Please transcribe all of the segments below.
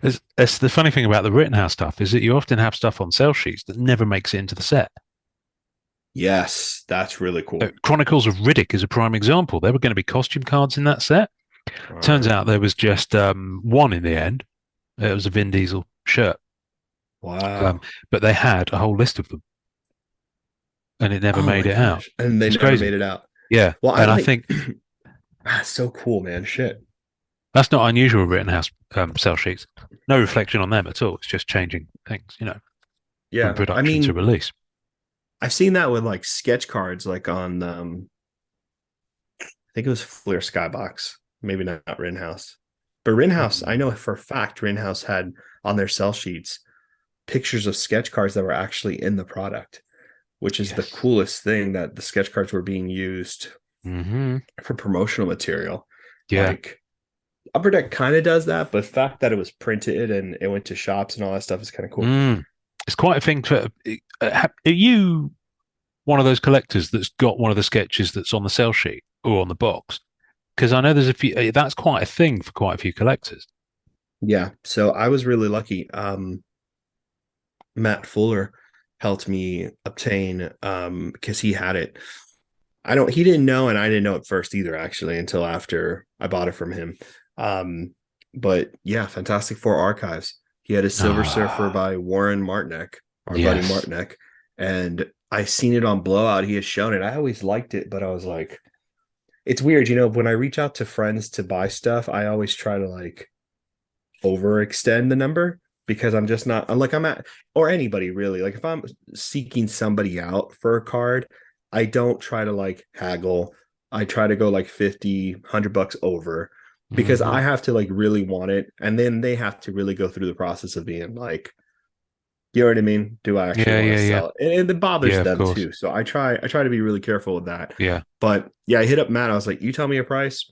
It's the funny thing about the Rittenhouse stuff is that you often have stuff on sale sheets that never makes it into the set. Yes, that's really cool. Chronicles of Riddick is a prime example. There were going to be costume cards in that set. Turns Uh, out there was just one in the end. It was a Vin Diesel shirt, um, wow. but they had a whole list of them, and it never Oh made my it out. gosh. And they It's never crazy. made it out. Yeah, Well, I and I like think that's so cool, man. Shit. that's not unusual with Rittenhouse sell sheets. No reflection on them at all. It's just changing things, from Yeah. I production to mean, release. I've seen that with like sketch cards, like on I think it was Fleer Skybox, maybe not Rittenhouse. But Rittenhouse, I Mm, know for a fact Rittenhouse had on their sell sheets pictures of sketch cards that were actually in the product, which is the yes. coolest thing that the sketch cards were being used Hmm. for promotional material. Yeah. Like Upper Deck kind of does that, but the fact that it was printed and it went to shops and all that stuff is kind of cool. Mm. It's quite a thing to. Are you one of those collectors that's got one of the sketches that's on the sell sheet or on the box? Because I know there's a few. That's quite a thing for quite a few collectors. Yeah, so I was really lucky. Matt Fuller helped me obtain because he had it. He didn't know, and I didn't know it first either, actually, until after I bought it from him. Um, but yeah, Fantastic Four Archives. He had a Silver Surfer Ah, by Warren Martinek, our buddy yes. Martinek, and I seen it on Blowout. He had shown it. I always liked it, but I was like, it's weird, when I reach out to friends to buy stuff, I always try to like overextend the number because I'm just not. I'm like I'm at or anybody really. Like if I'm seeking somebody out for a card, I don't try to like haggle. I try to go like 50, $100 over because Hmm. I have to like really want it. And then they have to really go through the process of being like, you know what I mean? Do I actually Yeah, want to yeah, yeah, sell it? And it bothers yeah. Of them course. too. So I try to be really careful with that. Yeah. But yeah, I hit up Matt. I was like, you tell me a price,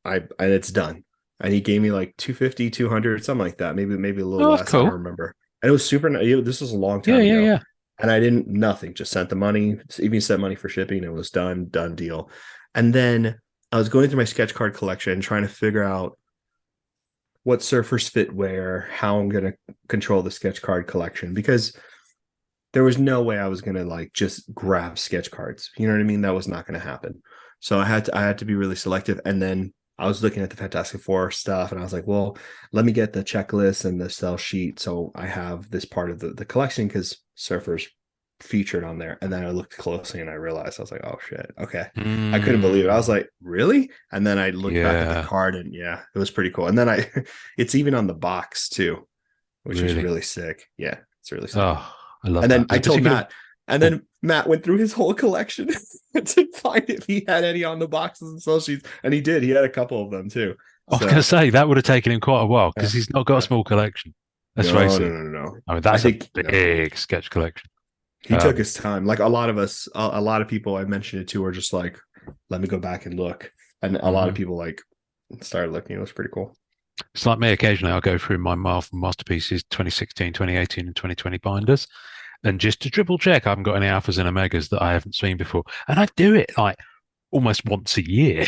and it's done. And he gave me like 250, 200, something like that. Maybe a little Oh, that's less. I don't cool. remember. And it was super. This was a long Yeah, time yeah, ago. yeah. And I didn't, nothing, just sent the money, even sent money for shipping. It was done deal. And then I was going through my sketch card collection, trying to figure out what surfers fit where, how I'm going to control the sketch card collection because there was no way I was going to like just grab sketch cards. You know what I mean? That was not going to happen. So I had to be really selective. And then I was looking at the Fantastic Four stuff and I was like, well, let me get the checklist and the sell sheet. So I have this part of the collection because surfers featured on there. And then I looked closely and I realized I was like, oh shit. Okay. I couldn't believe it. I was Mm, like, really? And then I looked back at the yeah. card and yeah, it was pretty cool. And then it's even on the box too, which is Really. really sick. Yeah, it's really sick. Oh, I love And then that. There's I a told particular. Matt, and Oh, then Matt went through his whole collection to find if he had any on the boxes and sell sheets, and he did. He had a couple of them too. I was going to So say that would have taken him quite a while because yeah, he's not got a yeah. small collection. Let's No, face no, it. no, no, no. I mean, I that's a think big sketch collection. he took Um, his time. Like a lot of us, a lot of people I mentioned it to were just like, "Let me go back and look," and a lot of mhm. people like started looking. It was pretty cool. It's like me occasionally. I'll go through my Marvel Masterpieces 2016, 2018, and 2020 binders. And just to triple check, I haven't got any alphas and omegas that I haven't seen before. And I do it like almost once a year.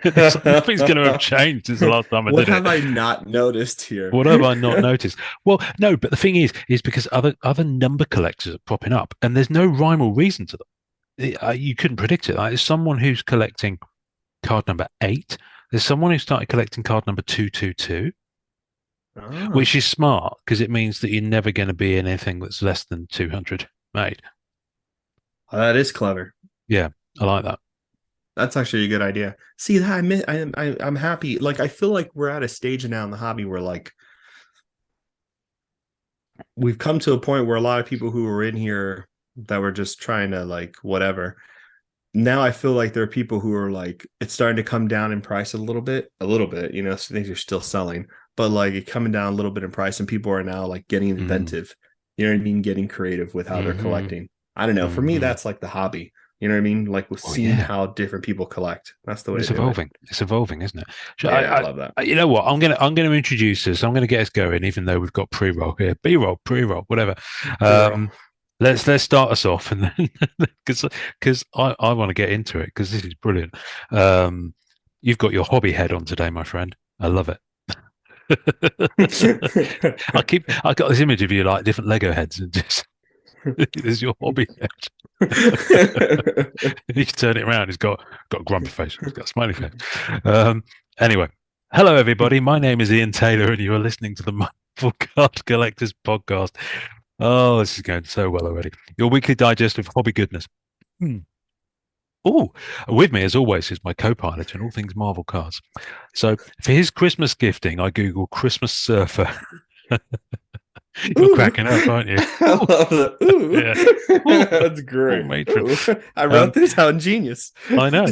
It's like nothing's going to have changed since the last time I What did it. have I not noticed here? What have I not noticed? Well, no, but the thing is because other number collectors are popping up, and there's no rhyme or reason to them. You couldn't predict it. Like, there's someone who's collecting card number 8. There's someone who started collecting card number 222, Oh, which is smart because it means that you're never going to be in anything that's less than 200 made. that is clever. Yeah, I like that. That's actually a good idea. See that I'm happy. Like I feel like we're at a stage now in the hobby where like we've come to a point where a lot of people who were in here that were just trying to like whatever. Now I feel like there are people who are like it's starting to come down in price a little bit. So things are still selling, but like it coming down a little bit in price, and people are now like getting Mm, inventive. You know what I mean? Getting creative with how they're hmm. collecting. I don't know. For me, Hmm. that's like the hobby. You know what I mean? Like with Oh seeing yeah, how different people collect. That's the way to it's do it. evolving. It's evolving, isn't it? So Yeah, I love that. you know what? I'm gonna introduce this. I'm gonna get us going, even though we've got pre-roll here, B-roll, pre-roll, whatever. Pre-roll. Um, let's start us off, and then because I want to get into it because this is brilliant. Um, you've got your hobby head on today, my friend. I love it. I got this image of you like different Lego heads and just this is your hobby head. You turn it around, got a grumpy face, it's got a smiley face. Anyway, hello everybody. My name is Ian Taylor, and you are listening to the Mindful Card Collectors podcast. Oh, this is going so well already. Your weekly digest of hobby goodness. Oh, with me as always is my co-pilot in all things Marvel cards. So for his Christmas gifting, I Google Christmas surfer. You're Ooh. cracking up, aren't you? I love that. Ooh. Yeah. Ooh, That's great. matron. Ooh. I wrote this out genius. I know.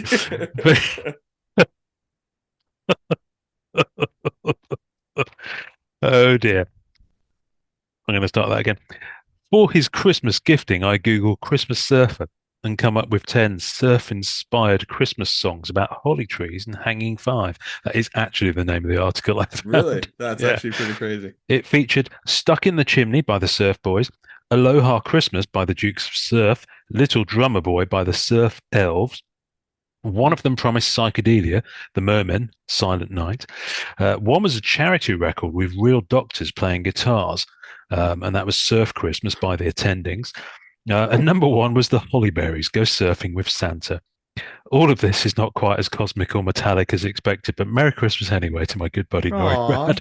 Oh dear. I'm going to start that again. For his Christmas gifting, I Google Christmas surfer and come up with 10 surf-inspired Christmas songs about holly trees and hanging five. That is actually the name of the article I found. Really? That's Yeah. actually pretty crazy. It featured Stuck in the Chimney by the Surf Boys, Aloha Christmas by the Dukes of Surf, Little Drummer Boy by the Surf Elves. One of them promised psychedelia, the Mermen, Silent Night. One was a charity record with real doctors playing guitars, and that was Surf Christmas by the Attendings. And number one was the Hollyberries, Go Surfing with Santa. All of this is not quite as cosmic or metallic as expected, but Merry Christmas anyway to my good buddy Norrin.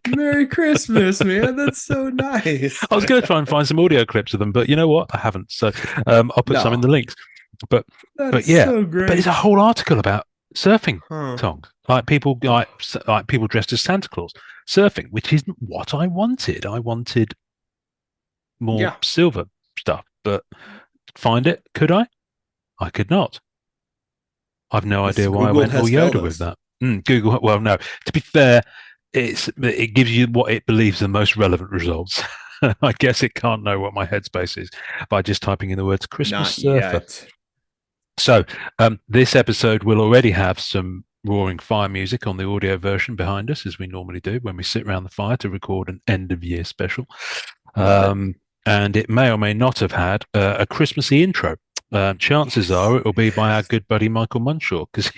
Merry Christmas, man. That's so nice. I was going to try and find some audio clips of them, but you know what? I haven't. So I'll put some in the links. But yeah, so great. but it's a whole article about surfing songs, like people people dressed as Santa Claus surfing, which isn't what I wanted. I wanted more silver stuff, but find it? Could I? I could not. I've no idea why I went all Yoda with that. Google. Well, no. To be fair, it gives you what it believes the most relevant results. I guess it can't know what my headspace is by just typing in the words Christmas surfer. Yet. So this episode will already have some roaring fire music on the audio version behind us, as we normally do when we sit around the fire to record an end of year special. And it may or may not have had a Christmassy intro. Chances are it will be by our good buddy Michael Munshaw, because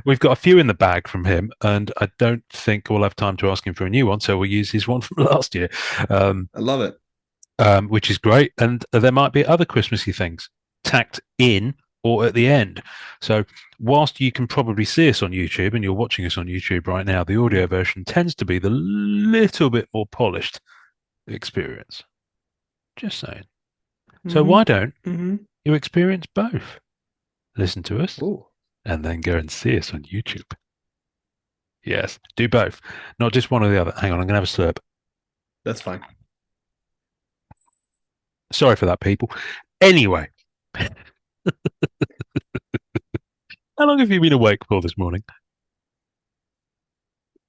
we've got a few in the bag from him, and I don't think we'll have time to ask him for a new one, so we'll use his one from last year. I love it, which is great, and there might be other Christmassy things tacked in or at the end. So whilst you can probably see us on YouTube, and you're watching us on YouTube right now, the audio version tends to be the little bit more polished experience. Just saying. So why don't you experience both? Listen to us and then go and see us on YouTube. Yes, do both, not just one or the other. Hang on, I'm going to have a slurp. That's fine. Sorry for that, people. Anyway, how long have you been awake for this morning?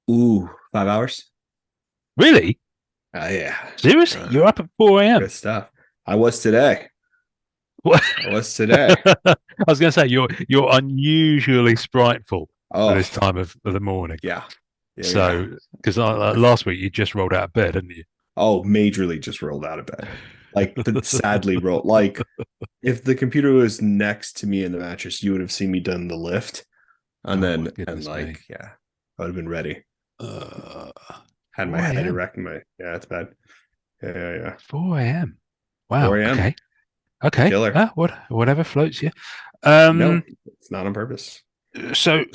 5 hours. Really? Yeah. Seriously? You're up at 4 a.m. Good stuff. I was today. What? I was today. I was going to say you're unusually spriteful for this time of the morning. Yeah. So, because last week you just rolled out of bed, didn't you? Oh, majorly just rolled out of bed. Like, sadly rolled. Like, if the computer was next to me in the mattress, you would have seen me done the lift, and I would have been ready. Had my head erect. It's bad. Yeah. 4 a.m. Wow. 4 a.m. Okay. Killer. Whatever floats you. No, it's not on purpose. So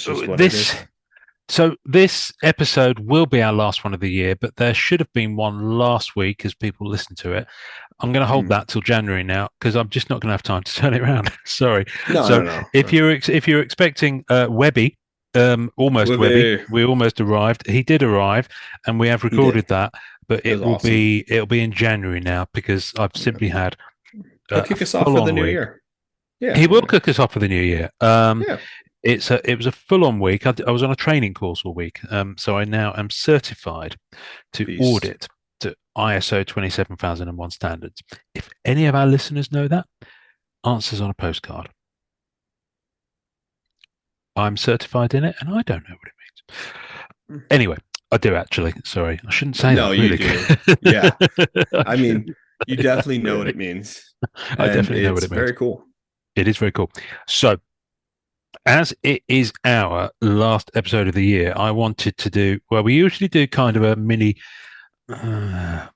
this episode will be our last one of the year, but there should have been one last week as people listen to it. I'm going to hold that till January now, because I'm just not going to have time to turn it around. Sorry. No. If you're expecting Webby, almost Webby, we almost arrived. He did arrive, and we have recorded that, but it'll be in January now, because I've simply had. He'll kick us off for the new year. Yeah, he will kick us off for the new year. It was a full-on week. I was on a training course all week, so I now am certified to audit to ISO 27001 standards. If any of our listeners know that, answers on a postcard. I'm certified in it, and I don't know what it means. Anyway, I do actually. Sorry, I shouldn't say that. No, you do. Yeah, I mean, you definitely know what it means. I definitely know what it means. Very cool. It is very cool. So, as it is our last episode of the year, I wanted to do, well, we usually do kind of a mini, uh,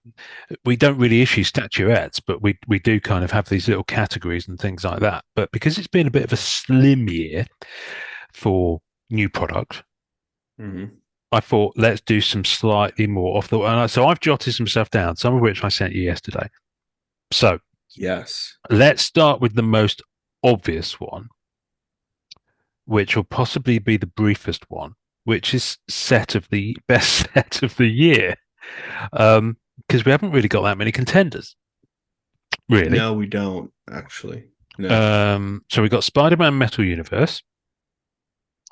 we don't really issue statuettes, but we do kind of have these little categories and things like that. But because it's been a bit of a slim year for new product, Mm-hmm. I thought let's do some slightly more off the. So I've jotted some stuff down, some of which I sent you yesterday. So Yes. let's start with the most obvious one, which will possibly be the briefest one, which is set of the best set of the year. Because we haven't really got that many contenders, really. No, we don't actually. No. So we've got Spider-Man Metal Universe.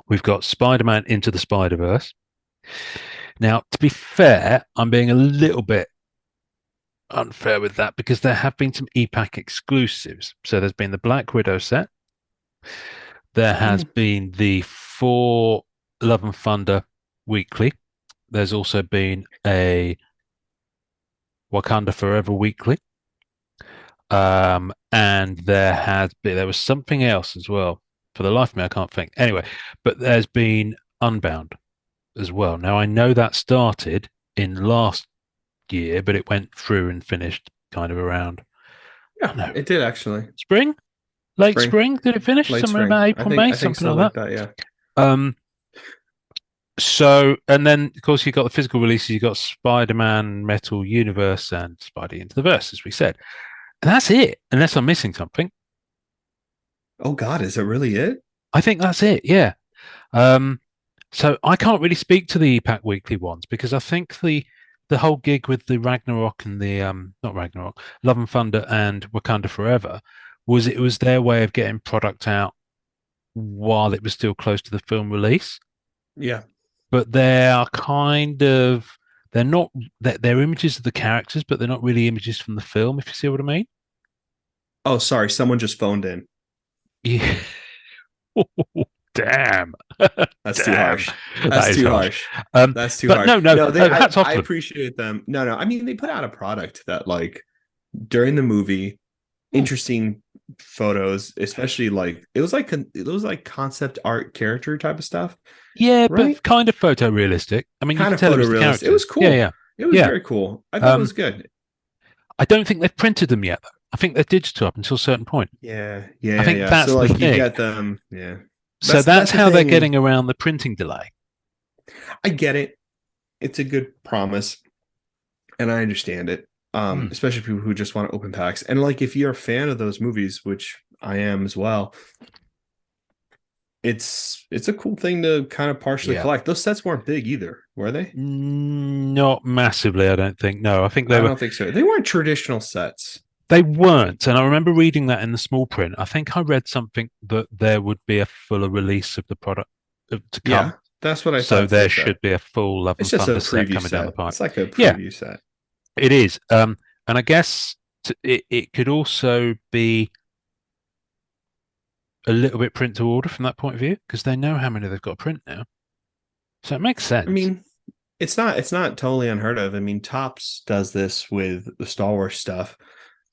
We've got Spider-Man Into the Spider-Verse. Now, to be fair, I'm being a little bit unfair with that because there have been some EPAC exclusives. So there's been the Black Widow set. There has been the four Love and Thunder weekly. There's also been a Wakanda Forever weekly. And there was something else as well. For the life of me, I can't think. Anyway, but there's been Unbound as well. Now I know that started in last year, but it went through and finished kind of around. Yeah, No, it did actually. spring, late spring. Did it finish Late somewhere spring. about April, May, I think something so, like like that? that. Yeah. Um, so and then of course you got the physical releases. You got Spider-Man, Metal Universe, and Spidey Into the Verse, as we said, and that's it. Unless I'm missing something, Oh God, is it really it? I think that's it. Yeah. Um, so I can't really speak to the EPAC weekly ones because I think the whole gig with the Ragnarok and the not Ragnarok, Love and Thunder and Wakanda Forever was it was their way of getting product out while it was still close to the film release. Yeah. But they are kind of they're not they're images of the characters, but they're not really images from the film, if you see what I mean. Oh, sorry, someone just phoned in. Yeah. Damn. That's too Damn. harsh. That That's is too harsh. harsh. Um, That's too but harsh. no, no, No, hats off I to them. appreciate them. No, no. I mean, they put out a product that like during the movie, Hmm. interesting photos, especially like it was like concept art character type of stuff, Yeah, right? but kind of photorealistic. I mean, you Kind can of tell it was the photorealistic. It was characters. Yeah, cool. yeah, It was yeah. very cool. I thought it Um, was good. I don't think they've printed them yet, though. I think they're digital up until a certain point. Yeah, I yeah, think yeah. So that's the like you thing. get them. Yeah, So that's that's the how they're thing. getting around the printing delay. I get it. It's a good promise, and I understand it. Hmm. Especially people who just want to open packs. And like if you're a fan of those movies, which I am as well, it's a cool thing to kind of partially Yeah. collect. Those sets weren't big either, were they? Not massively, I don't think. No, I think I don't think so. They weren't traditional sets. they weren't. And I remember reading that in the small print. I think I read something that there would be a fuller release of the product to come. Yeah, that's what I So thought they there said. should be a full Love It's and just a Thunder set preview coming down the set. pipe. It's like a Yeah, preview set. it is. And I guess it could also be a little bit print to order from that point of view because they know how many they've got to print now. So it makes I sense. mean, it's not totally unheard of. I mean, Topps does this with the Star Wars stuff.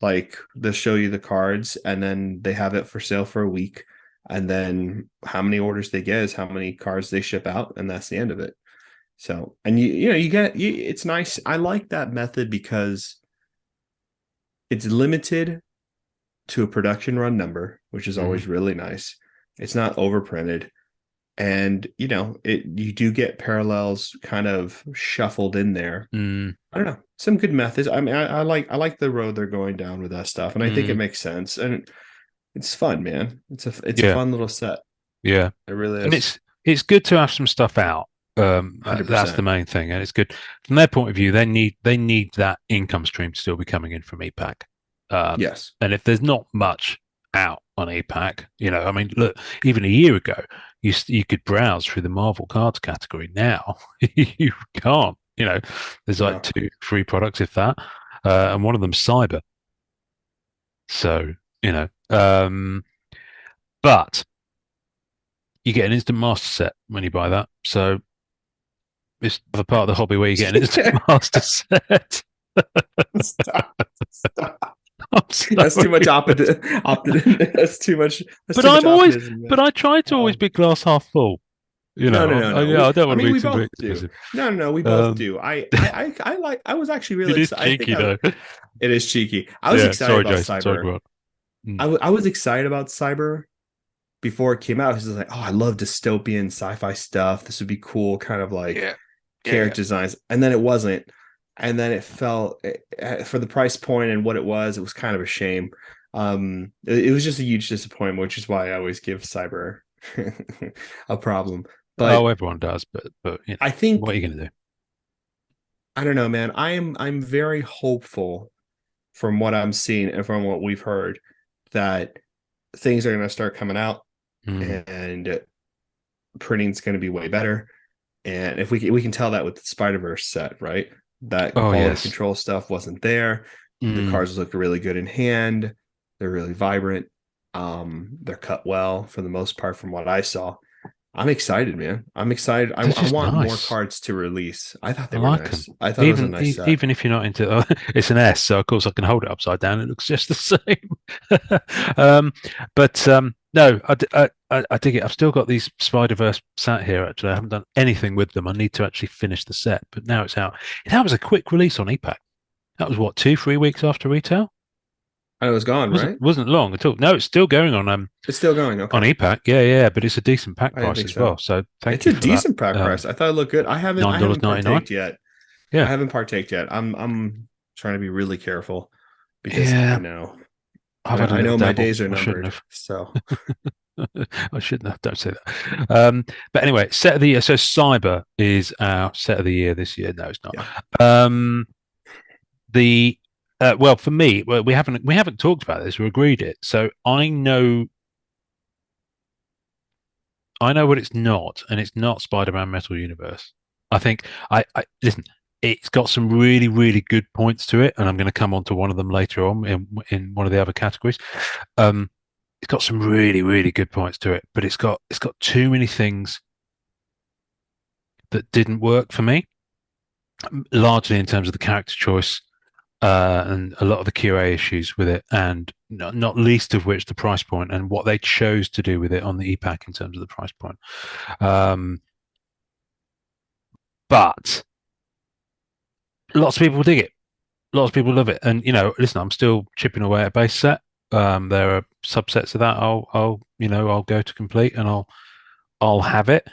Like they'll show you the cards and then they have it for sale for a week. And then how many orders they get is how many cards they ship out, and that's the end of it. So, and it's nice. I like that method because it's limited to a production run number, which is Mhm. always really nice. It's not overprinted. And you do get parallels kind of shuffled in there. Mm, I don't know, some good methods. I mean, I like the road they're going down with that stuff, and I think it mm, makes sense, and it's fun, man. It's a yeah, fun little set. yeah. It really And is. it's good to have some stuff out. Hundred That's the percent. main thing, and it's good from their point of view. They need that income stream to still be coming in from EPAC. Yes. And if there's not much out on EPAC, I mean, look, even a year ago, you could browse through the Marvel cards category. Now you can't. There's like No. two, three products, if that, and one of them's cyber. So but you get an instant master set when you buy that. So it's the part of the hobby where you get an instant master set. Stop. Stop. That's too much that's too much. That's too much optimism, But man. I try to always Um, be glass half full. no, no, no, no. Yeah, I don't I want to mean, be we too both do. expensive. No, no, no. We both Um, do. I like. I was actually really it is excited. I think cheeky though. it is cheeky. I was Yeah, excited sorry, about Jason. Sorry, Cyber. Grant. Mm. I was excited about Cyber before it came out. Because I was like, oh, I love dystopian sci-fi stuff. This would be cool. Kind of like Yeah, yeah. character designs. And then it wasn't. And then it felt for the price point and what it was kind of a shame. It was just a huge disappointment, which is why I always give Cyber a problem. Oh, But everyone does, but I what are think you going to do? I don't know, man. I'm very hopeful from what I'm seeing and from what we've heard that things are going to start coming out Mm. and printing's going to be way better. And if we can tell that with the Spider-Verse set, right? That Oh quality yes. control stuff wasn't there. The Mm. cars look really good in hand. They're really vibrant. They're cut well for the most part from what I saw. I'm excited, man. I'm excited. They're I just want more nice. cards to release. I thought I they were like them. nice. I thought it was a nice set. Even if you're not into it's an S, so of course I can hold it upside down. It looks just the same. But no, I dig it. I've still got these Spider Verse sat here. Actually, I haven't done anything with them. I need to actually finish the set, but now it's out. That was a quick release on EPAC. That was what 2, 3 weeks after retail. And it was gone, right? Wasn't long at all. No, it's still going It's still going. on Okay. EPAC. Yeah, yeah, but it's a decent pack I didn't price think as well. so. So thank It's you a for that. decent pack price. I thought it looked good. I haven't $9.99. partaked yet. I Yeah, haven't partaked yet. I'm trying to be really careful because yeah. I've had a I little know my dabble. days are I shouldn't numbered. have. So I shouldn't have. Don't say that. But anyway, set of the year. So Cyber is our set of the year this year. No, it's not. yeah. Um, the well, for me, well, we haven't talked about this. We agreed it. So I know what it's not, and it's not Spider-Man Metal Universe. I think I listen. It's got some really, really good points to it, and I'm going to come on to one of them later on in one of the other categories. Um, it's got some really, really good points to it, but it's got too many things that didn't work for me, largely in terms of the character choice and a lot of the QA issues with it, and not least of which the price point and what they chose to do with it on the EPAC in terms of the price point. Um, but lots of people dig it. Lots of people love it, and listen, I'm still chipping away at a base set. There are subsets of that I'll go to complete, and I'll have it.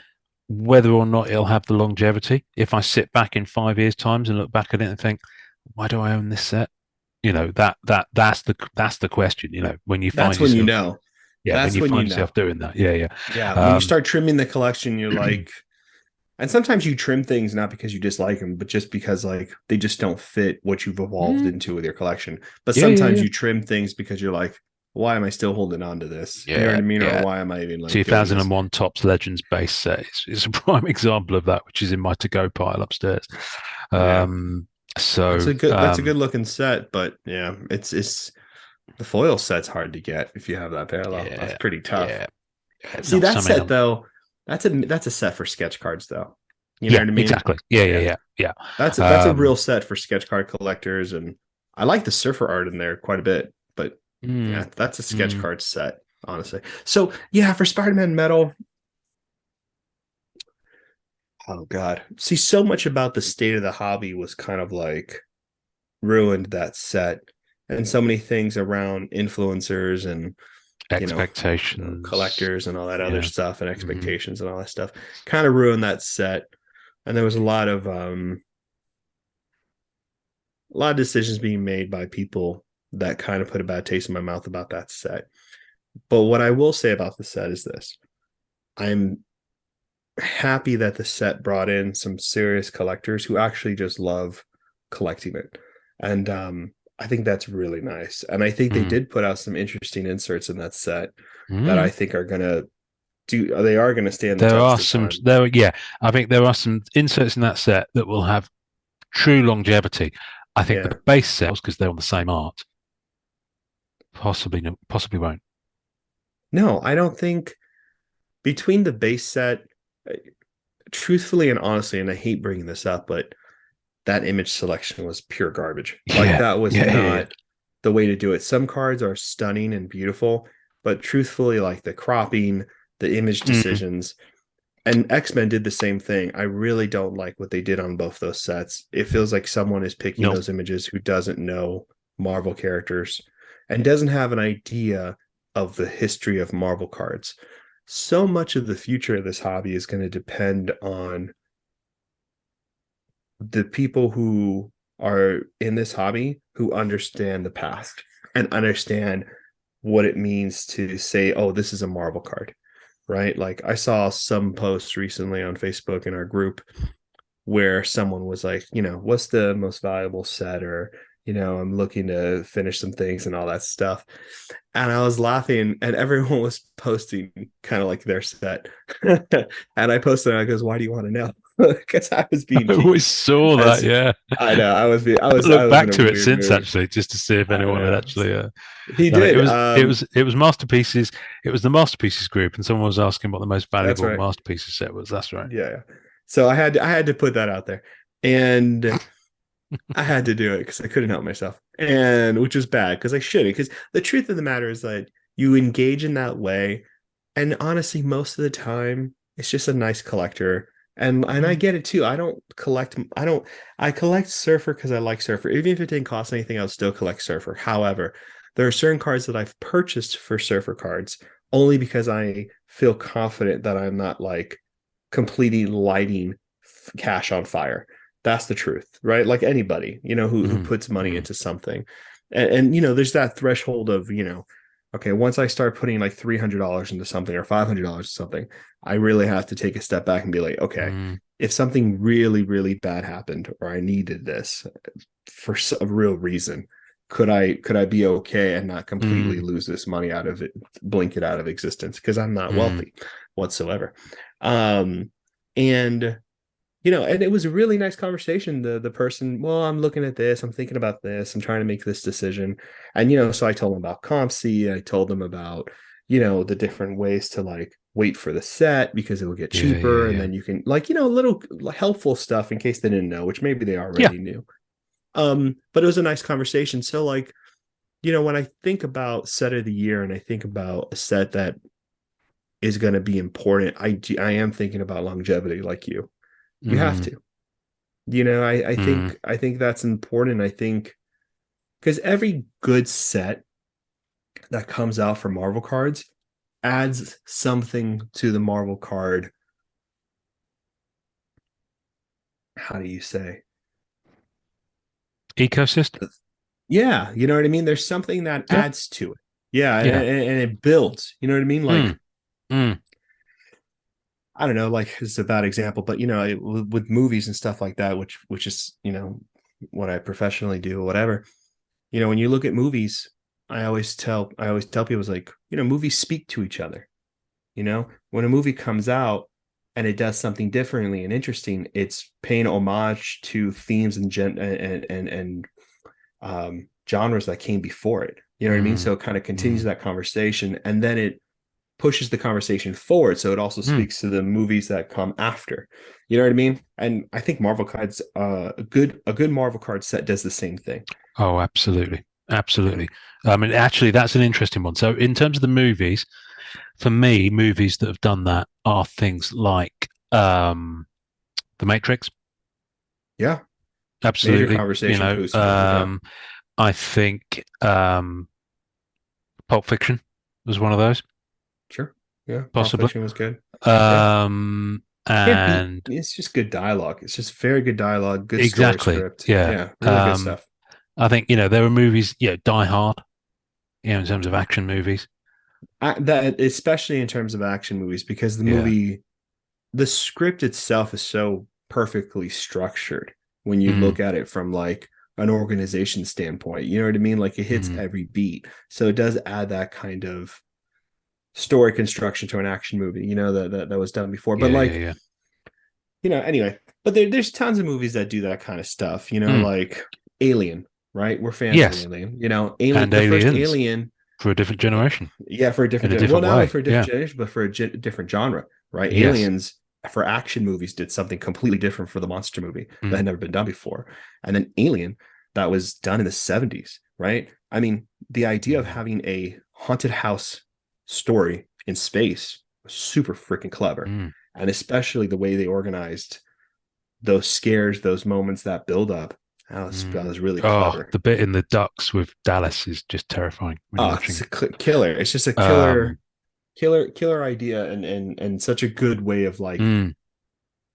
Whether or not it'll have the longevity, if I sit back in 5 years' times and look back at it and think, why do I own this set? That's the question. When you find That's when you yourself, know. yeah, when That's you when you find know. yourself doing that, yeah, yeah. Yeah. When you Um, start trimming the collection, you're like, and sometimes you trim things not because you dislike them, but just because like they just don't fit what you've evolved mm, into with your collection. But yeah, yeah, sometimes yeah, you trim things because you're like, why am I still holding on to this? You know what yeah, I mean? Or yeah. why am I even like doing this? 2001 Topps Legends base set is a prime example of that, which is in my to-go pile upstairs. Yeah. Um, so That's a good looking set, but yeah, it's the foil set's hard to get if you have that parallel. That's yeah, pretty tough. yeah, yeah. See Not that so many. set though, that's a set for sketch cards though. You know Yeah, what I mean? exactly. Yeah, Yeah. yeah, yeah, That's a yeah. real set for sketch card collectors, and I like the surfer art in there quite a bit. But Mm, yeah, that's a sketch mm. card set, honestly. So yeah, for Spider-Man Metal, oh god, see, so much about the state of the hobby was kind of like ruined that set, and so many things around influencers and Expectations. collectors and all that other Yeah. stuff and Hmm. expectations and all that stuff kind of ruined that set. And there was a lot of decisions being made by people that kind of put a bad taste in my mouth about that set. But what I will say about the set is this: I'm happy that the set brought in some serious collectors who actually just love collecting it. And I think that's really nice. And I think they Mm. did put out some interesting inserts in that set that I Mm. think they are gonna stand the test of time. Yeah, I think there are some inserts in that set that will have true longevity. I think Yeah. the base sets, because they're on the same art, possibly won't. No, I don't think between the base set, uh, truthfully and honestly, and I hate bringing this up, but that image selection was pure garbage. Like Yeah, that was yeah, yeah, not yeah. the way to do it. Some cards are stunning and beautiful, but truthfully, like the cropping, the image Mm, decisions, and X-Men did the same thing. I really don't like what they did on both those sets. It feels like someone is picking no. those images who doesn't know Marvel characters and doesn't have an idea of the history of Marvel cards. So much of the future of this hobby is going to depend on the people who are in this hobby who understand the past and understand what it means to say, oh, this is a Marvel card, right? Like I saw some posts recently on Facebook in our group where someone was like, what's the most valuable set, or I'm looking to finish some things and all that stuff. And I was laughing, and everyone was posting kind of like their set. And I posted, and I goes, why do you want to know? Because I was being I always cheeky. saw that. As Yeah. I know, I Look was in back a to it weird since mood. actually, just to see if I anyone had know. actually He done it. did. It was masterpieces. It was the masterpieces group, and someone was asking what the most That's valuable right. masterpieces set was. That's right. Yeah. So I had to put that out there. And I had to do it because I couldn't help myself, and which was bad because I shouldn't. Because the truth of the matter is that you engage in that way, and honestly, most of the time, it's just a nice collector. And I Mm, get it too. I don't collect. I don't. I collect Surfer because I like Surfer. Even if it didn't cost anything, I would still collect Surfer. However, there are certain cards that I've purchased for Surfer cards only because I feel confident that I'm not like completely lighting cash on fire. That's the truth, right? Like anybody, who mm, puts money mm, into something. And there's that threshold of, okay, once I start putting like $300 into something or $500 into something, I really have to take a step back and be like, okay, mm, if something really, really bad happened or I needed this for a real reason, could I be okay and not completely mm, lose this money out of it, blink it out of existence? Because I'm not mm. wealthy whatsoever. Um, and and it was a really nice conversation. The person, well, I'm looking at this, I'm thinking about this, I'm trying to make this decision. And so I told them about CompC, I told them about, the different ways to like wait for the set because it will get Yeah, yeah, cheaper. And yeah. then you can like, little helpful stuff in case they didn't know, which maybe they Yeah. already knew. But it was a nice conversation. So like, when I think about set of the year and I think about a set that is going to be important, I am thinking about longevity like you have Mm, to. I mm. think that's important. I think because every good set that comes out for Marvel cards adds something to the Marvel card. How do you say? Ecosystem. Yeah, you know what I mean? There's something that Yeah. adds to it. Yeah, Yeah. and it builds. You know what I mean? Like Mm, mm. I don't know, like it's a bad example, but with movies and stuff like that, which is what I professionally do, or whatever. When you look at movies, I always tell people, it's like, movies speak to each other. When a movie comes out and it does something differently and interesting, it's paying homage to themes and genres that came before it. You know what I mean? Mm, So it kind of continues mm, that conversation, and then it pushes the conversation forward. So it also mm. speaks to the movies that come after. You know what I mean? And I think Marvel cards, a good Marvel card set does the same thing. Oh, absolutely. Absolutely. I mean, actually, that's an interesting one. So, in terms of the movies, for me, movies that have done that are things like The Matrix. Yeah, major Absolutely. conversation booster. Yeah, I think Pulp Fiction was one of those, sure. Yeah, Pulp possibly. Fiction was good. Yeah, can't beat. And It's just good dialogue. It's just very good dialogue, good story exactly, script. yeah. Yeah, really good stuff. I think, there were movies, Die Hard, in terms of action movies. That especially in terms of action movies, because Yeah. the script itself is so perfectly structured when you Mm, look at it from like an organization standpoint. You know what I mean? Like it hits mm. every beat, so it does add that kind of story construction to an action movie. That was done before, but Yeah, yeah, like yeah. anyway. But there's tons of movies that do that kind of stuff. Mm. Like Alien, right? We're fans of Yes. Alien. Alien, And the first Aliens Alien. for a different generation Yeah, for a in a different, well, different not only way. for a different Yeah. generation, but for a different genre, right? Yes. Aliens for action movies did something completely different for the monster movie that Mm, had never been done before. And then Alien, that was done in the 70s, right? I mean, the idea of Mm. having a haunted house story in space was super freaking clever. Mm. And especially the way they organized those scares, those moments, that build up. That Mm. was really Oh, clever. the bit in the ducks with Dallas is just terrifying when you're Oh, it's watching a it. killer. It's just a Um, killer idea, and such a good way of like, mm,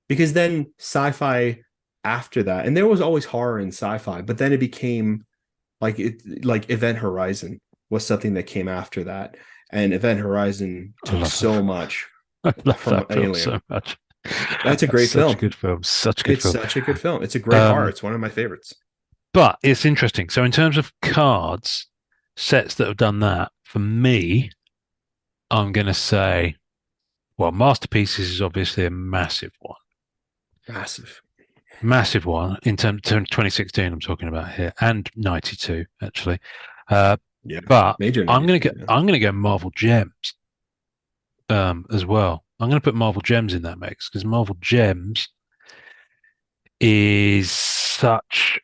because then sci-fi after that, and there was always horror in sci-fi, but then it became like Event Horizon was something that came after that, and Event Horizon I took love that. so much I love from that film Alien. so much. That's a That's great such a film. good film. Such a good It's film. such a good film. It's a great horror. Um, It's one of my favorites. but it's interesting. So in terms of cards, sets that have done that, for me, I'm going to say, well, Masterpieces is obviously a massive one. Massive. Massive one in terms of 2016, I'm talking about here, and 92 actually. Uh, Yeah. but Major 92. Yeah. I'm gonna go Marvel Gems as well. I'm gonna put Marvel Gems in that mix because Marvel Gems is such.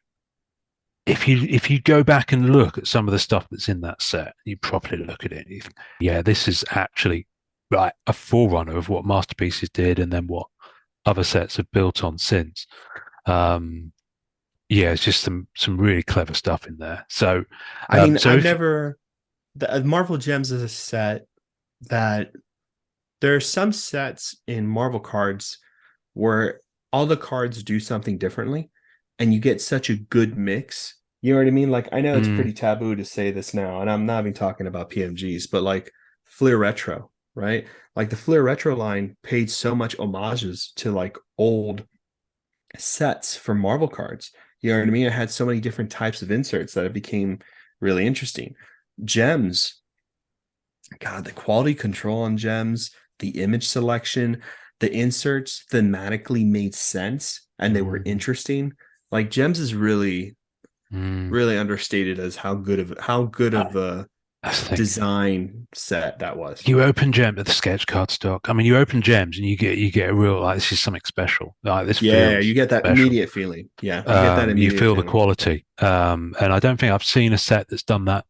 If you go back and look at some of the stuff that's in that set, you properly look at it, and you think, yeah, this is actually like a forerunner of what Masterpieces did, and then what other sets have built on since. Um, yeah, it's just some really clever stuff in there. So, I mean, so I've if never the Marvel Gems is a set that there are some sets in Marvel cards where all the cards do something differently and you get such a good mix. You know what I mean? Like, I know it's mm, pretty taboo to say this now, and I'm not even talking about PMGs, but like Fleer Retro, right? Like the Fleer Retro line paid so much homages to like old sets from Marvel cards. You know what I mean? It had so many different types of inserts that it became really interesting. Gems, God, the quality control on gems, the image selection, the inserts thematically made sense and they were mm, interesting. Like gems is really, mm, really understated as how good uh, of a that's the thing. design set that was. You open gem at the sketch card stock. I mean, you open gems and you get a real like this is something special. Like this Yeah, you feels get that special. immediate feeling. Yeah, you get that You immediate feel the feeling. quality. And I don't think I've seen a set that's done that.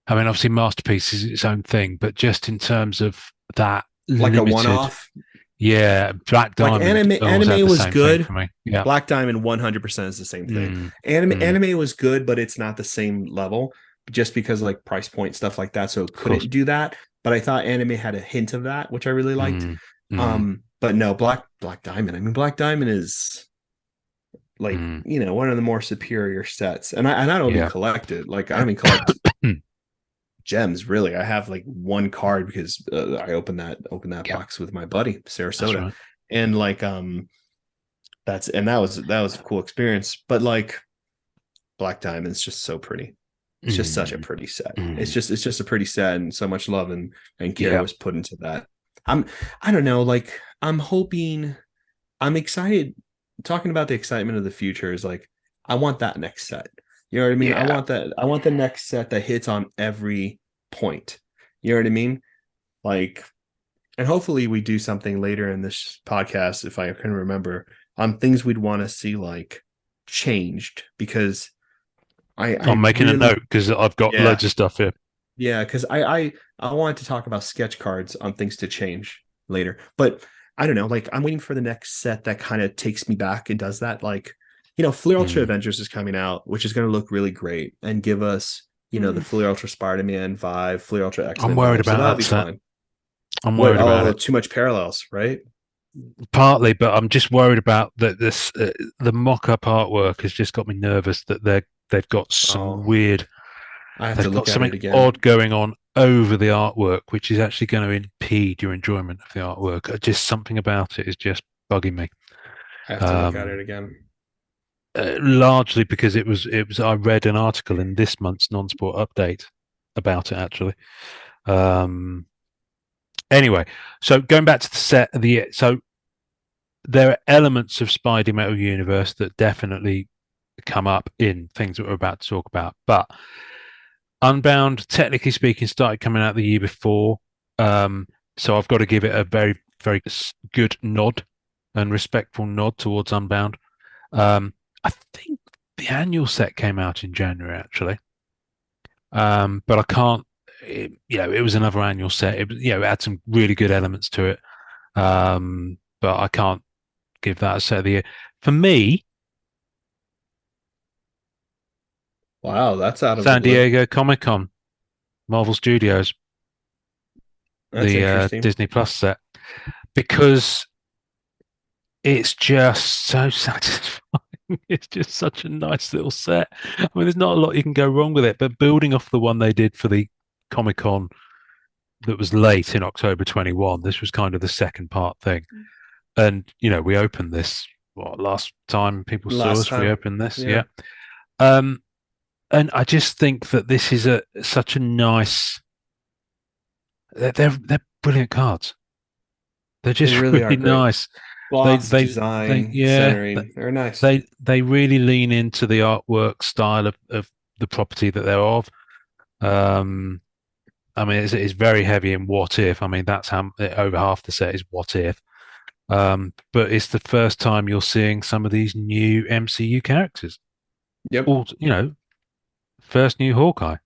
I mean, obviously, Masterpiece is its own thing, but just in terms of that Like a limited, one-off. yeah, Black Like Diamond almost had anime the was same thing good. for me. Yeah. Black Diamond 100% is the same thing. Mm, Anime mm, anime was good, but it's not the same level just because like price point stuff like that, so it of course. couldn't do that. But I thought anime had a hint of that, which I really liked. Mm, mm, But no, Black Diamond. I mean, Black Diamond is like, mm, one of the more superior sets. And I don't even yeah. collect it. Like I don't even collect gems really. I have like one card because I opened that Yeah, box with my buddy that's Sarasota, right. and like that was a cool experience. But like Black Diamond's just so pretty. It's just such a Mm, pretty set. It's mm, just a pretty set, and so much love and care yeah. was put into that. I'm I don't know, like I'm excited. Talking about the excitement of the future is like I want that next set. You know what I mean? Yeah. I want the next set that hits on every point. You know what I mean? Like, and hopefully we do something later in this podcast, if I can remember, on things we'd want to see like changed, because I I'm making a really, note because I've got yeah, loads of stuff here. yeah, because I wanted to talk about sketch cards on things to change later, but I don't know. Like I'm waiting for the next set that kind of takes me back and does that. Like, Fleer Ultra Mm. Avengers is coming out, which is going to look really great and give us, the Mm. Fleer Ultra Spider-Man vibe, Fleer Ultra I'm X-Men worried vibe. So about that'll that be set. fun. I'm What? worried about Oh, it. too much parallels, right? Partly, but I'm just worried about that. The mock-up artwork has just got me nervous that they've got some Oh, weird. I have to They've got look at something it again. odd going on over the artwork, which is actually going to impede your enjoyment of the artwork. Just something about it is just bugging me. I have to look at Um, it again. Largely because it was I read an article in this month's non-sport update about it actually. Um, anyway, so going back to the set of the so there are elements of Spidey Metal Universe that definitely come up in things that we're about to talk about, but Unbound, technically speaking, started coming out the year before, um, so I've got to give it a very very good nod and respectful nod towards Unbound. I think the annual set came out in January, actually. But I can't. It was another annual set. It had some really good elements to it. But I can't give that a set of the year. For me, Wow, that's out of the San blue. Diego Comic Con, Marvel Studios, That's the interesting. Disney Plus set, because it's just so satisfying. It's just such a nice little set. I mean, there's not a lot you can go wrong with it, but building off the one they did for the Comic Con that was late in October 21, this was kind of the second part thing. And, we opened this, last time people saw Last us, we time. opened this. Yeah. Yeah. Um, and I just think that this is such a nice, they're brilliant cards. They're They just really are really great. nice. They, Gloss, they, design, yeah, centering. They're nice. they really lean into the artwork style of the property that they're of. Um, I mean, it's very heavy in what if. I mean, that's how over half the set is what if. But it's the first time you're seeing some of these new MCU characters. Yep. All first new Hawkeye.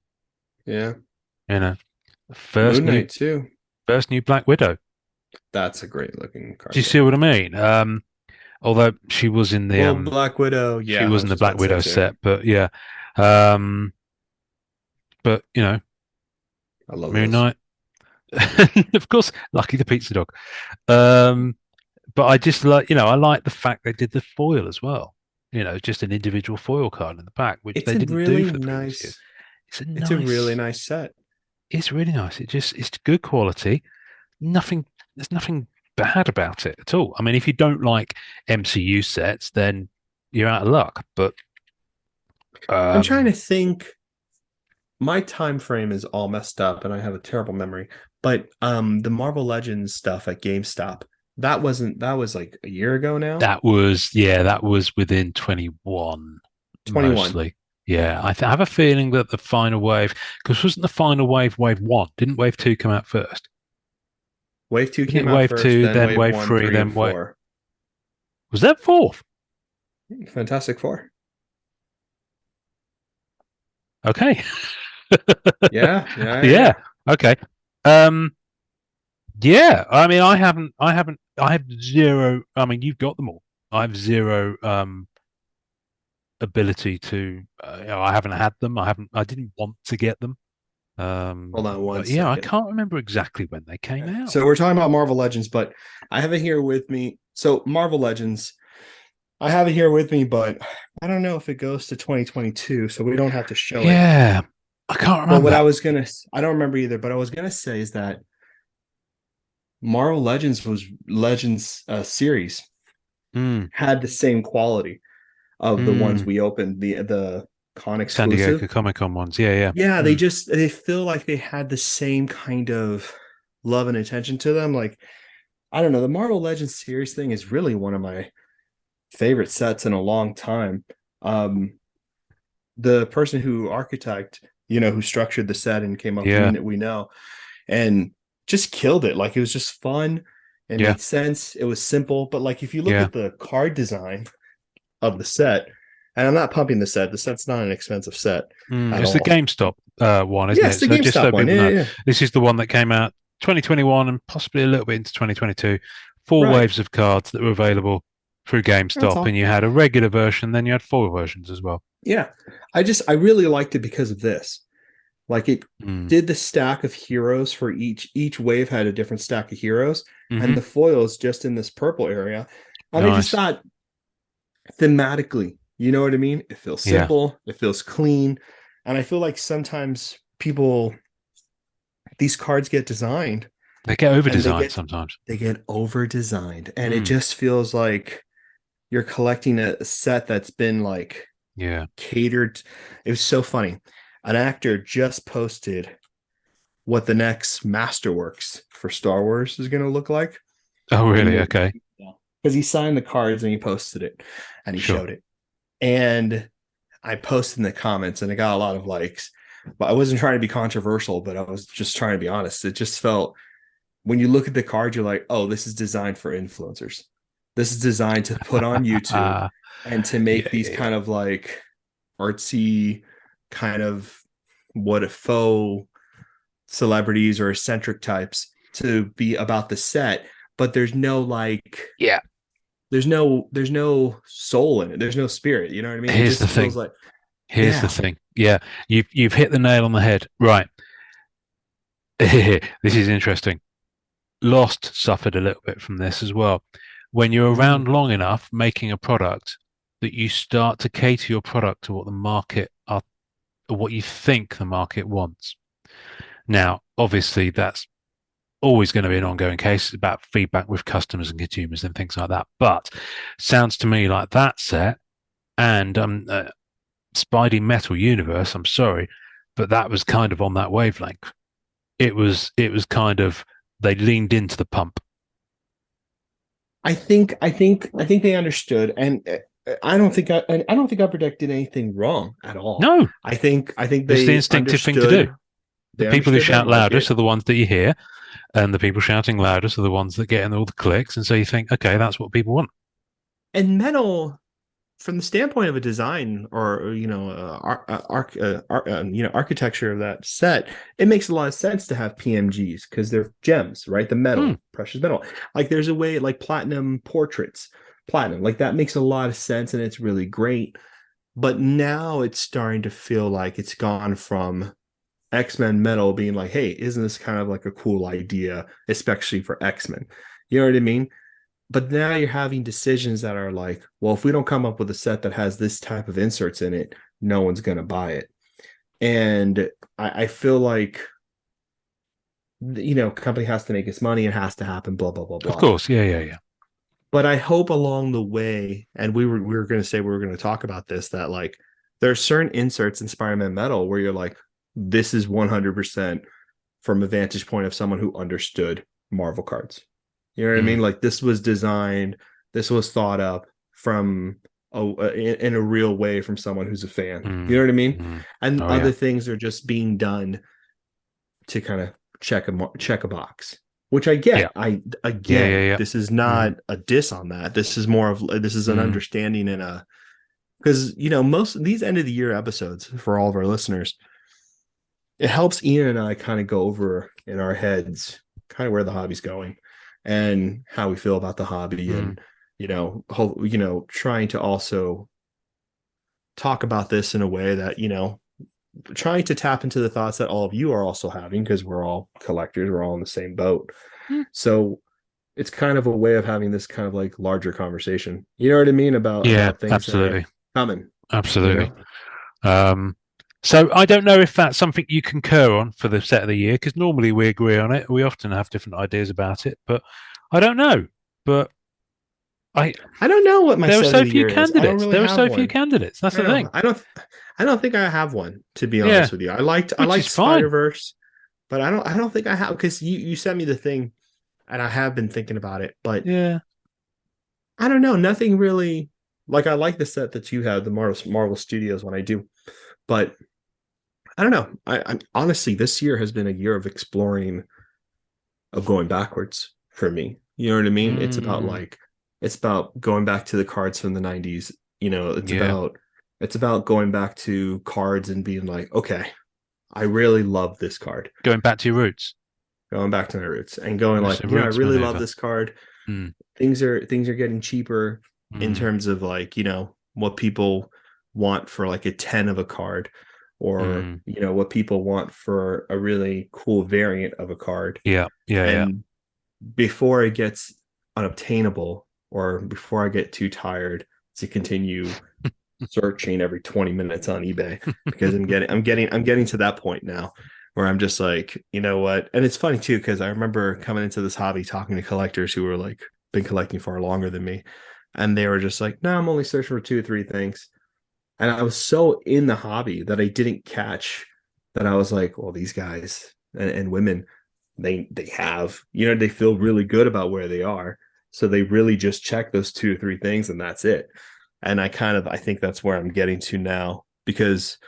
Yeah. You know, first Moon new Knight too. first new Black Widow. That's a great looking Do you card see though. what I mean? Although Well, Black Widow, she yeah, I was in was the just Black about to say Widow too. set, but yeah. Um, but I love Moon those. Knight, of course, Lucky the Pizza Dog. Um, but I just I like the fact they did the foil as well. Just an individual foil card in the back, which It's they a didn't do really for the previous years. nice, It's a it's a really nice, nice set. it's really nice. It's good quality. Nothing, there's nothing bad about it at all. I mean, if you don't like MCU sets, then you're out of luck. But I'm trying um, to think. My time frame is all messed up and I have a terrible memory. But the Marvel Legends stuff at GameStop, that was like a year ago now. that was within 21 21. mostly. Yeah, I have a feeling that the final wave, because wasn't the final wave wave one? Didn't wave two come out first? Wave 2 Wasn't it came out wave first, two, then then Wave wave 1, three, 3, and then wave? 4. Was that fourth? Fantastic Four. Okay. Yeah, yeah, yeah, Yeah. yeah. Okay. Um. Yeah. I mean, I haven't. I have zero. I mean, you've got them all. I have zero ability to. I haven't had them. I haven't. I didn't want to get them. Hold on one But yeah, I second. can't remember exactly when they came out. So we're talking about Marvel Legends, but I have it here with me. So Marvel Legends, I have it here with me, but I don't know if it goes to 2022, so we don't have to show it. Yeah, I can't But what remember. I don't remember either, but I was gonna say is that Marvel Legends was Legends series Mm, had the same quality of the ones mm. we opened, the con San exclusive. Diego Comic Con ones. Yeah, yeah. Yeah, Mm. they feel like they had the same kind of love and attention to them. Like, I don't know, the Marvel Legends series thing is really one of my favorite sets in a long time. Um, the person who who structured the set and came up, Yeah, we know, and just killed it. Like it was just fun. It yeah, made sense. It was simple. But like if you look yeah. at the card design of the set, and I'm not pumping the set's not an expensive set at It's the all. GameStop one, isn't Yes, it? the So just so GameStop one. people Yeah, know, yeah, yeah. this is the one that came out 2021 and possibly a little bit into 2022. Four Right. waves of cards that were available through That's GameStop, and all. you had a regular version, then you had four versions as well. Yeah. I really liked it because of this. Like it Mm. did the stack of heroes for each wave had a different stack of heroes, and Hmm. the foils just in this purple area. And I just Nice. thought thematically, you know what I mean? It feels Yeah, simple, it feels clean. And I feel like sometimes people these cards get designed they get over and designed sometimes. they get over designed. And it Mm. just feels like you're collecting a set that's been like Yeah. catered. It was so funny. An actor just posted what the next Masterworks for Star Wars is going to look like. Oh, And really? Okay. because he signed the cards and he posted it and he Sure. showed it. And I posted in the comments and it got a lot of likes. But I wasn't trying to be controversial, but I was just trying to be honest. It just felt when you look at the card, you're like, oh, this is designed for influencers. This is designed to put on YouTube and to Yeah, make these yeah, yeah. kind of like artsy kind of what if faux celebrities or eccentric types to be about the set, but there's no like Yeah. there's no soul in it. There's no spirit. You know what I mean? It Here's the just feels thing. like, Here's the yeah. thing. Yeah, you've hit the nail on the head. Right. This is interesting. Lost suffered a little bit from this as well. When you're Mm. around long enough making a product that you start to cater your product to what the market are, or what you think the market wants. Now, obviously, that's always going to be an ongoing case about feedback with customers and consumers and things like that. But sounds to me like that set and Spidey Metal Universe. I'm sorry, but that was kind of on that wavelength. It was kind of they leaned into the pump. I think they understood, and I don't think Upper Deck did anything wrong at all. No, I think it's the they instinctive thing to do. understood. The They people who understood their shout loudest market. are the ones that you hear, and the people shouting loudest are the ones that get in all the clicks. And so you think, okay, that's what people want. And metal, from the standpoint of a design or architecture of that set, it makes a lot of sense to have PMGs because they're gems, right? The Hmm. metal, precious metal. Like there's a way like platinum portraits, platinum, like that makes a lot of sense and it's really great. But now it's starting to feel like it's gone from X-Men metal being like, hey, isn't this kind of like a cool idea, especially for X-Men? You know what I mean? But now you're having decisions that are like, well, if we don't come up with a set that has this type of inserts in it, no one's going to buy it. And I feel like, company has to make its money. It has to happen, blah, blah, blah, Of blah. course, yeah, yeah, yeah. But I hope along the way, and we were going to say we were going to talk about this, that like there are certain inserts in Spider-Man Metal where you're like, this is 100% from a vantage point of someone who understood Marvel cards. You know what I mean? Mm, Like this was designed, this was thought up from in a real way from someone who's a fan. You know mm, what I mean? mm. And Oh yeah, other things are just being done to kind of check a box, which I yeah, get. yeah, yeah, Again, yeah. this is Mm, not a diss on that. This is more of this is an mm. understanding and a because most of these end of the year episodes for all of our listeners, it helps Ian and I kind of go over in our heads kind of where the hobby's going and how we feel about the hobby Mm. and trying to also talk about this in a way that trying to tap into the thoughts that all of you are also having because we're all collectors, we're all in the same boat. Mm. So it's kind of a way of having this kind of like larger conversation, you know what I mean, about Yeah, things that are absolutely, common, you absolutely. know. Um, so I don't know if that's something you concur on for the set of the year, because normally we agree on it. We often have different ideas about it, but I don't know. But I I don't know what my there are set of so the few year is. I don't candidates. really There are have so few one. candidates. That's I the know. thing. I don't think I have one, to be Yeah, honest with you. I which liked is fine. Spider-Verse, but I don't think I have because you sent me the thing and I have been thinking about it, but Yeah. I don't know, nothing really like I like the set that you have, the Marvel Studios when I do. But I don't know. I honestly this year has been a year of exploring of going backwards for me. You know what I mean? Mm, It's about going back to the cards from the 90s. It's yeah. about going back to cards and being like, okay, I really love this card. Going back to your roots. Going back to my roots and going It's like, a I roots really love maneuver. this card. Mm, Things are getting cheaper in mm, terms of like, what people want for like a 10 of a card or, mm. what people want for a really cool variant of a card. Yeah, yeah, yeah. And before it gets unobtainable or before I get too tired to continue searching every 20 minutes on eBay because I'm getting to that point now where I'm just like, you know what? And it's funny too because I remember coming into this hobby talking to collectors who were like been collecting far longer than me and they were just like, "No, I'm only searching for 2 or 3 things." And I was so in the hobby that I didn't catch that I was like, well, these guys and women, they have, they feel really good about where they are. So they really just check those 2 or 3 things and that's it. And I think that's where I'm getting to now because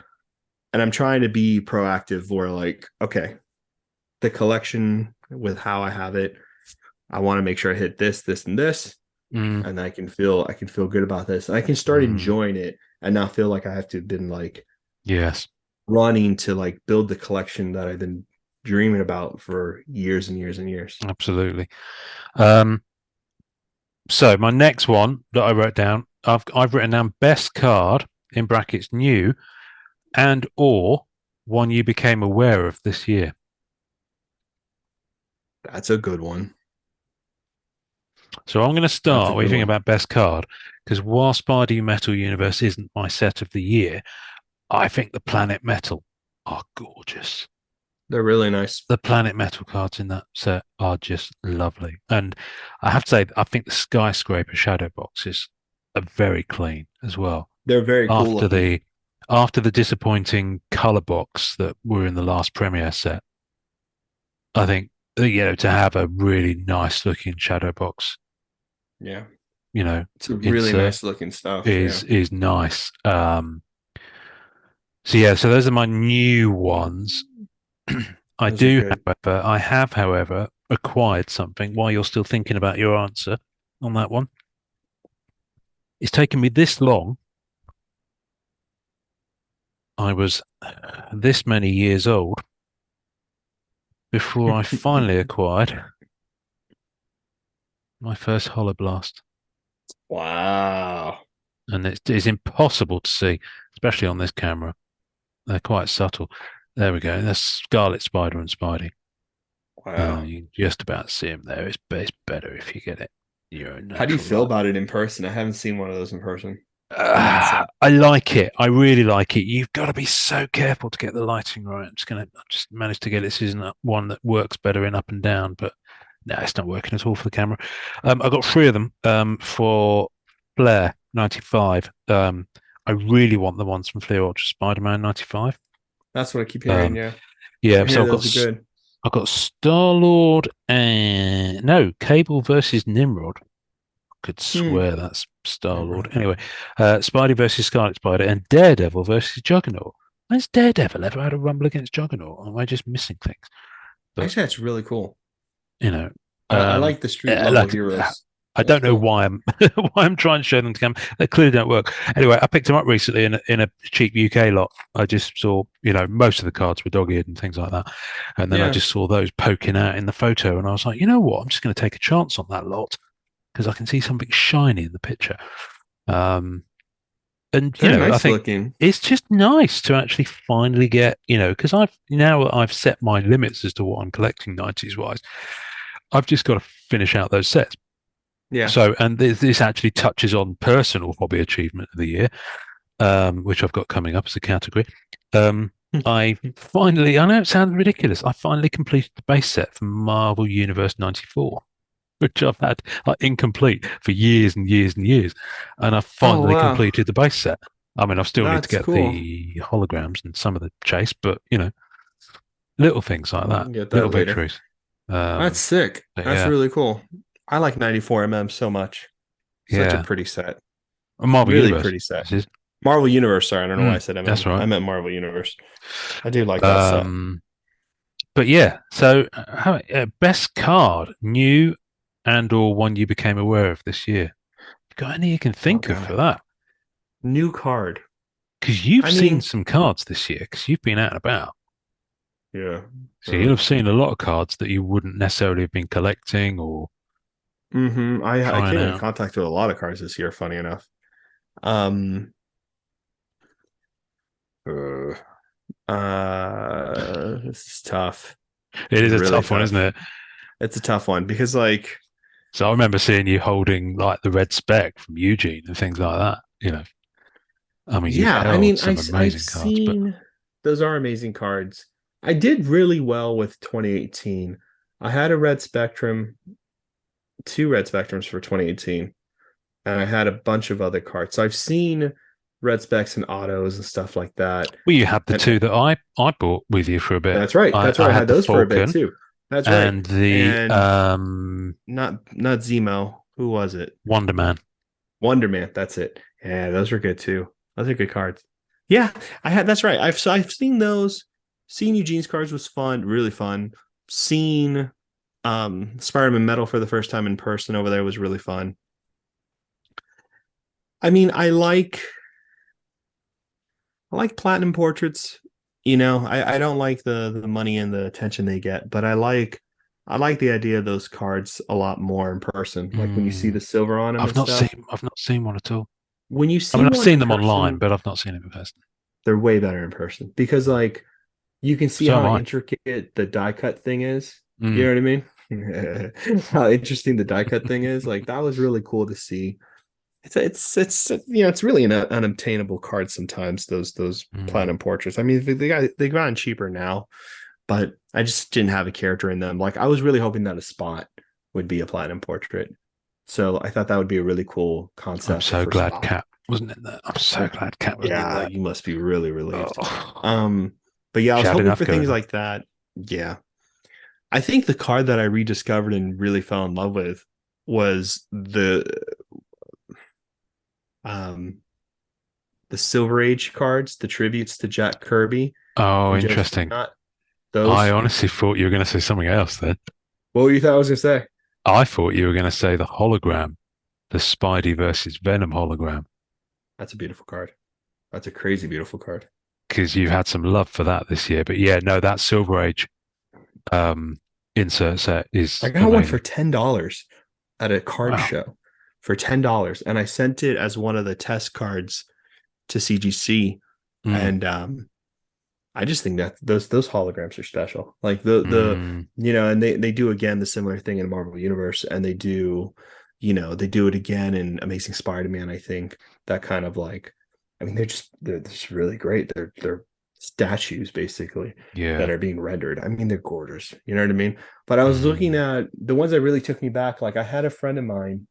and I'm trying to be proactive where like, okay, the collection with how I have it, I want to make sure I hit this, and this, Mm, and I can feel good about this. And I can start mm. enjoying it and not feel like I have to have been like Yes. running to like build the collection that I've been dreaming about for years and years and years. Absolutely. Um, so my next one that I wrote down, I've written down best card in brackets new and or one you became aware of this year. That's a good one. So I'm going to That's a start with good thinking one. about best card because while Spidey Metal Universe isn't my set of the year, I think the Planet Metal are gorgeous. They're really nice. The Planet Metal cards in that set are just lovely. And I have to say, I think the Skyscraper Shadow boxes are very clean as well. They're very cool After looking. the after the disappointing color box that were in the last premiere set, I think to have a really nice looking shadow box, Yeah. you know, It's a really insert nice looking stuff. Yeah. is nice. So yeah, so those are my new ones. Those are good. I have, however, acquired something while you're still thinking about your answer on that one. It's taken me this long. I was this many years old before I finally acquired my first holoblast. Wow. And it's impossible to see, especially on this camera. They're quite subtle. There we go. That's Scarlet Spider and Spidey. Wow. You can just about see him there. It's better if you get it. You're a How do you natural feel light. about it in person? I haven't seen one of those in person. In that set. I like it. I really like it. You've got to be so careful to get the lighting right. I just managed to get it. This isn't one that works better in up and down, but no, it's not working at all for the camera. I got three of them for Flair 95. I really want the ones from Flair Ultra Spider-Man 95. That's what I keep hearing. Um, Yeah. I yeah, hear so those are good. I've got Star Lord and no Cable versus Nimrod. Could Hmm. swear that's Star Lord. Nimrod. Anyway, Spidey versus Scarlet Spider and Daredevil versus Juggernaut. Has Daredevil ever had a rumble against Juggernaut? Or am I just missing things? But Actually, that's really cool. you know, I like the street level like heroes. I That's don't know cool. why I'm why I'm trying to show them to come. They clearly don't work. Anyway, I picked them up recently in a cheap UK lot. I just saw, most of the cards were dog-eared and things like that, and then I Yeah. just saw those poking out in the photo, and I was like, you know what? I'm just going to take a chance on that lot because I can see something shiny in the picture. Um, and They're I nice think looking. it's just nice to actually finally get, because I've set my limits as to what I'm collecting 90s wise. I've just got to finish out those sets. Yeah. So, and this actually touches on personal hobby achievement of the year, which I've got coming up as a category. I know it sounds ridiculous. I finally completed the base set for Marvel Universe 94, which I've had like incomplete for years and years and years. And I Oh finally wow. completed the base set. I mean, I still need to That's get cool. the holograms and some of the chase, but little things like We that, can get little that later. victories. That's Um, sick. but That's yeah, really cool. I like 94 so much. Such a yeah. pretty set. Marvel Really Universe. pretty set. This is. Marvel Universe, sorry, I don't know why I said That's I right. meant Marvel Universe. I do like that set. Um, but yeah, so best card, new and or one you became aware of this year. Got any you can Oh think of god. for that? New card. Because you've I seen mean, some cards this year because you've been out and about. yeah. So you'll have seen a lot of cards that you wouldn't necessarily have been collecting or I trying came in out. contact with a lot of cards this year, funny enough. Um uh, this is tough. It This is is a really tough one, isn't tough. it? It's a tough one because like So I remember seeing you holding like the red spec from Eugene and things like that. I mean, you've yeah, I held mean some I've amazing cards, but seen those are amazing cards. I did really well with 2018. I had a red spectrum, two red spectrums for 2018, and I had a bunch of other cards. So I've seen red specs and autos and stuff like that. well, you had the And two that I bought with you for a bit. that's right. That's right. I I had had the those for a bit Falcon too. That's right. and the And not Zemo. Who was it? Wonder Man. Wonder Man. That's it. Yeah, those were good too. Those are good cards. Yeah, I had. That's right. I've seen those. Seeing Eugene's cards was fun, really fun. Seeing Spider-Man Metal for the first time in person over there was really fun. I mean, I like platinum portraits. I don't like the money and the attention they get, but I like the idea of those cards a lot more in person. Like when you see Mm, the silver on them and stuff. I've not seen one at all. When you I see mean, I've one seen in them online, person, but I've not seen them in person. they're way better in person because like you can see So am how I. intricate the die cut thing is. You Mm, know what I mean? How interesting the die cut thing is. Like that was really cool to see. It's really an unobtainable card sometimes. Those mm. platinum portraits. I mean, they've gotten cheaper now, but I just didn't have a character in them. Like I was really hoping that a spot would be a platinum portrait. So I thought that would be a really cool I'm concept so for glad spot. Cat wasn't in there. I'm so glad Cat wasn't in Yeah, there. you must be really relieved. Oh, Um, but yeah, I she was had hoping enough for going things on. like that. Yeah. I think the card that I rediscovered and really fell in love with was um the Silver Age cards, the tributes to Jack Kirby Oh, and Joe interesting. Spinot. I Those. honestly thought you were going to say something else then. What were you thought I was gonna say? I thought you were going to say the hologram, the Spidey versus Venom hologram, That's a beautiful card. That's a crazy beautiful card. because you've had some love for that this year. But yeah, no, that Silver Age um, insert set I is got one for amazing. $10 at a card Wow. show for $10, and I sent it as one of the test cards to CGC, Mm, and I just think that those holograms are special. Like the mm, and they do again the similar thing in Marvel Universe, and they do it again in Amazing Spider-Man. I think that kind of like, I mean, they're just really great. They're statues basically that yeah. are being rendered. I mean, they're gorgeous. You know what I mean? But I was looking Mm, at the ones that really took me back. Like I had a friend of mine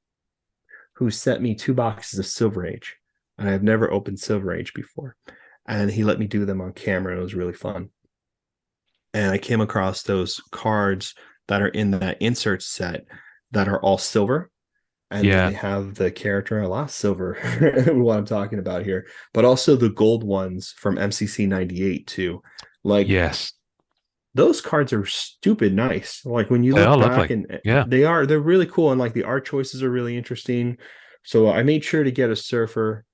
who sent me 2 boxes of Silver Age, and I've never opened Silver Age before, and he let me do them on camera. It was really fun, and I came across those cards that are in that insert set that are all silver. And then yeah. they have the character a lot silver, what I'm talking about here, but also the gold ones from MCC 98 too. Like Yes. those cards are stupid nice. Like when you They look are back lovely. and Yeah. they're really cool. And like the art choices are really interesting. So I made sure to get a surfer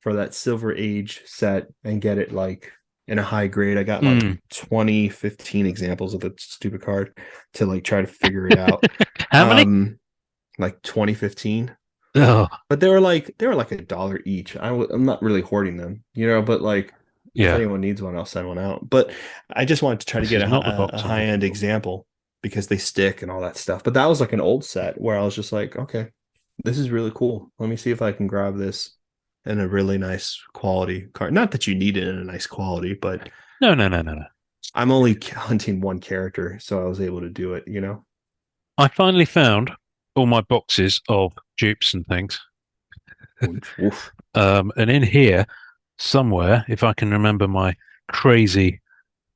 for that Silver Age set and get it like in a high grade. I got like Mm. 20, 15 examples of the stupid card to like try to figure it out. How many? Like 2015. Oh, But they were like $1 each. I'm not really hoarding them, but like if yeah. anyone needs one, I'll send one out. But I just wanted to try to This get is a, not the a box I'm high looking end for. example because they stick and all that stuff. But that was like an old set where I was just like, okay, this is really cool. Let me see if I can grab this in a really nice quality card. Not that you need it in a nice quality, but No, no, no, no, no. I'm only hunting one character, so I was able to do it. I finally found all my boxes of dupes and things. Oof. And in here, somewhere, if I can remember my crazy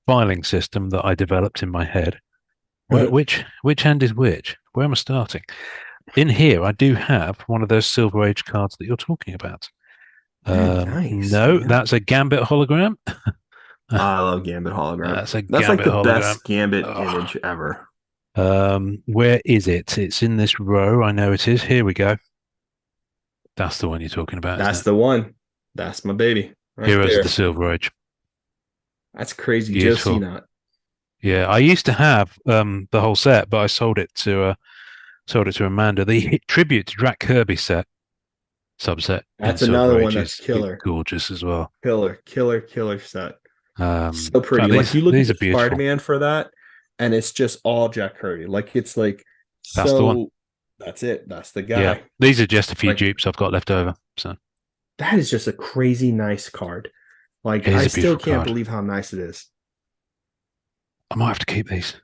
filing system that I developed in my head, which hand is which? Where am I starting? In here, I do have one of those Silver Age cards that you're talking about. Nice, No, man. that's a Gambit hologram. I love Gambit hologram. That's a That's like Gambit the hologram. best Gambit Oh. image ever. Where is it? It's in this row. I know it is. Here we go. That's the one you're talking about, isn't That's it? the one. That's my baby right Heroes of the there. Silver Age. That's crazy. Joe Beautiful. Not. Yeah, I used to have the whole set, but I sold it to Amanda. The tribute to Jack Kirby subset in That's Silver another one Age that's is killer. gorgeous as well. Killer set. So In fact, pretty. Like you look at these the are beautiful. Spider-Man for that, and it's just all Jack Kirby. Like it's like That's the one. so that's it. That's the Yeah, guy. these are just a few Like dupes I've got left over. So that is just a crazy nice card. Like it I is a still beautiful can't card. believe how nice it is. I might have to keep these.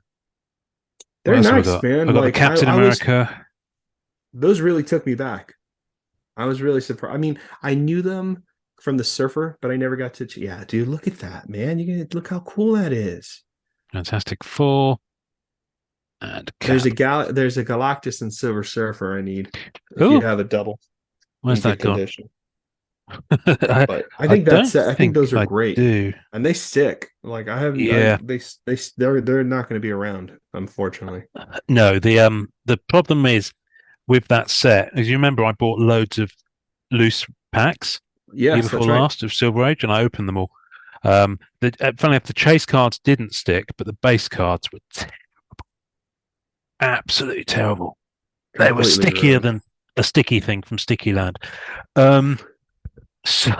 What They're else have I nice, got? I man. got the Like Captain I was America. those really took me back. I was really surprised. I mean, I knew them from the surfer, but I never got to. Yeah, dude, look at that, man. You can look how cool that is. Fantastic Four, and There's a Cap. there's a Galactus and Silver Surfer I need if you Oh, have a double where's in that good gone? condition. I, But I I think don't I think think those are I great, do. and they stick. Like I haven't. Yeah. They're not going to be around, unfortunately. No, the problem is with that set, as you remember, I bought loads of loose packs year Yes, before that's right. last of Silver Age, and I opened them all. Funny enough, the chase cards didn't stick, but the base cards were absolutely terrible. They were Completely stickier ruined. than a sticky thing from Sticky Land. Um, so,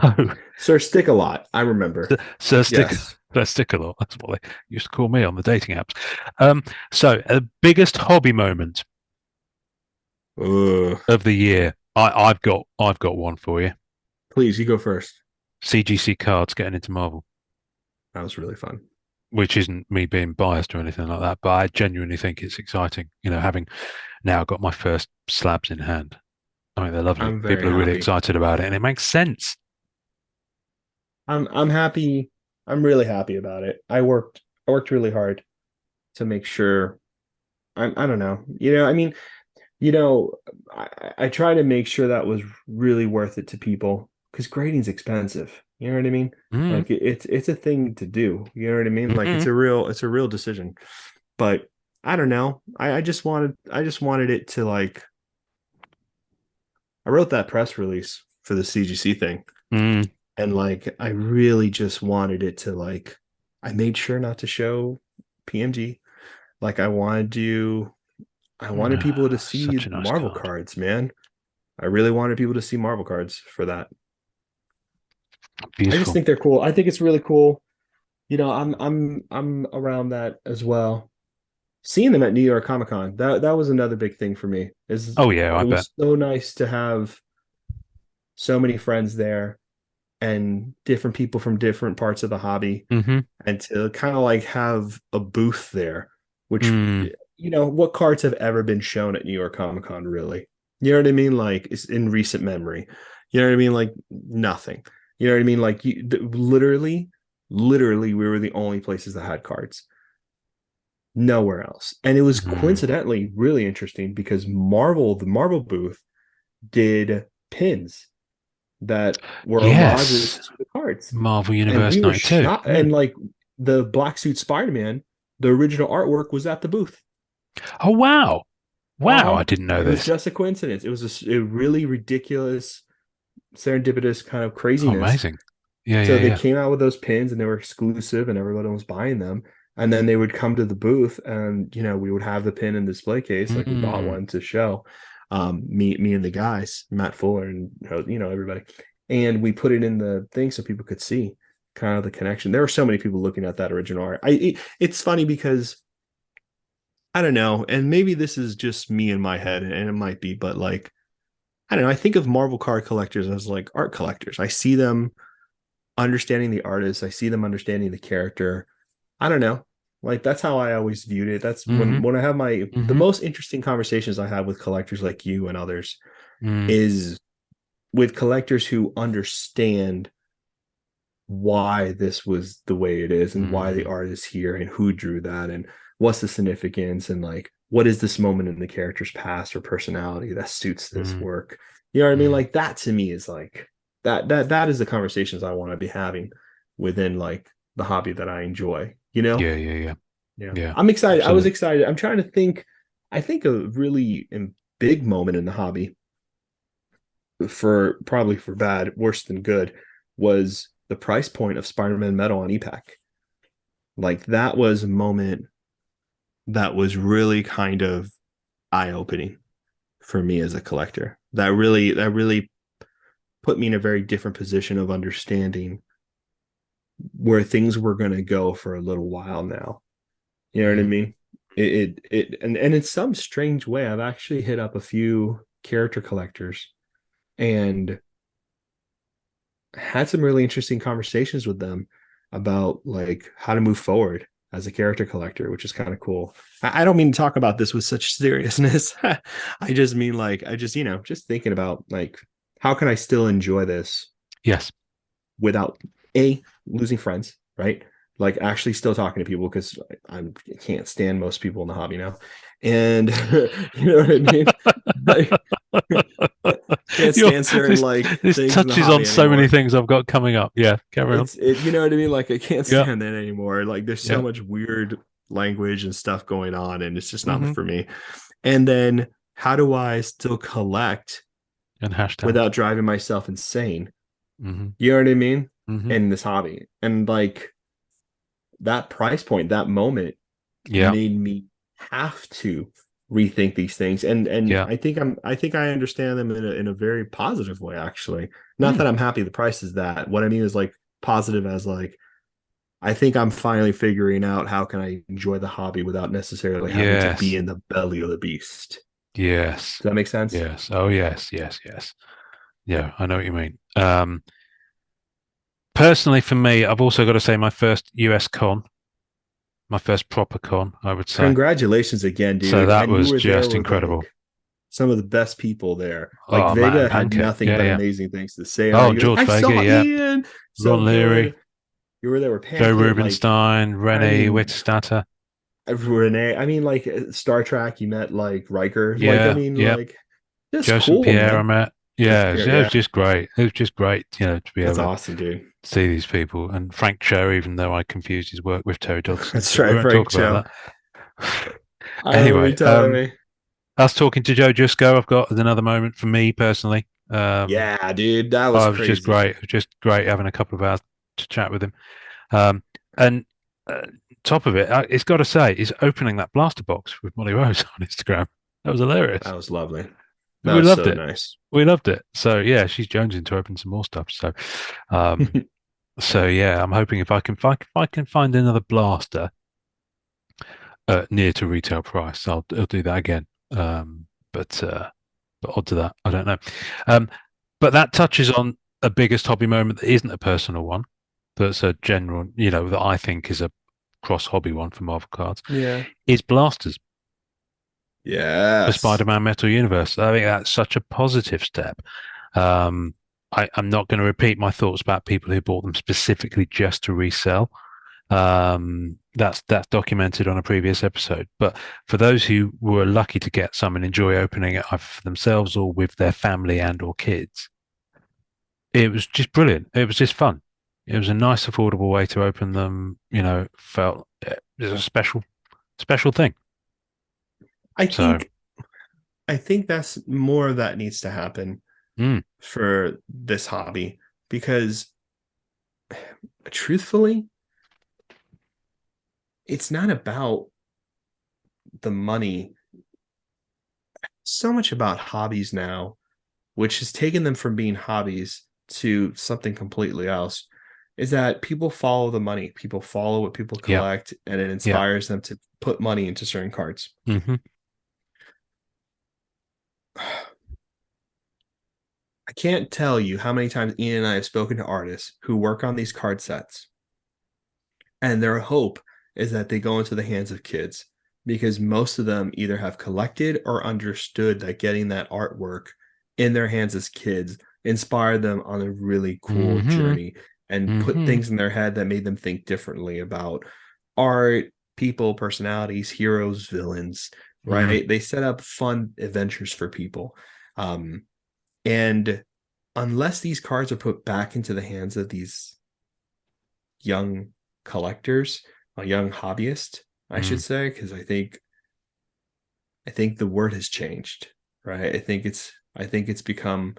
Sir Stick a lot. I remember. so stick, Yes. stick a lot. That's what they used to call me on the dating apps. The biggest hobby moment Ugh. of the year. I've got one for you. Please, you go first. CGC cards getting into Marvel, That was really fun. which isn't me being biased or anything like that, but I genuinely think it's exciting. Having now got my first slabs in hand. I mean, they're lovely. I'm very People are really happy. excited about it, and it makes sense. I'm happy. I'm really happy about it. I worked really hard to make sure. I don't know. I mean, I try to make sure that was really worth it to people because grading's expensive. You know what I mean? Mm, Like it's a thing to do. You know what I mean? Like hmm it's a real decision. But I don't know. I just wanted it to like I wrote that press release for the CGC thing. mm. And like I really just wanted it to like I made sure not to show PMG. Like I wanted people to Such see a nice Marvel card. cards, man. I really wanted people to see Marvel cards for that. I just Beautiful. think they're cool. I think it's really cool. I'm around that as well. Seeing them at New York Comic Con, that was another big thing for me. Is Oh yeah, it I bet. was so nice to have so many friends there and different people from different parts of the hobby Hmm and to kind of like have a booth there, which Mm, what cards have ever been shown at New York Comic Con, really? You know what I mean? Like it's in recent memory. You know what I mean? Like nothing. You know what I mean? Like literally, we were the only places that had cards. Nowhere else. And it was mm. coincidentally really interesting because the Marvel booth, did pins that were homages Yes, to the cards. Marvel And we Universe were 92. shot. Mm. And like the black suit Spider-Man, the original artwork was at the booth. Oh wow, wow! Uh-huh. I didn't know It was this. just a coincidence. It was a really ridiculous, serendipitous kind of Oh, craziness. amazing. Yeah, So yeah, they yeah. came out with those pins and they were exclusive and everybody was buying them. And then they would come to the booth and we would have the pin in display case, like we bought Mm, one to show. Me and the guys, Matt Fuller and everybody. And we put it in the thing so people could see kind of the connection. There were so many people looking at that original art. It's funny because I don't know, and maybe this is just me in my head, and it might be, but like I don't know. I think of Marvel card collectors as like art collectors. I see them understanding the artist. I see them understanding the character. I don't know. Like that's how I always viewed it. That's hmm when I have the hmm most interesting conversations I have with collectors like you and others mm, is with collectors who understand why this was the way it is and why the mm, art is here and who drew that and what's the significance and like what is this moment in the character's past or personality that suits this mm, work. You know what I mean? mm. Like that to me is like that is the conversations I want to be having within like the hobby that I enjoy, you know? Yeah, yeah, yeah, Yeah. yeah. I'm excited. I was Absolutely. excited. I'm trying to think. I think a really big moment in the hobby for probably for bad, worse than good, was the price point of Spider-Man Metal on EPAC. Like that was a moment that was really kind of eye-opening for me as a collector. That really put me in a very different position of understanding where things were going to go for a little while now. You know what I Mm, mean? And in some strange way, I've actually hit up a few character collectors and had some really interesting conversations with them about like how to move forward as a character collector, which is kind of cool. I don't mean to talk about this with such seriousness. I just mean like I just just thinking about like how can I still enjoy this yes. without a losing friends, right? Like actually still talking to people because I can't stand most people in the hobby now, and you know what I mean. Like, can't You're, stand certain this like this things in the touches on hobby so many anymore. things I've got coming up. Yeah, carry on. You know what I mean? Like I can't Yeah, stand that anymore. Like there's so yeah. much weird language and stuff going on, and it's just not hmm for me. And then how do I still collect And hashtags. without driving myself insane? Hmm You know what I mean? Hmm. in this hobby. And like that price point, that moment Yeah. made me have to rethink these things. And Yeah. I think I understand them in a very positive way, actually. Not Mm. that I'm happy the price is that. What I mean is like positive as like I think I'm finally figuring out how can I enjoy the hobby without necessarily having to be Yes. in the belly of the beast. Yes. Does that make sense? Yes. Oh, yes. Yes. Yes. Yeah. I know what you mean. Personally, for me, I've also got to say my first US con, my first proper con, I would say. Congratulations again, So dude. that And you was were there just with incredible. like some of the best people there. Like Oh man, Vega had Pancake. nothing Yeah, but yeah. amazing things to say on it. Oh, He goes, George I Vega. saw Yeah. Ian. So Ron good. Leary, You were there with Joe Pancake. Like, Rubenstein, I Renee mean, Wittstatter. Renee. I mean, like Star Trek, you met like Riker. Like, I Yeah, mean, yeah. like, just Joseph cool, Pierre, I man. met. Just Yeah, Pierre, it was yeah. just great. It was just great, to be That's able to awesome, dude. see these people. And Frank Cho, even though I confused his work with Terry Dodson, That's but we right, won't Frank talk Cho. about that. I remember you Anyway, telling me. us talking to Joe Jusko, I've got another moment for me personally. Yeah, dude, that was Oh, it was just crazy. great. It was just great having a couple of hours to chat with him. Um, and top of it, it's got to say, is opening that blaster box with Molly Rose on Instagram. That was hilarious. That was lovely. That We was loved so it. nice. We loved it. So yeah, she's jonesing to open some more stuff. Um, so yeah, I'm hoping if I can find another blaster near to retail price, I'll do that again. But odd to that, I don't know. Um, but that touches on a biggest hobby moment that isn't a personal one, that's a general, that I think is a cross hobby one for Marvel cards, Yeah. is blasters for Yes. Spider-Man Metal Universe. I think that's such a positive step. Um, I'm not going to repeat my thoughts about people who bought them specifically just to resell. That's documented on a previous episode. But for those who were lucky to get some and enjoy opening it either for themselves or with their family and or kids, it was just brilliant. It was just fun. It was a nice, affordable way to open them. Felt it was a special thing. I So, think I think that's more of that needs to happen mm, for this hobby because truthfully, it's not about the money so much about hobbies now, which has taken them from being hobbies to something completely else, is that people follow the money. People follow what people yeah, collect, and it yeah, inspires them to put money into certain cards. hmm I can't tell you how many times Ian and I have spoken to artists who work on these card sets, and their hope is that they go into the hands of kids because most of them either have collected or understood that getting that artwork in their hands as kids inspired them on a really cool hmm journey and put hmm things in their head that made them think differently about art, people, personalities, heroes, villains, mm, right? They set up fun adventures for people. Um, and unless these cards are put back into the hands of these young collectors, a young hobbyist, I should mm, say, because I think the word has changed, right? I think it's become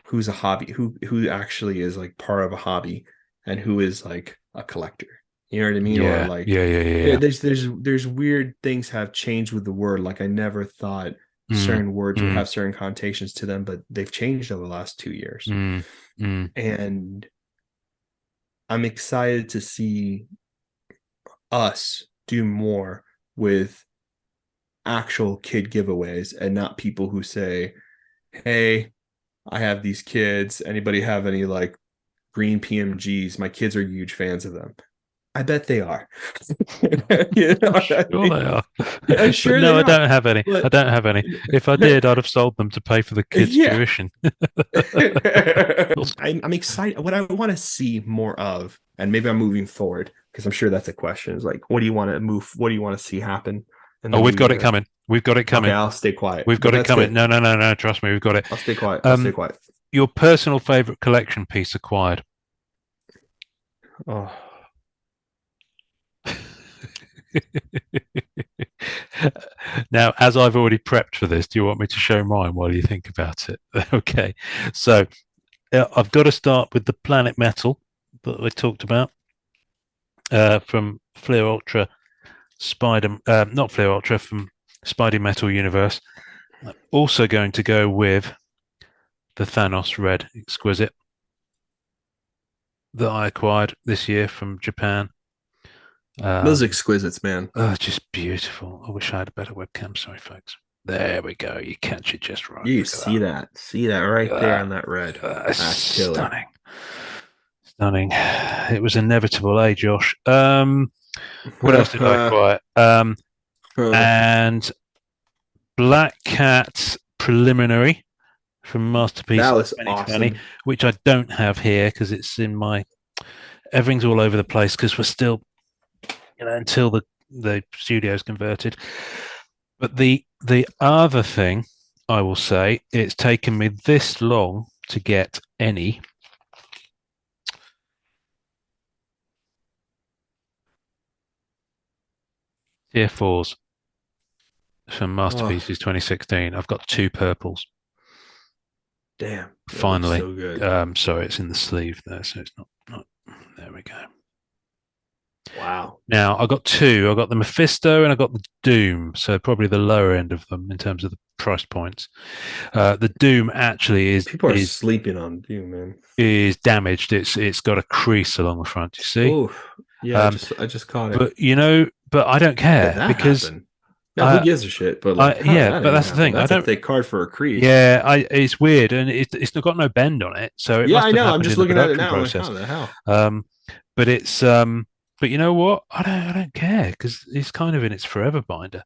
who's a hobby, who actually is like part of a hobby and who is like a collector. You know what I mean? Or yeah, like yeah, yeah, yeah, yeah, yeah. there's weird things have changed with the word. Like I never thought Mm, certain words would mm, have certain connotations to them, but they've changed over the last 2 years. mm, mm. And I'm excited to see us do more with actual kid giveaways and not people who say, "Hey, I have these kids. Anybody have any like green PMGs? My kids are huge fans of them." I bet they are. You know I'm what I sure mean? they are, I'm but sure no, they I are. don't have any. I But don't have any. If I did, I'd have sold them to pay for the kids' yeah. tuition. I'm excited. What I want to see more of, and maybe I'm moving forward because I'm sure that's a question. Is like, what do you want to move? What do you want to see happen in the Oh, new we've got it year? coming. We've got it Okay, coming. I'll stay quiet, We've but got it that's coming. good. No, no, no, no. Trust me, we've got it. I'll stay quiet. I'll stay Um, quiet. your personal favorite collection piece acquired. Oh, Now, as I've already prepped for this, do you want me to show mine while you think about it? Okay. So I've got to start with the Planet Metal that we talked about from Fleer Ultra Spider, not Fleer Ultra, from Spidey Metal Universe. I'm also going to go with the Thanos Red Exquisite that I acquired this year from Japan. Those exquisites, man. Oh, just beautiful. I wish I had a better webcam. Sorry, folks. There we go. You catch it just right. You Look at that. see that? See that right Look there at on that red? that. That's killer. Stunning. Stunning. It was inevitable, eh, Josh? What else did I acquire? And Black Cat Preliminary from That Masterpieces was 2020, awesome. which I don't have here because it's in my. Everything's all over the place because we're still, until the studio's converted. But the other thing I will say, it's taken me this long to get any tier fours from Oh, Masterpieces 2016. I've got two purples. damn. That looks Finally. so good. Sorry, it's in the sleeve there, so it's not. There we go. Wow. Now I got two. I got the Mephisto and I got the Doom. So probably the lower end of them in terms of the price points. The Doom actually People are sleeping on you, man. is damaged. It's got a crease along the front. You see. Oh, yeah. I just caught it. But I don't How did care that because happen? Now, who gives a shit? But like, how did yeah. that But even that's the happen? thing. I That's a don't. thick card for a crease. Yeah, it's weird, and it's not got no bend on it, so it Yeah, must I have know. I'm happened just in the looking at it production now. I'm like, process. how the hell? Um, but but you know what? I don't care because it's kind of in its forever binder.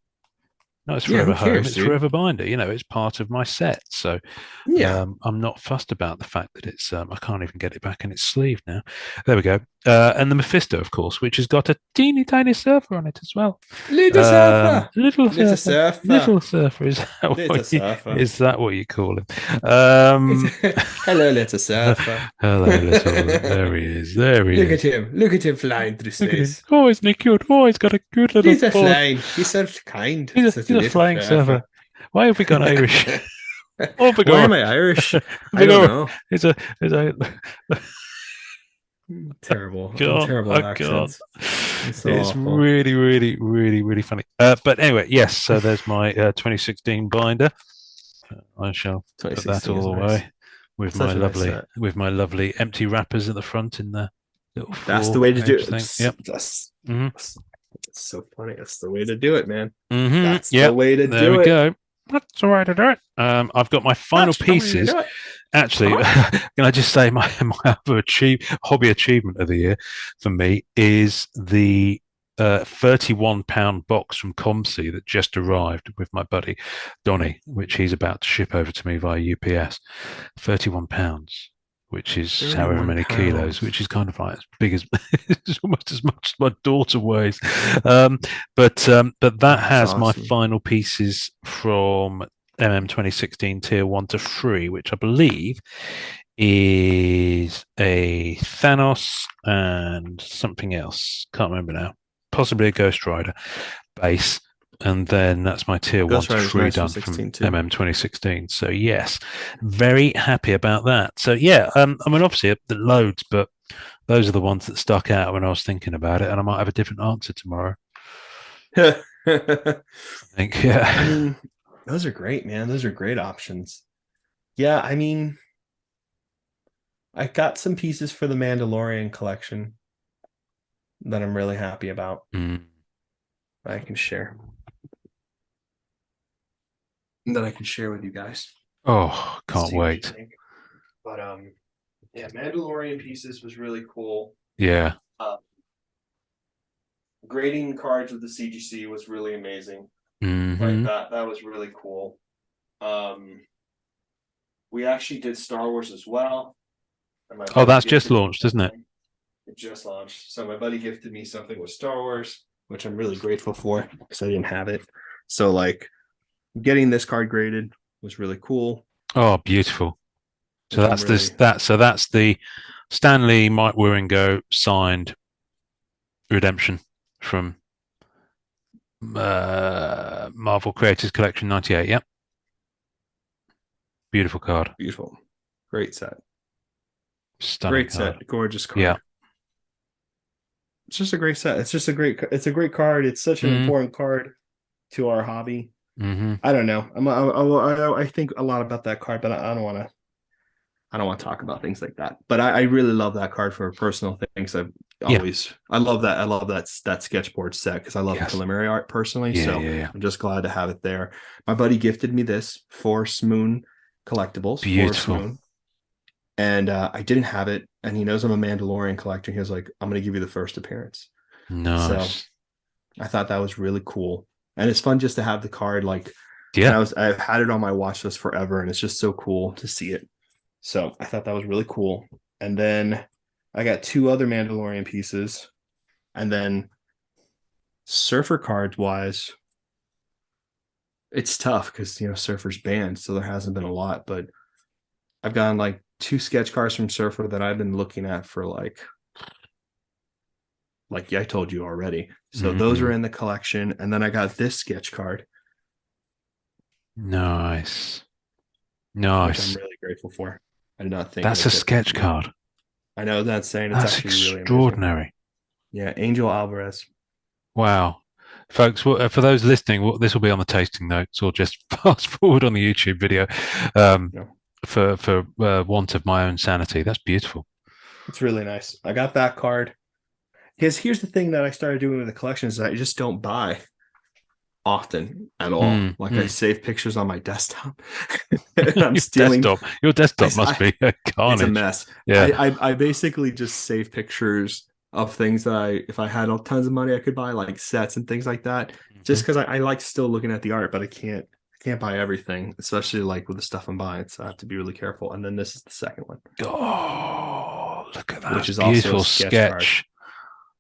No, it's Yeah, who forever home. cares, It's dude? forever binder. It's part of my set. So Yeah. I'm not fussed about the fact that it's. I can't even get it back in its sleeve now. There we go. And the Mephisto, of course, which has got a teeny tiny surfer on it as well. Little surfer. Little Little surfer. surfer. Little surfer. Little surfer. Is that what you call him? Um, Hello, little surfer. hello, little. There he is. There he Look at is. him. Look at him flying through Look at him. space. Oh, isn't he cute? Oh, he's got a good little He's a board. flying. He's so kind. He's a Such a he's a little flying surfer. surfer. Why have we gone Irish? Oh, we Why go. am I Irish? I We don't go. know. It's a. Terrible. I'm God, terrible I at can't. accents. It's so It's awful. really, really, really, really funny. But anyway, yes. So there's my 2016 binder. I shall put that 2016 is all nice. away with Such a nice set. my lovely empty wrappers at the front in the little That's the way to do four-page it. thing. Yep. Hmm. That's so funny. That's the way to do it, man. Hmm. That's the Yep. way to There we do it. go. That's the way to do it. I've got my final That's the way to pieces. do it. Actually, Uh-huh. can I just say my other hobby achievement of the year for me is the £31 box from Comsey that just arrived with my buddy Donny, which he's about to ship over to me via UPS. £31, which is however 31 many kilos, pounds. which is kind of like as big as it's almost as much as my daughter weighs. Um, but that That's has my awesome. final pieces from MM 2016 Tier 1 to 3, which I believe is a Thanos and something else. Can't remember now. Possibly a Ghost Rider base. And then that's my Tier 1 Ghost to Rider's 3 nice from done from 16 too. MM 2016. So, yes, very happy about that. So, yeah, I mean, obviously, the loads, but those are the ones that stuck out when I was thinking about it. And I might have a different answer tomorrow. I I think, yeah. mean, those are great, man. Those are great options. Yeah, I mean, I got some pieces for the Mandalorian collection that I'm really happy about. Mm. I can share. That I can share with you guys. Oh, can't See what you wait. think. But yeah, Mandalorian pieces was really cool. Yeah. Uh, grading cards with the CGC was really amazing. Like Hmm. that was really cool. We actually did Star Wars as well. And my Oh, buddy that's just gifted me launched, isn't it? something. It just launched. So my buddy gifted me something with Star Wars, which I'm really grateful for because I didn't have it. So like getting this card graded was really cool. Oh, beautiful. So Which I'm that's this really that so that's the Stanley Mike Wieringo signed redemption from Marvel Creators Collection 98. Yep. Beautiful card. beautiful. Great set. Stunning Great card. set, gorgeous Yeah. card. It's just a great set. It's a great card. It's such an Mm, important card to our hobby. hmm I don't know. I think a lot about that card, but I don't want to. I don't want to talk about things like that. But I really love that card for personal things. Yeah. I love that. I love that sketchboard set because I love Yes. preliminary art personally. Yeah. So Yeah. Yeah. I'm just glad to have it there. My buddy gifted me this Forest Moon collectibles, Forest Beautiful. Moon, and I didn't have it. And he knows I'm a Mandalorian collector. He was like, "I'm going to give you the first appearance." So Nice. I thought that was really cool, and it's fun just to have the card. Like, and Yeah. I've had it on my watch list forever, and it's just so cool to see it. So I thought that was really cool. And then I got two other Mandalorian pieces, and then Surfer cards wise, it's tough because Surfer's banned, so there hasn't been a lot. But I've gotten like two sketch cards from Surfer that I've been looking at for like I told you already. So those are hmm in the collection. And then I got this sketch card, Nice. which I'm Nice. really grateful for. I did not think it That's would a get this sketch beautiful. card. I know that's saying it's That's actually really amazing. extraordinary. Yeah, Angel Alvarez. Wow. Folks, for those listening, this will be on the tasting notes or just fast forward on the YouTube video um, Yeah, for want of my own sanity. That's beautiful. it's really nice. I got that card. Because here's the thing that I started doing with the collection is that I just don't buy often at all. Mm, Like I mm. save pictures on my desktop. And I'm Your stealing. your desktop must I, be a it's a carnage. mess. Yeah. I basically just save pictures of things that if I had tons of money I could buy like sets and things like that. Just Mhm. because I like still looking at the art, but I can't buy everything, especially like with the stuff I'm buying. So I have to be really careful. And then this is the second one, Oh, look at which that is also a beautiful sketch card. sketch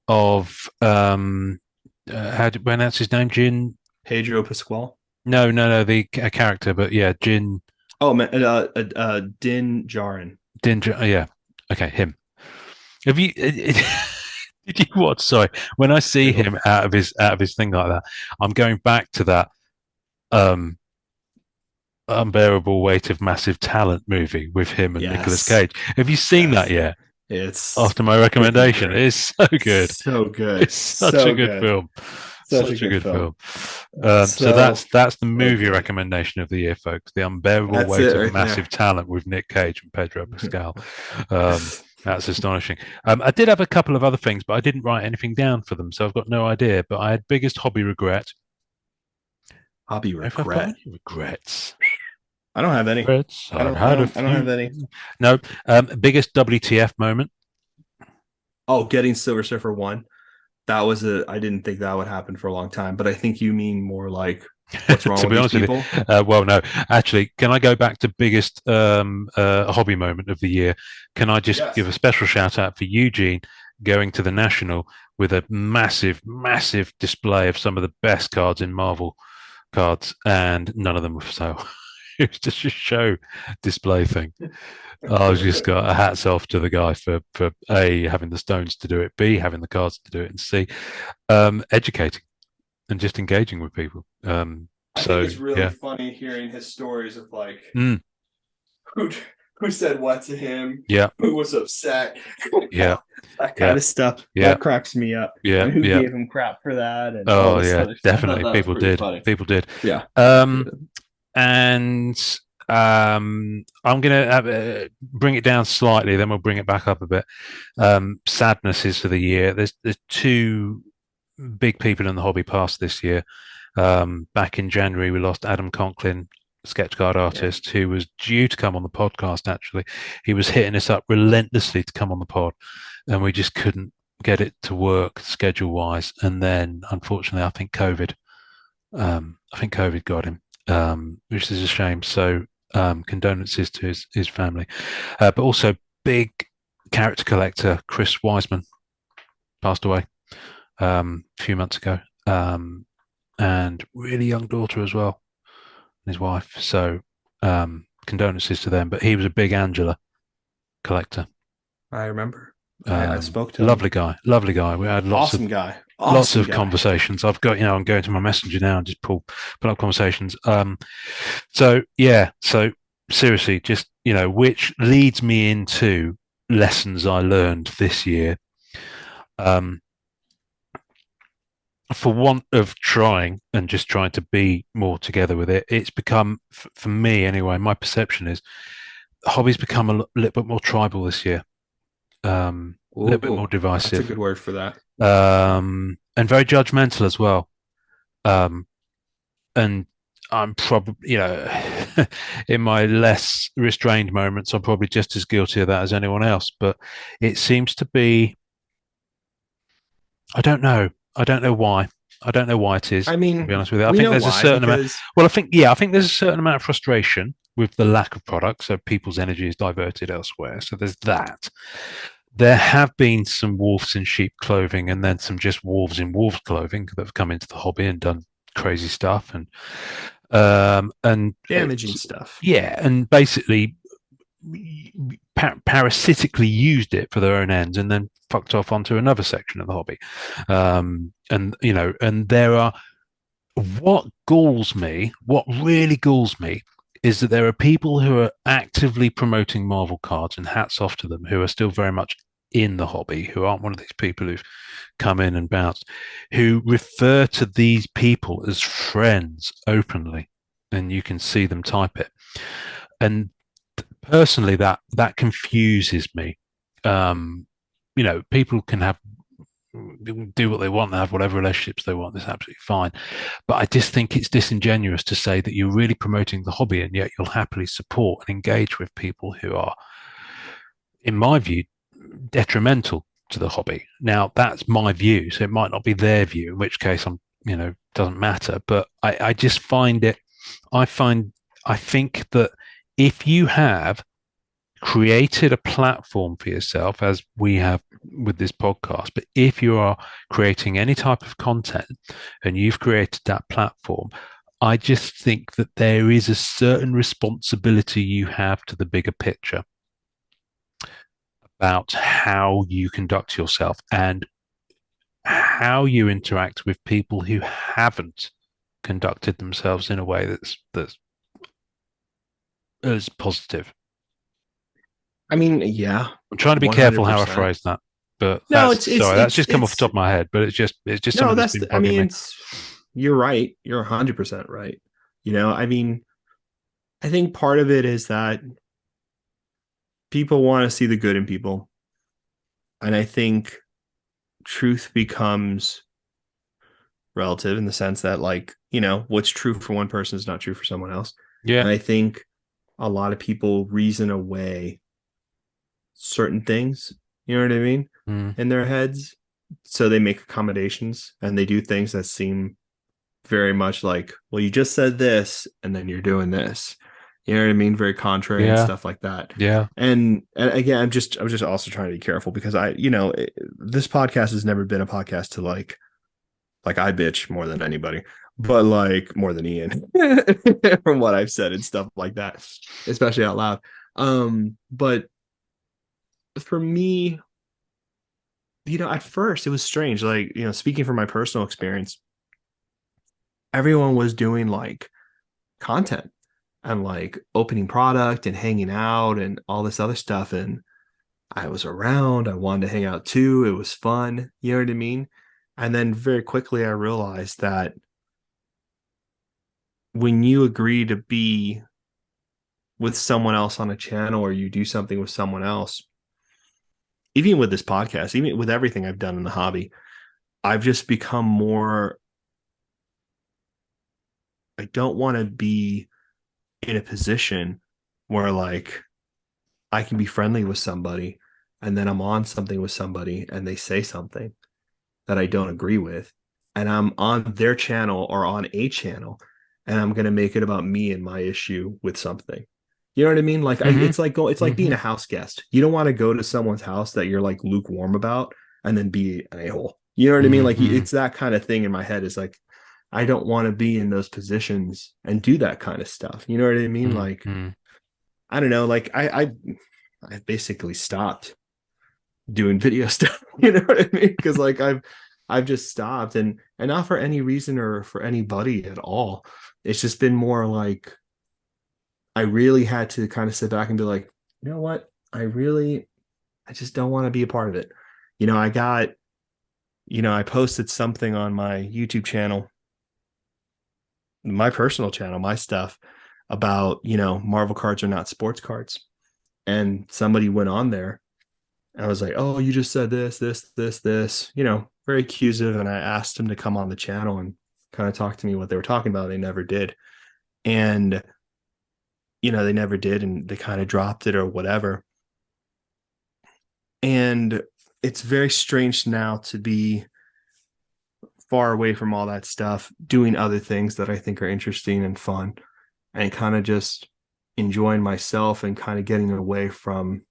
of how do you pronounce his name? Jin? Pedro Pascual. No, the character, but yeah, Jin Oh man, Din Djarin. Din. Yeah, okay, him. Have you? Did you watch? Sorry, when I see Too. him out of his thing like that, I'm going back to that um unbearable weight of massive talent movie with him and Nicolas Yes. Cage. Have you seen that Yes. yet? It's After my freaking recommendation, great. it's so good. So good. It's such a So good good. film. Such a Such a good good film. film. So So that's the so movie good. recommendation of the year, folks. The unbearable That's weight it of right massive there. talent with Nick Cage and Pedro Pascal. That's astonishing. I did have a couple of other things, but I didn't write anything down for them, so I've got no idea. But I had biggest hobby regret. Hobby If I've got regret. any regrets, I don't have any. regrets, I've had a I don't have few. any. No, biggest WTF moment. Oh, getting Silver Surfer 1. That was I didn't think that would happen for a long time, but I think you mean more like what's wrong To with be these honest with people? you, well, no, actually, can I go back to biggest hobby moment of the year? Can I just give Yes. a special shout out for Eugene going to the National with a massive, massive display of some of the best cards in Marvel cards, and none of them were for sale. It was just a show display thing. I was just got a hats off to the guy for A, having the stones to do it, B, having the cards to do it, and C, educating and just engaging with people. I think So it's really yeah. funny hearing his stories of like Mm, who who said what to him, yeah, who was upset, yeah, that kind yeah, of stuff. yeah, That cracks me up. yeah, And who yeah. gave him crap for that and all Oh this yeah, other stuff. I thought definitely. that was People pretty did. funny. People did. Yeah. Um, and I'm gonna bring it down slightly, then we'll bring it back up a bit. Sadnesses for the year. There's two big people in the hobby past this year. Back in January, we lost Adam Conklin, sketch card Yeah. artist, who was due to come on the podcast. Actually, he was hitting us up relentlessly to come on the pod, and we just couldn't get it to work schedule wise. And then, unfortunately, I think COVID got him, which is a shame. So, condolences to his family, but also big character collector Chris Wiseman passed away a few months ago. And really young daughter as well, and his wife. So condolences to them. But he was a big Angela collector. I remember. I spoke to him. Lovely guy, lovely guy. We had Awesome guy. lots Awesome of guy. conversations. I've got I'm going to my messenger now and just pull up conversations. So yeah, so seriously, just which leads me into lessons I learned this year. Um, for want of trying and just trying to be more together with it, it's become, for me anyway, my perception is hobbies become a little bit more tribal this year, a little bit more Ooh, that's a divisive, good word for that. and very judgmental as well. Um, and I'm probably, in my less restrained moments, I'm probably just as guilty of that as anyone else. But it seems to be, I don't know. I don't know why. I don't know why it is, I to be mean, honest with you. I we think know there's a why, certain amount. because Well, I think there's a certain amount of frustration with the lack of product. So people's energy is diverted elsewhere. So there's that. There have been some wolves in sheep clothing and then some just wolves in wolves clothing that have come into the hobby and done crazy stuff. And damaging stuff. yeah, and basically parasitically used it for their own ends and then fucked off onto another section of the hobby. And there are, what really galls me is that there are people who are actively promoting Marvel cards, and hats off to them, who are still very much in the hobby, who aren't one of these people who've come in and bounced, who refer to these people as friends openly, and you can see them type it. And personally, that confuses me. People can do what they want, they have whatever relationships they want. That's absolutely fine. But I just think it's disingenuous to say that you're really promoting the hobby and yet you'll happily support and engage with people who are, in my view, detrimental to the hobby. Now, that's my view, so it might not be their view, in which case doesn't matter. But I just find it, I find, I think that if you have created a platform for yourself, as we have with this podcast, but if you are creating any type of content and you've created that platform, I just think that there is a certain responsibility you have to the bigger picture about how you conduct yourself and how you interact with people who haven't conducted themselves in a way that's as positive. I mean, yeah, I'm trying to be careful how I 100%. phrase that, but No, that's sorry, that's just come off the top it's of my head. But it's just no, something that's been I bugging mean, me. you're right. You're 100% right. I mean, I think part of it is that people want to see the good in people. And I think truth becomes relative in the sense that, like, what's true for one person is not true for someone else. Yeah. And I think a lot of people reason away certain things, you know what I mean, Mm. in their heads. So they make accommodations and they do things that seem very much like, well, you just said this and then you're doing this. You know what I mean? Very contrary and Yeah. stuff like that. Yeah. And again, I'm just also trying to be careful because this podcast has never been a podcast to like I bitch more than anybody, but like more than Ian from what I've said and stuff like that, especially out loud. But for me, at first it was strange. Like, speaking from my personal experience, everyone was doing like content and like opening product and hanging out and all this other stuff. And I was around, I wanted to hang out too. It was fun. You know what I mean? And then very quickly I realized that when you agree to be with someone else on a channel or you do something with someone else, even with this podcast, even with everything I've done in the hobby, I've just become more, I don't want to be in a position where like I can be friendly with somebody and then I'm on something with somebody and they say something that I don't agree with and I'm on their channel or on a channel and I'm going to make it about me and my issue with something. You know what I mean? Like Mm-hmm. it's like being Mm-hmm. a house guest. You don't want to go to someone's house that you're like lukewarm about and then be an a-hole. You know what I mean? Like Mm-hmm. it's that kind of thing in my head. Is like I don't want to be in those positions and do that kind of stuff. You know what I mean? Like Mm-hmm. I don't know. Like I basically stopped doing video stuff. You know what I mean? Because like I've just stopped and not for any reason or for anybody at all. It's just been more like I really had to kind of sit back and be like, you know what? I I just don't want to be a part of it. I got, I posted something on my YouTube channel, my personal channel, my stuff about, Marvel cards are not sports cards. And somebody went on there. I was like, oh, you just said this, very accusative. And I asked them to come on the channel and kind of talk to me what they were talking about. They never did. And, they never did. And they kind of dropped it or whatever. And it's very strange now to be far away from all that stuff, doing other things that I think are interesting and fun, and kind of just enjoying myself and kind of getting away from.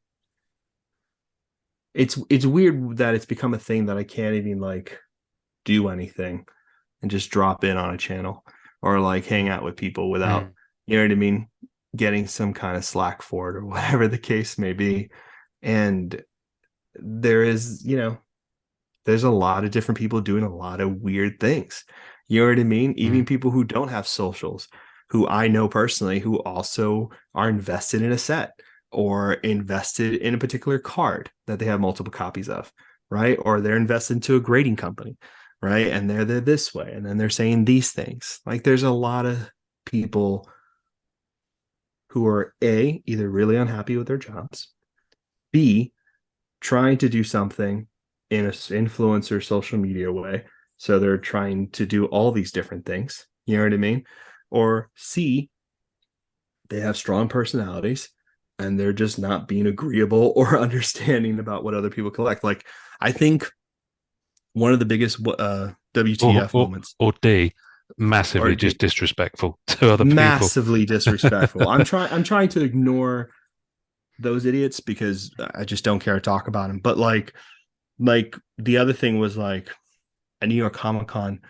It's weird that it's become a thing that I can't even like do anything and just drop in on a channel or like hang out with people without, Mm. you know what I mean, getting some kind of slack for it or whatever the case may be. And there is, there's a lot of different people doing a lot of weird things. You know what I mean? Even Mm. people who don't have socials, who I know personally, who also are invested in a set or invested in a particular card that they have multiple copies of, right? Or they're invested into a grading company, right? And they're this way, and then they're saying these things. Like there's a lot of people who are A, either really unhappy with their jobs, B, trying to do something in an influencer social media way. So they're trying to do all these different things. You know what I mean? Or C, they have strong personalities and they're just not being agreeable or understanding about what other people collect. Like, I think one of the biggest Or, WTF or, moments, or D, or massively just D, disrespectful to other people. massively disrespectful. I'm trying to ignore those idiots because I just don't care to talk about them. But like the other thing was like at New York Comic Con,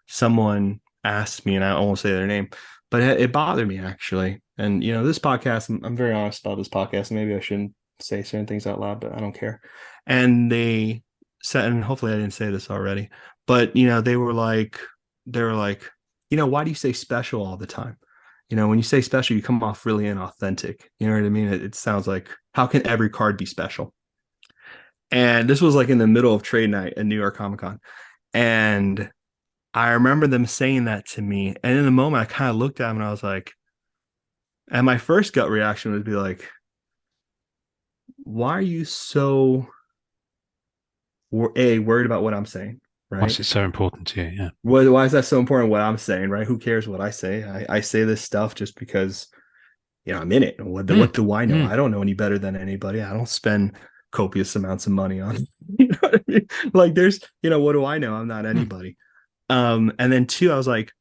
someone asked me, and I won't say their name, but it bothered me actually. And this podcast, I'm very honest about this podcast. Maybe I shouldn't say certain things out loud, but I don't care. And they said, and hopefully I didn't say this already, but they were like, why do you say special all the time? When you say special, you come off really inauthentic. You know what I mean? It sounds like, how can every card be special? And this was like in the middle of trade night at New York Comic Con. And I remember them saying that to me. And in the moment, I kind of looked at them and I was like, and my first gut reaction would be like, why are you so worried about what I'm saying? Why is Right. it so important to you? Yeah. Why is that so important? What I'm saying, right? Who cares what I say? I say this stuff just because, I'm in it. Mm. What do I know? Mm. I don't know any better than anybody. I don't spend copious amounts of money on, you know what I mean? Like there's, what do I know? I'm not Mm. anybody. And then two, I was like,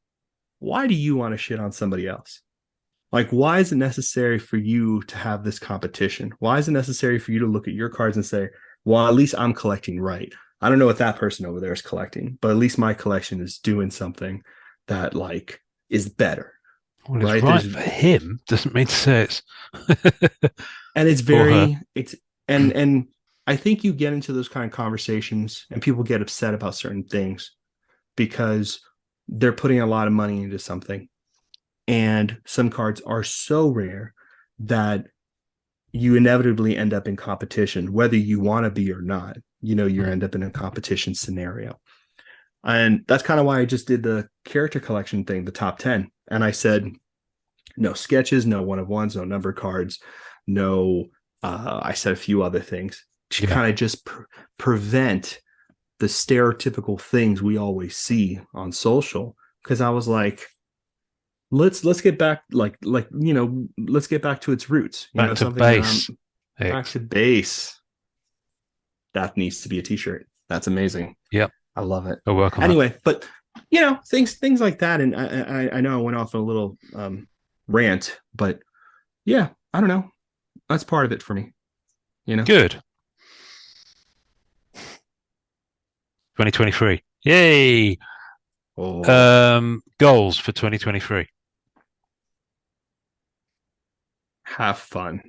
why do you want to shit on somebody else? Like, why is it necessary for you to have this competition? Why is it necessary for you to look at your cards and say, well, at least I'm collecting right? I don't know what that person over there is collecting, but at least my collection is doing something that like is better, Well, it's right? right There's for him. Doesn't mean to say it's and it's or her. very it's and I think you get into those kind of conversations and people get upset about certain things because they're putting a lot of money into something. And some cards are so rare that you inevitably end up in competition, whether you want to be or not. You Mm. end up in a competition scenario. And that's kind of why I just did the character collection thing, the top 10. And I said, no sketches, no one of ones, no number cards, no, I said a few other things to Yeah. kind of just prevent the stereotypical things we always see on social. Cause I was like, let's get back let's get back to its roots, Back to something that I'm base. back X. to base. That needs to be a t-shirt. That's amazing. Yep. I love it. I'll work on that. Anyway, but things like that. And I know I went off on a little rant, but yeah, I don't know, that's part of it for me you know Good. 2023. Yay. oh, Goals for 2023. have fun.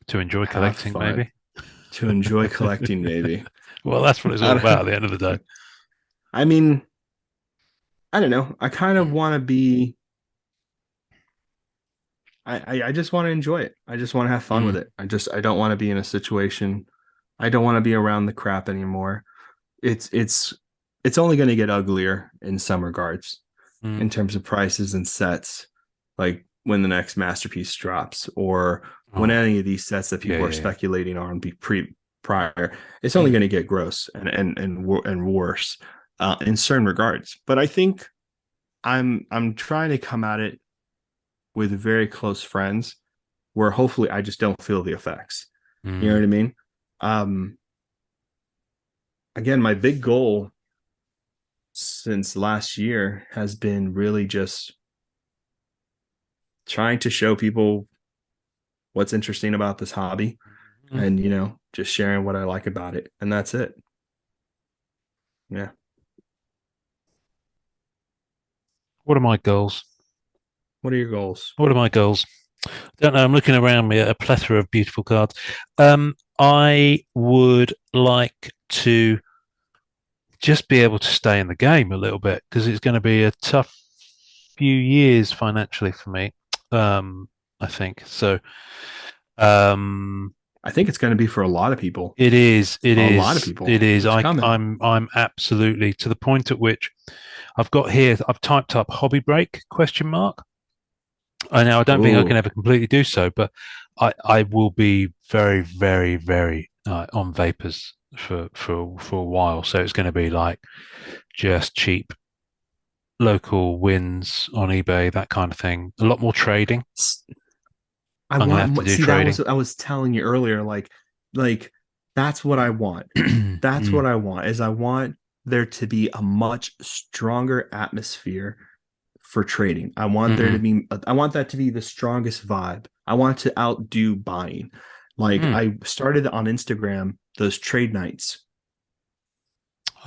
To enjoy Have collecting, fun maybe. to enjoy collecting, maybe. Well, that's what it's all about at the end of the day. I mean, I don't know, I kind of want to be I just want to enjoy it. I just want to have fun with Mm, it. I don't want to be in a situation. I don't want to be around the crap anymore. It's it's it's only going to get uglier in some regards mm. in terms of prices and sets, like when the next masterpiece drops or when Oh, any of these sets that yeah, people are yeah, yeah. speculating on be pre prior, it's only Mm, going to get gross and worse in certain regards. But I think I'm trying to come at it with very close friends where hopefully I just don't feel the effects. You know mm, what I mean? Um, Again, my big goal since last year has been really just trying to show people what's interesting about this hobby mm. and, just sharing what I like about it. And that's it. Yeah. What are my goals? What are your goals? What are my goals? Don't know. I'm looking around me at a plethora of beautiful cards. I would like to just be able to stay in the game a little bit because it's going to be a tough few years financially for me. I think so. Um, I think it's going to be for a lot of people. it is. It A lot of is. people. It is. It's coming. I'm absolutely to the point at which I've got here. I've typed up hobby break question mark. I know I don't think I can Ooh. ever completely do so, but I will be very, very, very on vapors for a while. So it's going to be like just cheap local wins on eBay, that kind of thing. A lot more trading. I I'm going to have to want do see that was trading. I was telling you earlier, like that's what I want. That's Mm, what I want is I want there to be a much stronger atmosphere for trading. mm, I want that to be the strongest vibe. I want to outdo buying. Like mm. I started on Instagram those trade nights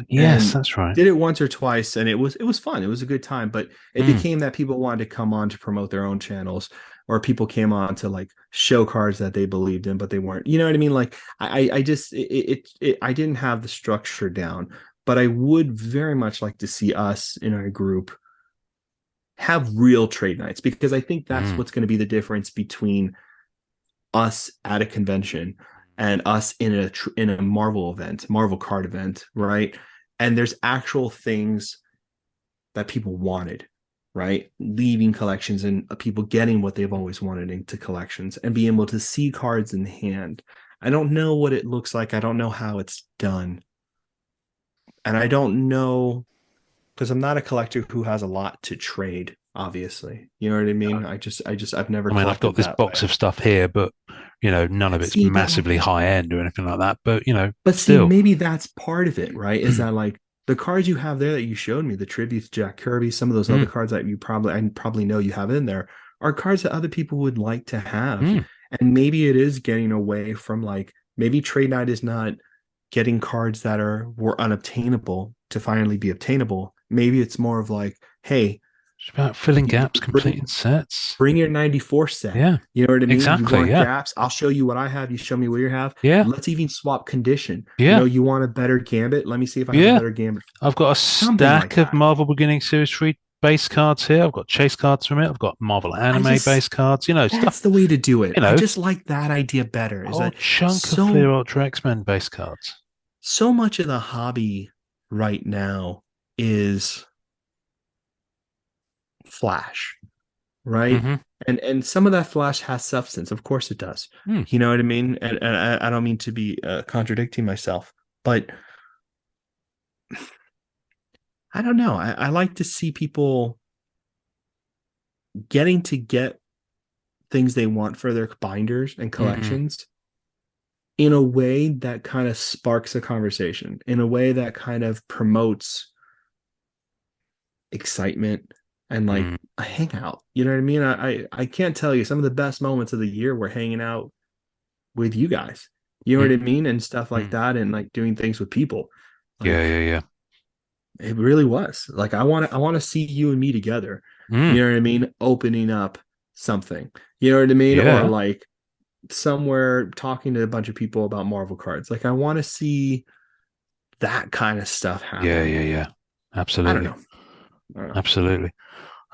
Yes, and that's right. did it once or twice and it was fun. It was a good time, but it Mm, became that people wanted to come on to promote their own channels or people came on to like show cards that they believed in but they weren't. You know what I mean? Like I just I didn't have the structure down, but I would very much like to see us in our group have real trade nights because I think that's mm, what's going to be the difference between us at a convention and us in a Marvel event, Marvel card event, right? And there's actual things that people wanted, right? Leaving collections and people getting what they've always wanted into collections and being able to see cards in hand. I don't know what it looks like. I don't know how it's done. And I don't know because I'm not a collector who has a lot to trade, obviously. You know what I mean? I've never I mean, I've got collected this that box way. of stuff here, but none of it's See, massively high end or anything like that. But but see, still. maybe that's part of it, right? Is that like the cards you have there that you showed me, the tributes to Jack Kirby, some of those other Mm, cards that I probably know you have in there are cards that other people would like to have. mm. And maybe it is getting away from like maybe trade night is not getting cards that were unobtainable to finally be obtainable. Maybe it's more of like, hey, It's about filling gaps, bring completing sets. bring your 94 set. Yeah, You know what I mean? You exactly. want Yeah, gaps? I'll show you what I have. You show me what you have. yeah, Let's even swap condition. yeah, You want a better gambit? Let me see if I have a yeah. better gambit. I've got a Something like stack of that. Marvel Beginning Series 3 base cards here. I've got chase cards from it. I've got Marvel I Anime just base cards, stuff, that's the way to do it. you I know, just like that idea better. Is whole that chunk of Fleer so Ultra X-Men base cards. so much of the hobby right now is flash, right? Mm-hmm. And some of that flash has substance. Of course it does. Mm, You know what I mean? And I don't mean to be contradicting myself, but I don't know. I like to see people getting to get things they want for their binders and mm, collections in a way that kind of sparks a conversation, in a way that kind of promotes excitement and like mm, a hangout. You know what I mean? I can't tell you some of the best moments of the year were hanging out with you guys. You know what I mm, mean? And stuff like mm. that and like doing things with people. Yeah, Like yeah, yeah. it really was. Like I want to see you and me together. Mm, You know what I mean? Opening up something. You know what I mean? Or yeah, like somewhere talking to a bunch of people about Marvel cards. Like I want to see that kind of stuff yeah, happen. yeah, yeah. I don't Absolutely, know. I don't know. absolutely.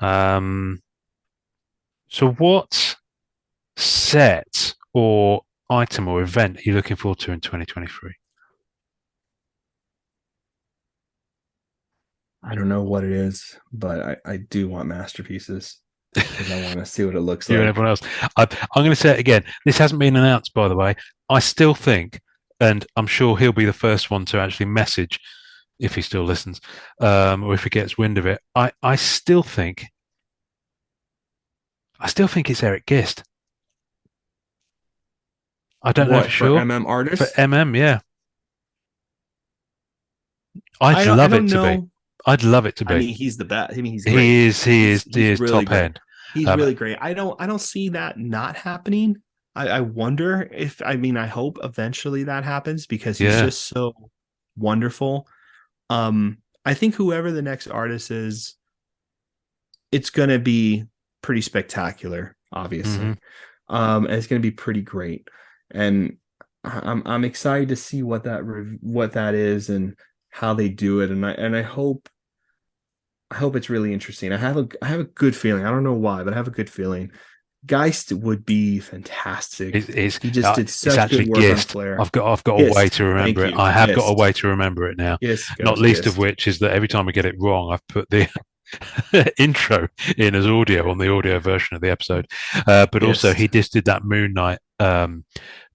Um, so what? set or item or event are you looking forward to in 2023? I don't know what it is, but I do want masterpieces because I want to see what it looks You and like. everyone else. I'm going to say it again. This hasn't been announced, by the way. I still think, and I'm sure he'll be the first one to actually message if he still listens, or if he gets wind of it. I still think it's Erik Gist. I don't know for What for sure. MM For artists? MM, yeah, I'd I love don't it to be. know. I'd love it to I be. mean, he's the best. I mean, he's great. He He's is really top great. end. He's Um, really great. I don't see that not happening. I wonder if I mean I hope eventually that happens because he's yeah. just so wonderful. I think whoever the next artist is, it's gonna be pretty spectacular, Hmm. obviously. And it's gonna be pretty great. And I'm excited to see what that is and how they do it. And I hope it's really interesting. I have a good feeling. I don't know why, but I have a good feeling. Geist would be fantastic. It's it's He just uh, did it's such good actually work on Gist. Flare. I've got a way Gist. to remember Thank it. you. I have got a Gist. way to remember it now. Gist Not goes least of Gist. which is that every time I get it wrong, I've put the intro in as audio on the audio version of the episode. But also, he Gist. just did that Moon Knight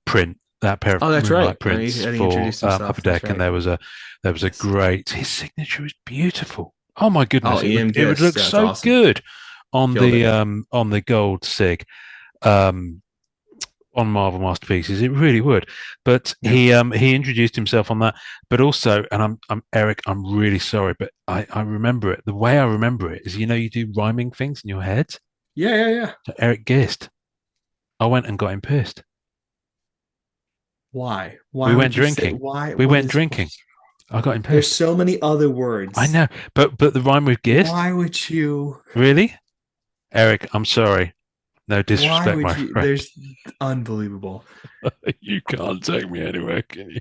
print, that pair of Oh, that's right. Moonlight prints And he for introduced Upper himself. That's Deck, and right. there was a Gist. great. His signature is beautiful. Oh my Oh, goodness, Ian it would Gist. look That's so awesome. good Killed it. on the gold sig. Um, on Marvel Masterpieces. It really would. But Yeah. he introduced himself on that. But also, and I'm Erik, I'm really sorry, but I remember it. The way I remember it is, you do rhyming things in your head. Yeah, yeah, yeah. So Erik Gist. I went and got him pissed. Why? We Why went would you say drinking. why? We went drinking. I got him There's pissed. so many other I words. know, but the rhyme with Gist, Why would you? really, Erik. I'm sorry. No Why disrespect, would my you? friend. There's unbelievable. You can't take me anywhere, can you,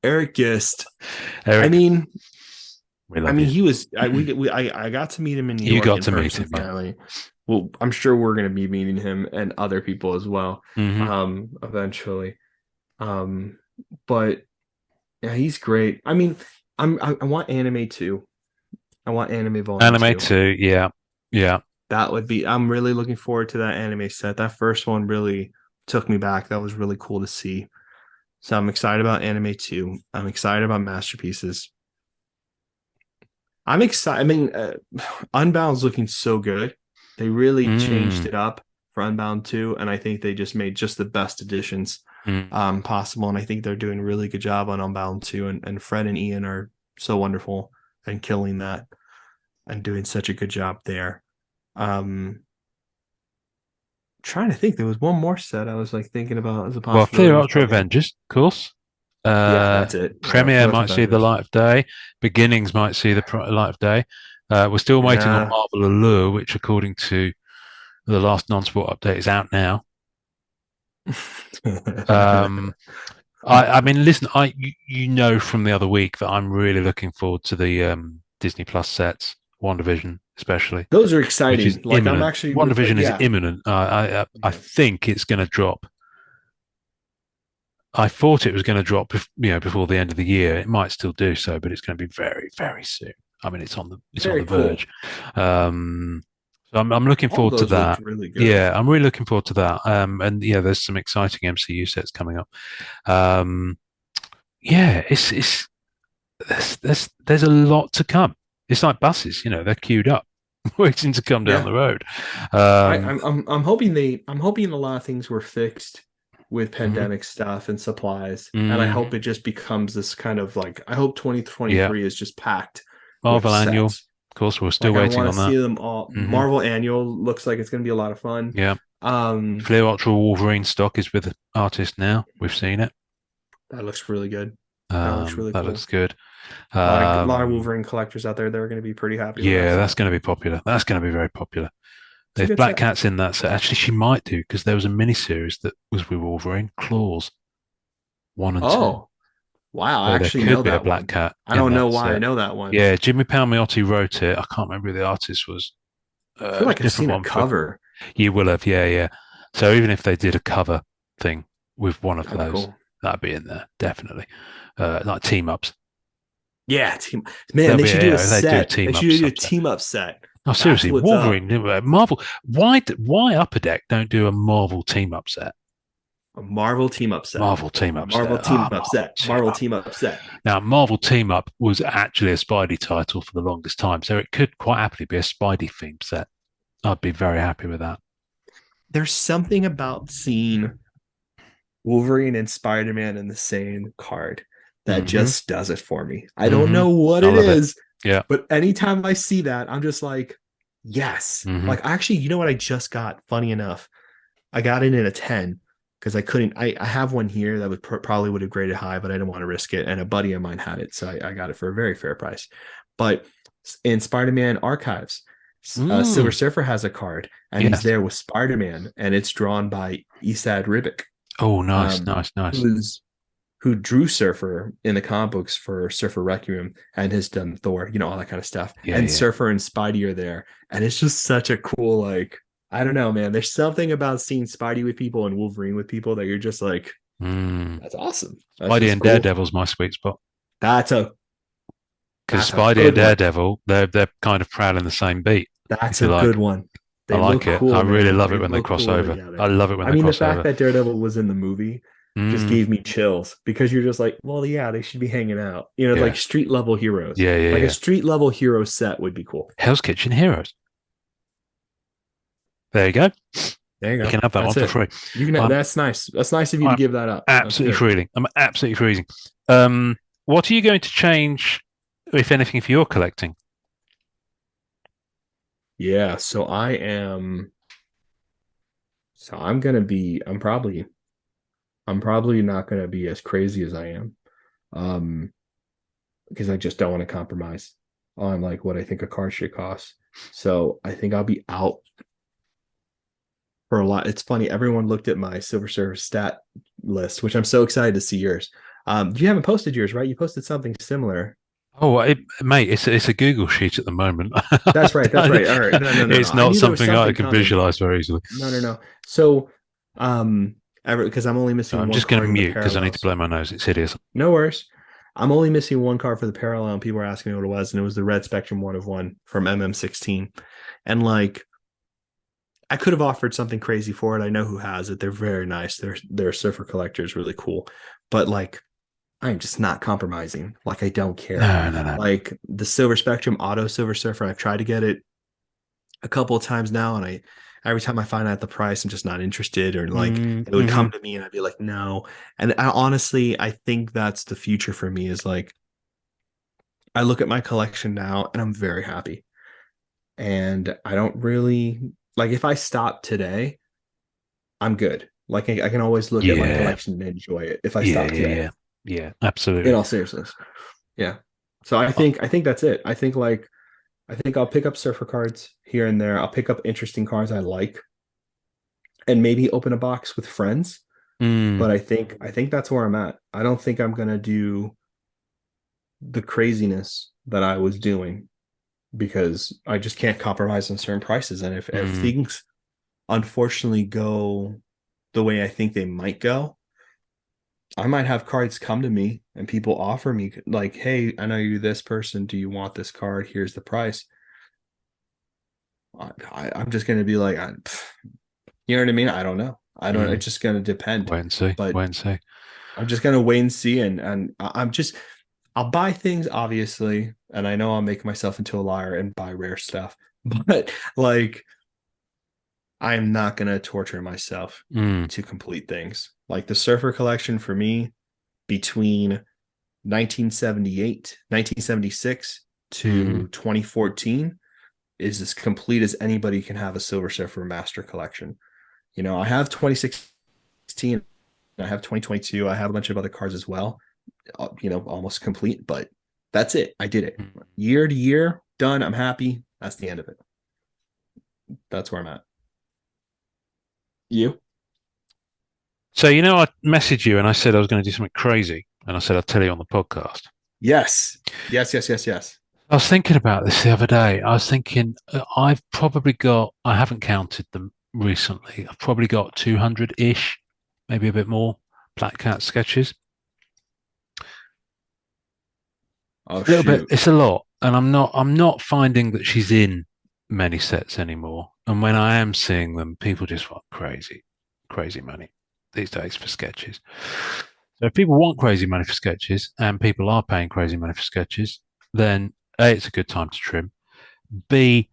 Erik Gist. I Erik? mean, We I love mean, you. he was. I got to meet him in New You York got in to meet person him, yeah. finally. Well, I'm sure we're going to be meeting him and other people as well. Hmm. Eventually. Um, but yeah, he's great. I mean, I want anime too. I want anime volume Anime two. too, yeah, yeah. That would be. I'm really looking forward to that anime set. That first one really took me back. That was really cool to see. So I'm excited about anime two. I'm excited about masterpieces. I'm excited. I mean, Unbound's looking so good. They really changed Mm, it up for Unbound 2, and I think they just made just the best additions mm. possible. And I think they're doing a really good job on Unbound 2. And Fred and Ian are so wonderful and killing that and doing such a good job there. Um, trying to think, there was one more set I was like thinking about as a Well, possibility. Was Theatre probably Avengers, of course. yeah, that's it. Yeah, Premiere Fearless might see the Avengers. light of day. Beginnings might see the light of day. We're still waiting on Yeah. Marvel Allure, which, according to the last non-sport update, is out now. Um, I mean, listen, you know from the other week that I'm really looking forward to the Disney Plus sets, WandaVision especially, Those are which is exciting. Like I'm imminent. actually, WandaVision is yeah, imminent. I yeah, think it's going to drop. I thought it was going to drop, before the end of the year. It might still do so, but it's going to be very, very soon. I mean, it's on very the verge. cool. Um, so I'm looking All forward to those looked that. really good. Yeah, I'm really looking forward to that. And yeah, there's some exciting MCU sets coming up. Um, yeah, it's there's a lot to come. It's like buses, they're queued up, waiting to come down Yeah, the road. I, Um, I'm hoping I'm hoping a lot of things were fixed with mhm, pandemic stuff and supplies, and I hope mhm. it just becomes this kind of like I hope Yeah, 2023 is just packed with Marvel Annual. sets. Of course, we're still Like I waiting want on to that. see them all. Hmm. Marvel Annual looks like it's going to be a lot of fun. Yeah. Um, Fleer Ultra Wolverine stock is with the artist now. We've seen it. that looks really good. That looks really That cool. looks good. A lot of Um, Wolverine collectors out there. They're going to be pretty happy with that yeah, that's set. going to be popular. That's going to be very popular. It's a If good Black set. Cat's in that set, actually, she might do because there was a mini series that was with Wolverine, Claws 1 and 2. Oh, wow. I So there actually could know be a that Black one. Cat I in don't know that why I set. know that one. Yeah, Jimmy Palmiotti wrote it. I can't remember who the artist was. I feel It was like a I've different seen a one for. cover. You will have, yeah, yeah. So even if they did a cover thing with one of That'd be those, cool. that'd be in there definitely. Like team ups. Yeah, man, There'll they be should do a if they do a set. They team up should do a subset. team up set. Oh, That's seriously, what's up. Wolverine, Marvel. Why Upper Deck don't do a Marvel team up set? A Marvel team up set. Marvel team up Marvel set. team Ah, up Marvel set. team Marvel up. team up set. Now, Marvel team up was actually a Spidey title for the longest time, so it could quite happily be a Spidey themed set. I'd be very happy with that. There's something about seeing Wolverine and Spider-Man in the same card that Mm-hmm. just does it for me. I don't Mm-hmm. know what I it love it. is, Yeah. but anytime I see that, I'm just like, yes. Mm-hmm. Like actually, you know what I just got? Funny enough, I got it in a 10 because I couldn't. I have one here that would probably would have graded high, but I didn't want to risk it. And a buddy of mine had it, so I got it for a very fair price. But in Spider-Man Archives, Silver Mm. Surfer has a card, and he's Yes. there with Spider-Man, and it's drawn by Esad Ribic, Oh, nice, um, nice, nice. who's who drew Surfer in the comic books for Surfer Requiem and has done Thor, all that kind of stuff. Yeah, And yeah. Surfer and Spidey are there. And it's just such a cool, like, I don't know, man. There's something about seeing Spidey with people and Wolverine with people that you're just like, Mm. that's awesome. That's Spidey just and cool. Daredevil's my sweet spot That's a because that's a Spidey and good one. Daredevil, they're kind of prowling the same beat, That's if you a good like. one. I They like look it. I cool, really man. love They it when they look cross cool over. I together. love it when I they mean, the cross fact over. that Daredevil was in the movie just Mm. gave me chills because you're just like, well, yeah, they should be hanging out. Yeah, Like street level heroes. yeah, yeah, Like a yeah. street level hero set would be cool. Hell's Kitchen Heroes. There you go. There you You go. can have that one That's for it. free. You can. I'm That's nice. That's nice of you to I'm give that up. That's absolutely good. freezing. I'm absolutely freezing. What are you going to change, if anything, for your collecting? Yeah. So I am. So I'm gonna be. I'm probably. I'm probably not gonna be as crazy as I am. Um, because I just don't want to compromise on like what I think a car should cost. So I think I'll be out for a lot. It's funny. Everyone looked at my Silver Surfer stat list, which I'm so excited to see yours. You haven't posted yours, right? You posted something similar. Oh, mate, it's a Google sheet at the moment. That's right. That's right. All right. No, no, no, no. It's I not knew there was something I something can coming. visualize very easily. No, no, no. So, because I'm only So missing I'm one just going to card in the mute because I need to parallels. blow my nose. It's hideous. No worries. I'm only missing one card for the parallel, and people were asking me what it was, and it was the red Spectrum 1 of 1 from MM16. And like, I could have offered something crazy for it. I know who has it. They're very nice. Their surfer collector is really cool. But like, I'm just not compromising. Like, I don't care. No, no, no. Like the Silver Spectrum Auto Silver Surfer, I've tried to get it a couple of times now, and I every time I find out the price, I'm just not interested, or like it would Mm-hmm. come to me and I'd be like, no. And honestly, I think that's the future for me is like I look at my collection now and I'm very happy. And I don't really like if I stop today, I'm good. Like I can always look at my Yeah, collection and enjoy it if I yeah, stop yeah, today. yeah, yeah. In Absolutely. all seriousness. Yeah. So I think that's it. I think I'll pick up surfer cards here and there. I'll pick up interesting cards I like and maybe open a box with friends. Mm, But I think that's where I'm at. I don't think I'm gonna do the craziness that I was doing because I just can't compromise on certain prices. And if mm, things unfortunately go the way I think they might go, I might have cards come to me and people offer me like, hey, I know you're this person. Do you want this card? Here's the price. I'm just gonna be like, you know what I mean? I don't know. I don't. mm. It's just gonna depend. Wait and see. But Wait and see. I'm just gonna wait and see, and I'm just I'll buy things obviously, and I know I'll make myself into a liar and buy rare stuff, but like I'm not gonna torture myself Mm, to complete things. Like the Surfer collection for me, between 1978, 1976 mm, to 2014 is as complete as anybody can have a Silver Surfer master collection. I have 2016, I have 2022, I have a bunch of other cards as well, almost complete, but that's it. I did it mm. year to year, done. I'm happy. That's the end of it. That's where I'm at. You? So I messaged you and I said I was going to do something crazy, and I said I'd tell you on the podcast. Yes. Yes, yes, yes, yes. I was thinking about this the other day. I was thinking I haven't counted them, recently. I've probably got 200-ish, maybe a bit more, Black Cat sketches. Oh A little bit. shoot. It's a lot, and I'm not finding that she's in many sets anymore. And when I am seeing them, people just want crazy money these days for sketches. So if people want crazy money for sketches, and people are paying crazy money for sketches, then A, it's a good time to trim. B,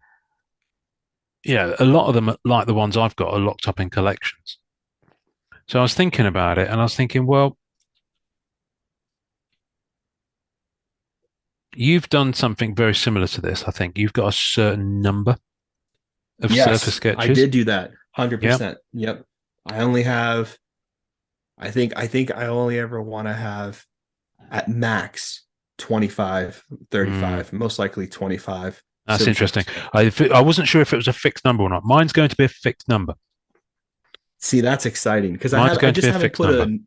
a lot of them, like the ones I've got, are locked up in collections. So I was thinking about it, and I was thinking, well, you've done something very similar to this. I think you've got a certain number of surface Yes, I sketches. did do that. Yeah. 100%. Yep. I only have I think I only ever want to have at max 25, Mm, 35, most likely 25 that's silver interesting. surface sketches. I wasn't sure if it was a fixed number or not. Mine's going to be a fixed number. See, that's exciting because Mine's I going to be just a haven't fixed put number.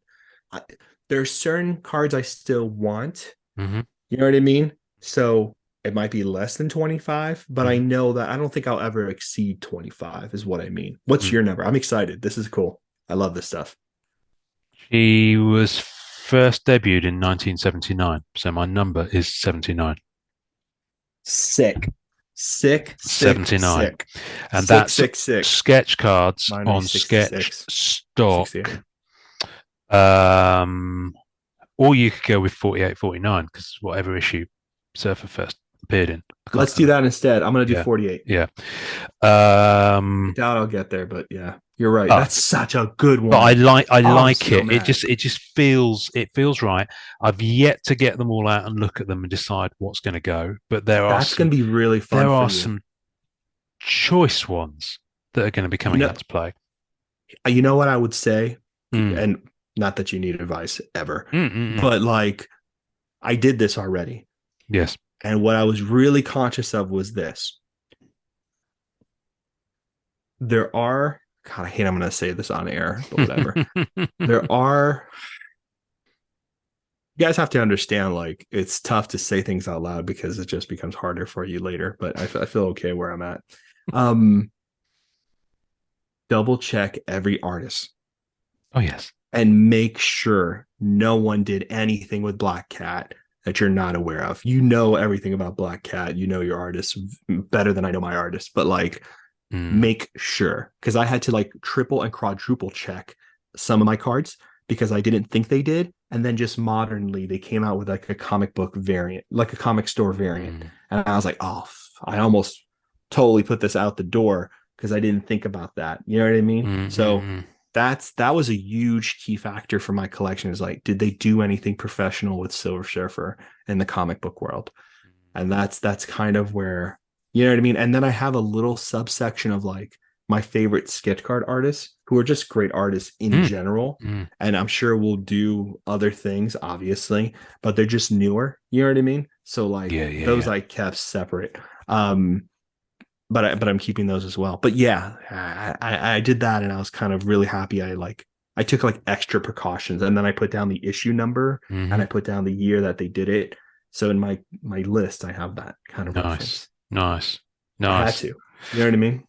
a I, there's certain cards I still want. Hmm. You know what I mean? So it might be less than 25, but I Hmm. know that I don't think I'll ever exceed 25 is what I mean. What's Mm. your number? I'm excited. This is cool. I love this stuff. She was first debuted in 1979, so my number is 79. Sick. Sick, sick, 79. sick. And Sick, that's sick, sick. sketch cards Mine would be on sketch 66, stock. 68. Um, or you could go with 48, 49 because whatever issue Surfer first appeared in. I can't Let's do remember. that instead. I'm gonna do Yeah, 48. yeah. I Um, doubt I'll get there, but yeah, you're right. oh, That's such a good but one. I Oh, I'm like so it. mad. It just feels right. I've yet to get them all out and look at them and decide what's going to go. But That's gonna be really fun there for are you. some choice ones that are going to be You coming know, out to play. you know what I would say, Mm. and not that you need advice ever, Mm, mm, mm. but like I did this already. Yes. And what I was really conscious of was this. There are, God, I hate I'm going to say this on air, but whatever. There are, you guys have to understand, like, it's tough to say things out loud because it just becomes harder for you later, but I feel okay where I'm at. Um, Double check every artist Oh yes. and make sure no one did anything with Black Cat that you're not aware of. You know everything about Black Cat. You know your artist better than I know my artist, but like Mm. make sure because I had to like triple and quadruple check some of my cards because I didn't think they did. And then just modernly, they came out with like a comic book variant, like a comic store variant. Mm. And I was like, oh, I almost totally put this out the door because I didn't think about that. You know what I mean? Mm, mm, So mm. that was a huge key factor for my collection is like, did they do anything professional with Silver Surfer in the comic book world? And that's kind of where, you know what I mean? And then I have a little subsection of like my favorite sketch card artists who are just great artists in Mm, general. mm. And I'm sure we'll do other things, obviously, but they're just newer. You know what I mean? So like Yeah, yeah, those yeah. I kept separate. But I'm keeping those as well. But yeah, I did that and I was kind of really happy. I took like extra precautions and then I put down the issue number and Hmm. I put down the year that they did it. So in my list, I have that kind of Nice, reference. nice, I had nice. to. You know what I mean?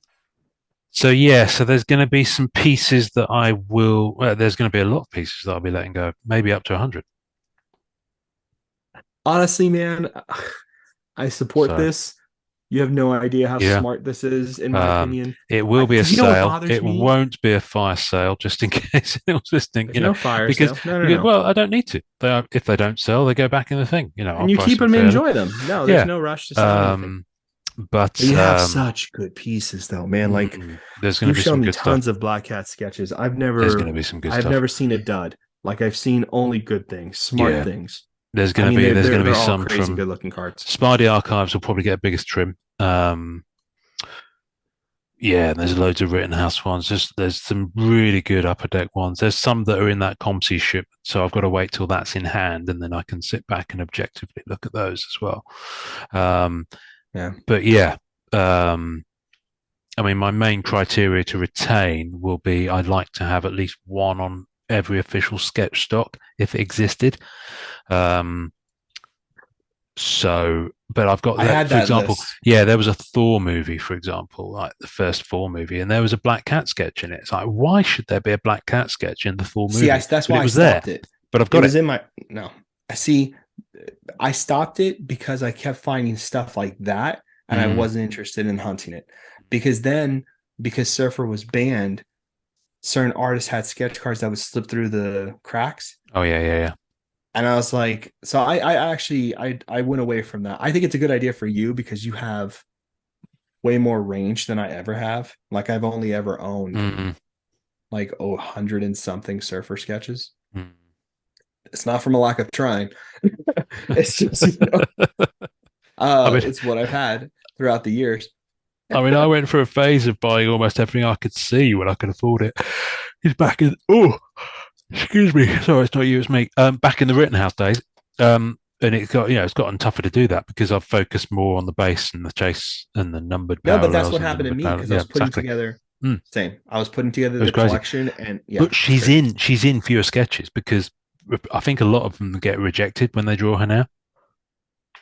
So yeah, so there's going to be some pieces that I will. Well, there's going to be a lot of pieces that I'll be letting go, maybe up to 100. Honestly, man, I support So this. You have no idea how yeah, smart this is, in my um, opinion. it will be a Because you know what sale. bothers It me? won't be a fire sale, just in case anyone's listening. There's no fire Because sale. No, no, because no. well, I don't need to. If they don't sell, they go back in the thing. I'll And you price keep them them and fairly. enjoy them. No, there's Yeah. no rush to sell anything. Um, But but you have such good pieces, though, man. Like there's going to you've be some shown me good stuff. tons of Black Cat sketches. There's going to be some good I've stuff. never seen a dud. Like I've seen only good things, smart Yeah. things. There's I going to mean, be there's going to be they're all some crazy from good looking cards. Spidey Archives will probably get a biggest trim. Yeah, and there's loads of Rittenhouse ones. There's some really good upper deck ones. There's some that are in that ComC ship, so I've got to wait till that's in hand, and then I can sit back and objectively look at those as well. Um, Yeah. but yeah, um, I mean, my main criteria to retain will be I'd like to have at least one on every official sketch stock if it existed. Um, So, but I've got I that, had for that example, list. yeah, there was a Thor movie, for example, like the first Thor movie, and there was a black cat sketch in it. It's like, why should there be a black cat sketch in the Thor See, movie? that's But why it I was there, stopped it. but I've It got it. was in my no. I see. I stopped it because I kept finding stuff like that, and I Mm. wasn't interested in hunting it. Because then, because Surfer was banned, certain artists had sketch cards that would slip through the cracks, Oh, yeah, yeah, yeah. and I was like, so I actually I went away from that. I think it's a good idea for you because you have way more range than I ever have. Like I've only ever owned Mm. like 100 and something Surfer sketches. Mm. It's not from a lack of trying. It's just I mean, it's what I've had throughout the years. I went through a phase of buying almost everything I could see when I could afford it. He's back in. Oh, excuse me. Sorry, it's not you, it's me. Back in the Rittenhouse days. And it's gotten tougher to do that because I've focused more on the bass and the chase and the numbered No, but that's parallels what and the happened to numbered me parallels. because I Yeah, was putting exactly. together Mm, same. I was putting together it was the crazy. collection and yeah, But it's crazy. she's in fewer sketches because I think a lot of them get rejected when they draw her now.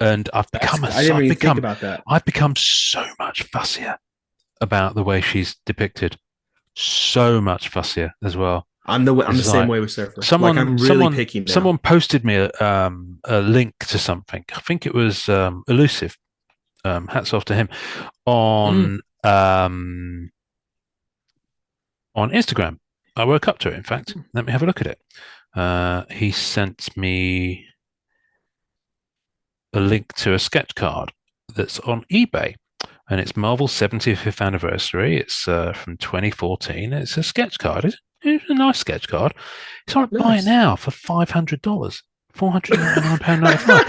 And I didn't even think about that. I've become so much fussier about the way she's depicted. So much fussier as well. I'm the It's same like way with Surfer. Like someone I'm really someone picky now. someone posted me a link to something. I think it was Elusive. Hats off to him Mm. on on Instagram. I woke up to it. In fact, let me have a look at it. He sent me a link to a sketch card that's on eBay, and it's Marvel's 75th anniversary. It's from 2014. It's a sketch card. It's a nice sketch card. It's on buy it Nice. now for $500, £499.95.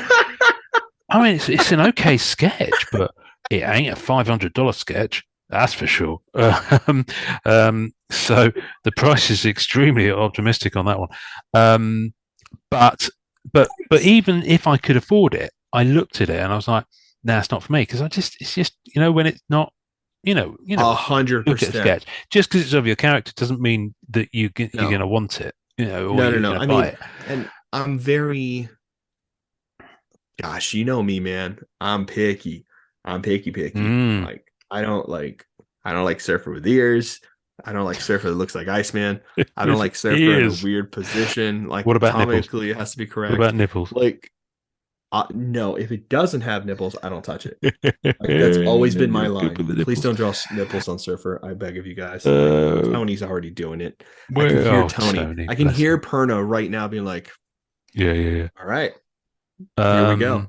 I mean, it's an okay sketch, but it ain't a $500 sketch. That's for sure. So the price is extremely optimistic on that one. Um, but but even if I could afford it, I looked at it and I was like, "Nah, it's not for me." Because it's just when it's not, A what you hundred look at a percent. sketch just because it's of your character doesn't mean that you're No, gonna want it, or no, no, you're no. gonna I buy mean, it. and I'm very, gosh, you know me, man. I'm picky. I'm picky, picky. Mm. I don't like Surfer with ears. I don't like Surfer that looks like Iceman. I don't With like Surfer in a ears. weird position. Like What about nipples? atomically, it has to be What correct. about nipples? Like, no, if it doesn't have nipples, I don't touch it. Like that's always been my You're good line. with the Please nipples. don't draw nipples on Surfer. I beg of you guys. Like Uh, Tony's already doing it. I can hear oh, Tony. Tony, I can bless hear him. Perno right now being like, Yeah, yeah, "All right, yeah. here we go."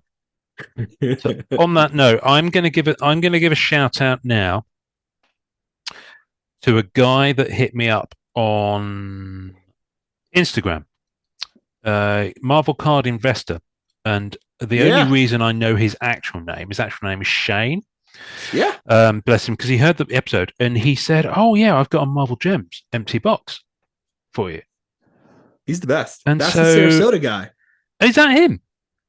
So on that note, I'm going to give a shout out now to a guy that hit me up on Instagram, Marvel Card Investor, and the only Yeah, reason I know his actual name is Shane. yeah. Bless him, because he heard the episode and he said, "Oh yeah, I've got a Marvel Gems empty box for you." He's the best. And That's the so, Sarasota guy. is that him?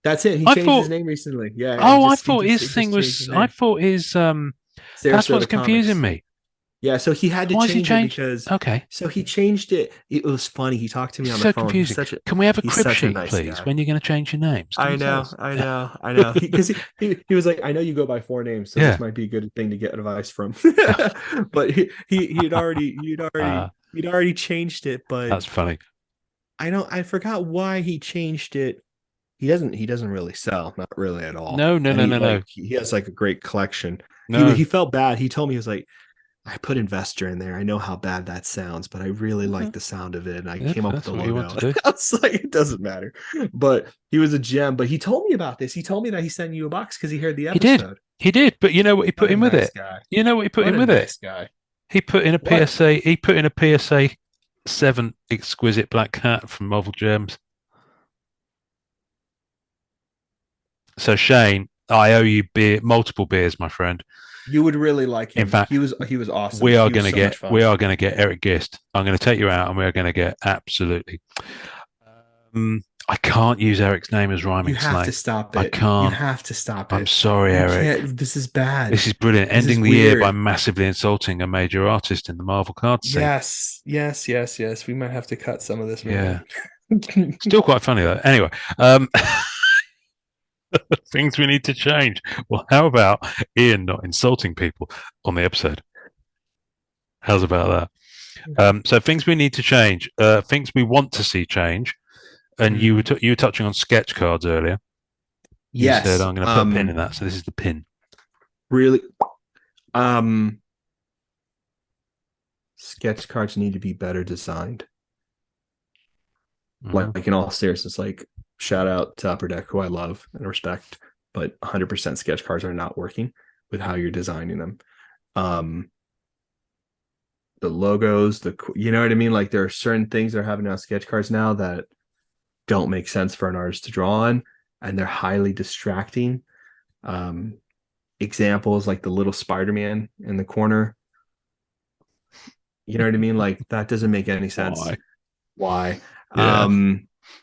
That's it. He I changed his thought. name recently. Yeah, Oh, I he thought just his thing changed his was. I name. thought his. That's what's Sarasota confusing Comics. me. Yeah, so he had to Why has he change it changed? because Okay. so he changed it. It was funny. He talked to me This is on the so phone. confusing. Can we have a He's crib such a sheet, nice please? guy. When you're going to change your names? Can I you tell know, us? I know, I know. Because he was like, I know you go by four names, so this Yeah. might be a good thing to get advice from. But he'd already changed it, but That's funny. I forgot why he changed it. He doesn't really sell, not really at all. No, no, And no, no, no, he has like a great collection. no. He felt bad. He told me he was like, I put investor in there. I know how bad that sounds, but I really like Okay. the sound of it. And I If came up with that's the what you want logo. to do. I was like, it doesn't matter. But he was a gem. But he told me about this. He told me that he sent you a box because he heard the He did. episode. He did. But you know what he What put a in with nice it? guy. You know what he put What in a with it? nice guy. He put in a What? PSA. He put in a PSA 7 exquisite black cat from Marvel Gems. So Shane, I owe you multiple beers, my friend. You would really like In him. fact, He was awesome. He was so much we fun. are going to get Erik Gist. I'm going to take you out, and we are going to get absolutely. I can't use Eric's name as You rhyming have slang. to stop I it. You can't. have to stop I'm it. sorry, You Erik. can't. This is bad. This is brilliant. This is Ending the year by weird. massively insulting a major artist in the Marvel card scene. Yes, yes, yes, yes. We might have to cut some of this, Yeah. maybe. Still quite funny though. Anyway, um, Things we need to change. Well, how about Ian not insulting people on the episode? How's about that? So things we need to change, things we want to see change. And you were Mhm. you were touching on sketch cards earlier. You said Yes. I'm going to put a pin in that. So this is the pin. Really, um, sketch cards need to be better designed. Mm-hmm. Like in all seriousness, like shout out to Upper Deck, who I love and respect, but 100% sketch cards are not working with how you're designing them. Um, the logos, you know what I mean? Like there are certain things that are happening on sketch cards now that don't make sense for an artist to draw on, and they're highly distracting. Um, Examples like the little Spider-Man in the corner. You know what I mean? Like that doesn't make any sense. Why? Why? Yeah.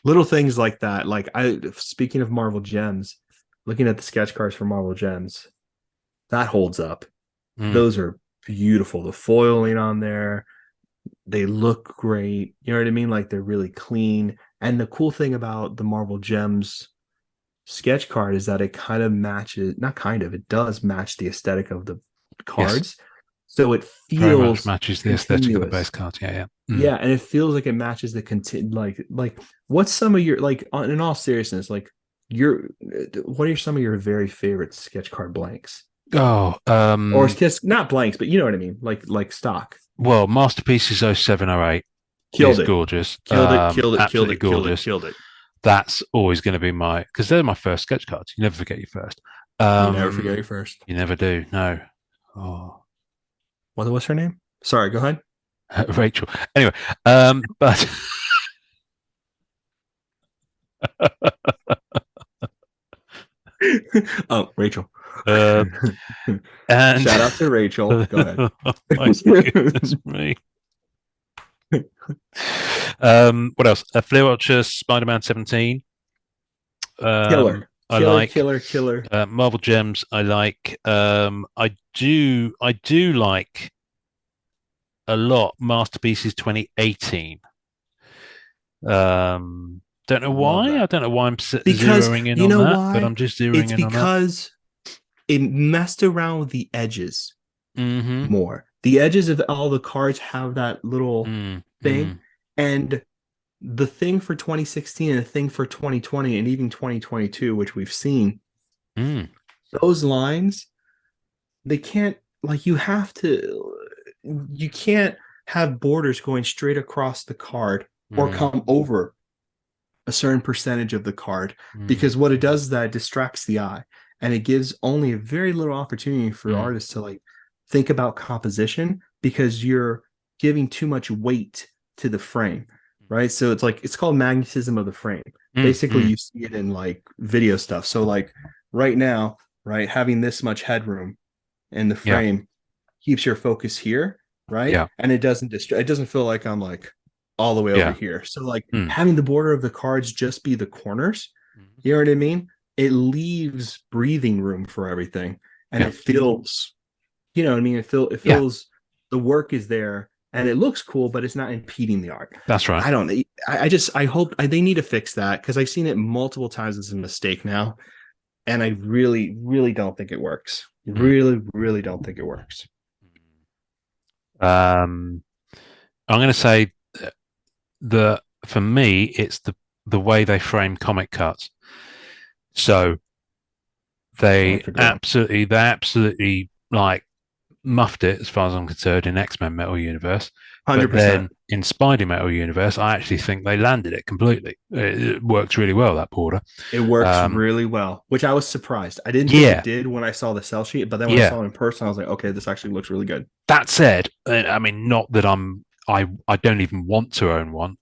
Little things like that. Like speaking of Marvel Gems, looking at the sketch cards for Marvel Gems, that holds up. Mm. Those are beautiful. The foiling on there, they look great. You know what I mean? Like they're really clean. And the cool thing about the Marvel Gems sketch card is that it kind of matches, not kind of, it does match the aesthetic of the Yes. cards. So it Very much feels matches the aesthetic of the base continuous. cards. Yeah. Yeah. Mm. Yeah, and it feels like it matches the like what's some of your in all seriousness, like your what are some of your very favorite sketch card blanks? Oh. Or sketch not blanks, but you know what I mean, like stock. Well, Masterpieces 0708 is Killed it. gorgeous. Killed it, killed it, killed Absolutely it, killed it, gorgeous. killed it. That's always going to be my because they're my first sketch cards. You never forget your first. You never forget your first. You never do. No. Oh, What's her name? Sorry, go ahead. Rachel. Anyway, but Oh, Rachel. uh, and Shout out to Rachel. Go ahead. oh my goodness me. What else? Flare Watcher, Spider-Man 17. Killer. I Killer, like killer, killer. Marvel Gems. I like. I do like a lot. Masterpieces 2018. Don't know Love why. I that. don't know why I'm Because zeroing in you on know that, but why? I'm just zeroing It's in on that. because it messed around with the edges Mm-hmm. more. The edges of all the cards have that little Mm, thing. mm, And the thing for 2016 and the thing for 2020 and even 2022, which we've seen, mm, those lines, they can't, like, you can't have borders going straight across the card or mm, come over a certain percentage of the card, mm, because what it does is that it distracts the eye and it gives only a very little opportunity for mm, artists to like think about composition, because you're giving too much weight to the frame, right? So it's called magnetism of the frame. mm, Basically mm. you see it in like video stuff. So like right now, right, having this much headroom in the Yeah, frame keeps your focus here, right? yeah, And it doesn't feel like I'm like all the way over yeah. here. So like Mm, having the border of the cards just be the corners, mm. you know what I mean? It leaves breathing room for everything. And Yeah, it feels, you know what I mean? It yeah. feels the work is there and it looks cool, but it's not impeding the art. That's right. I don't know. I hope they need to fix that, because I've seen it multiple times as a mistake now. And I really, really don't think it works. Mm. Really, really don't think it works. Um, I'm going to say the for me, it's the way they frame comic cuts. So Oh, that's a good one. they absolutely like muffed it as far as I'm concerned in X-Men Metal Universe. But 100%. then in Spidey Metal Universe, I actually think they landed it completely. It works really well, that border. It works Um, really well, which I was surprised. I didn't think it yeah, did when I saw the cell sheet, but then when I yeah. saw it in person, I was like, okay, this actually looks really good. That said, I mean, not that I don't even want to own one,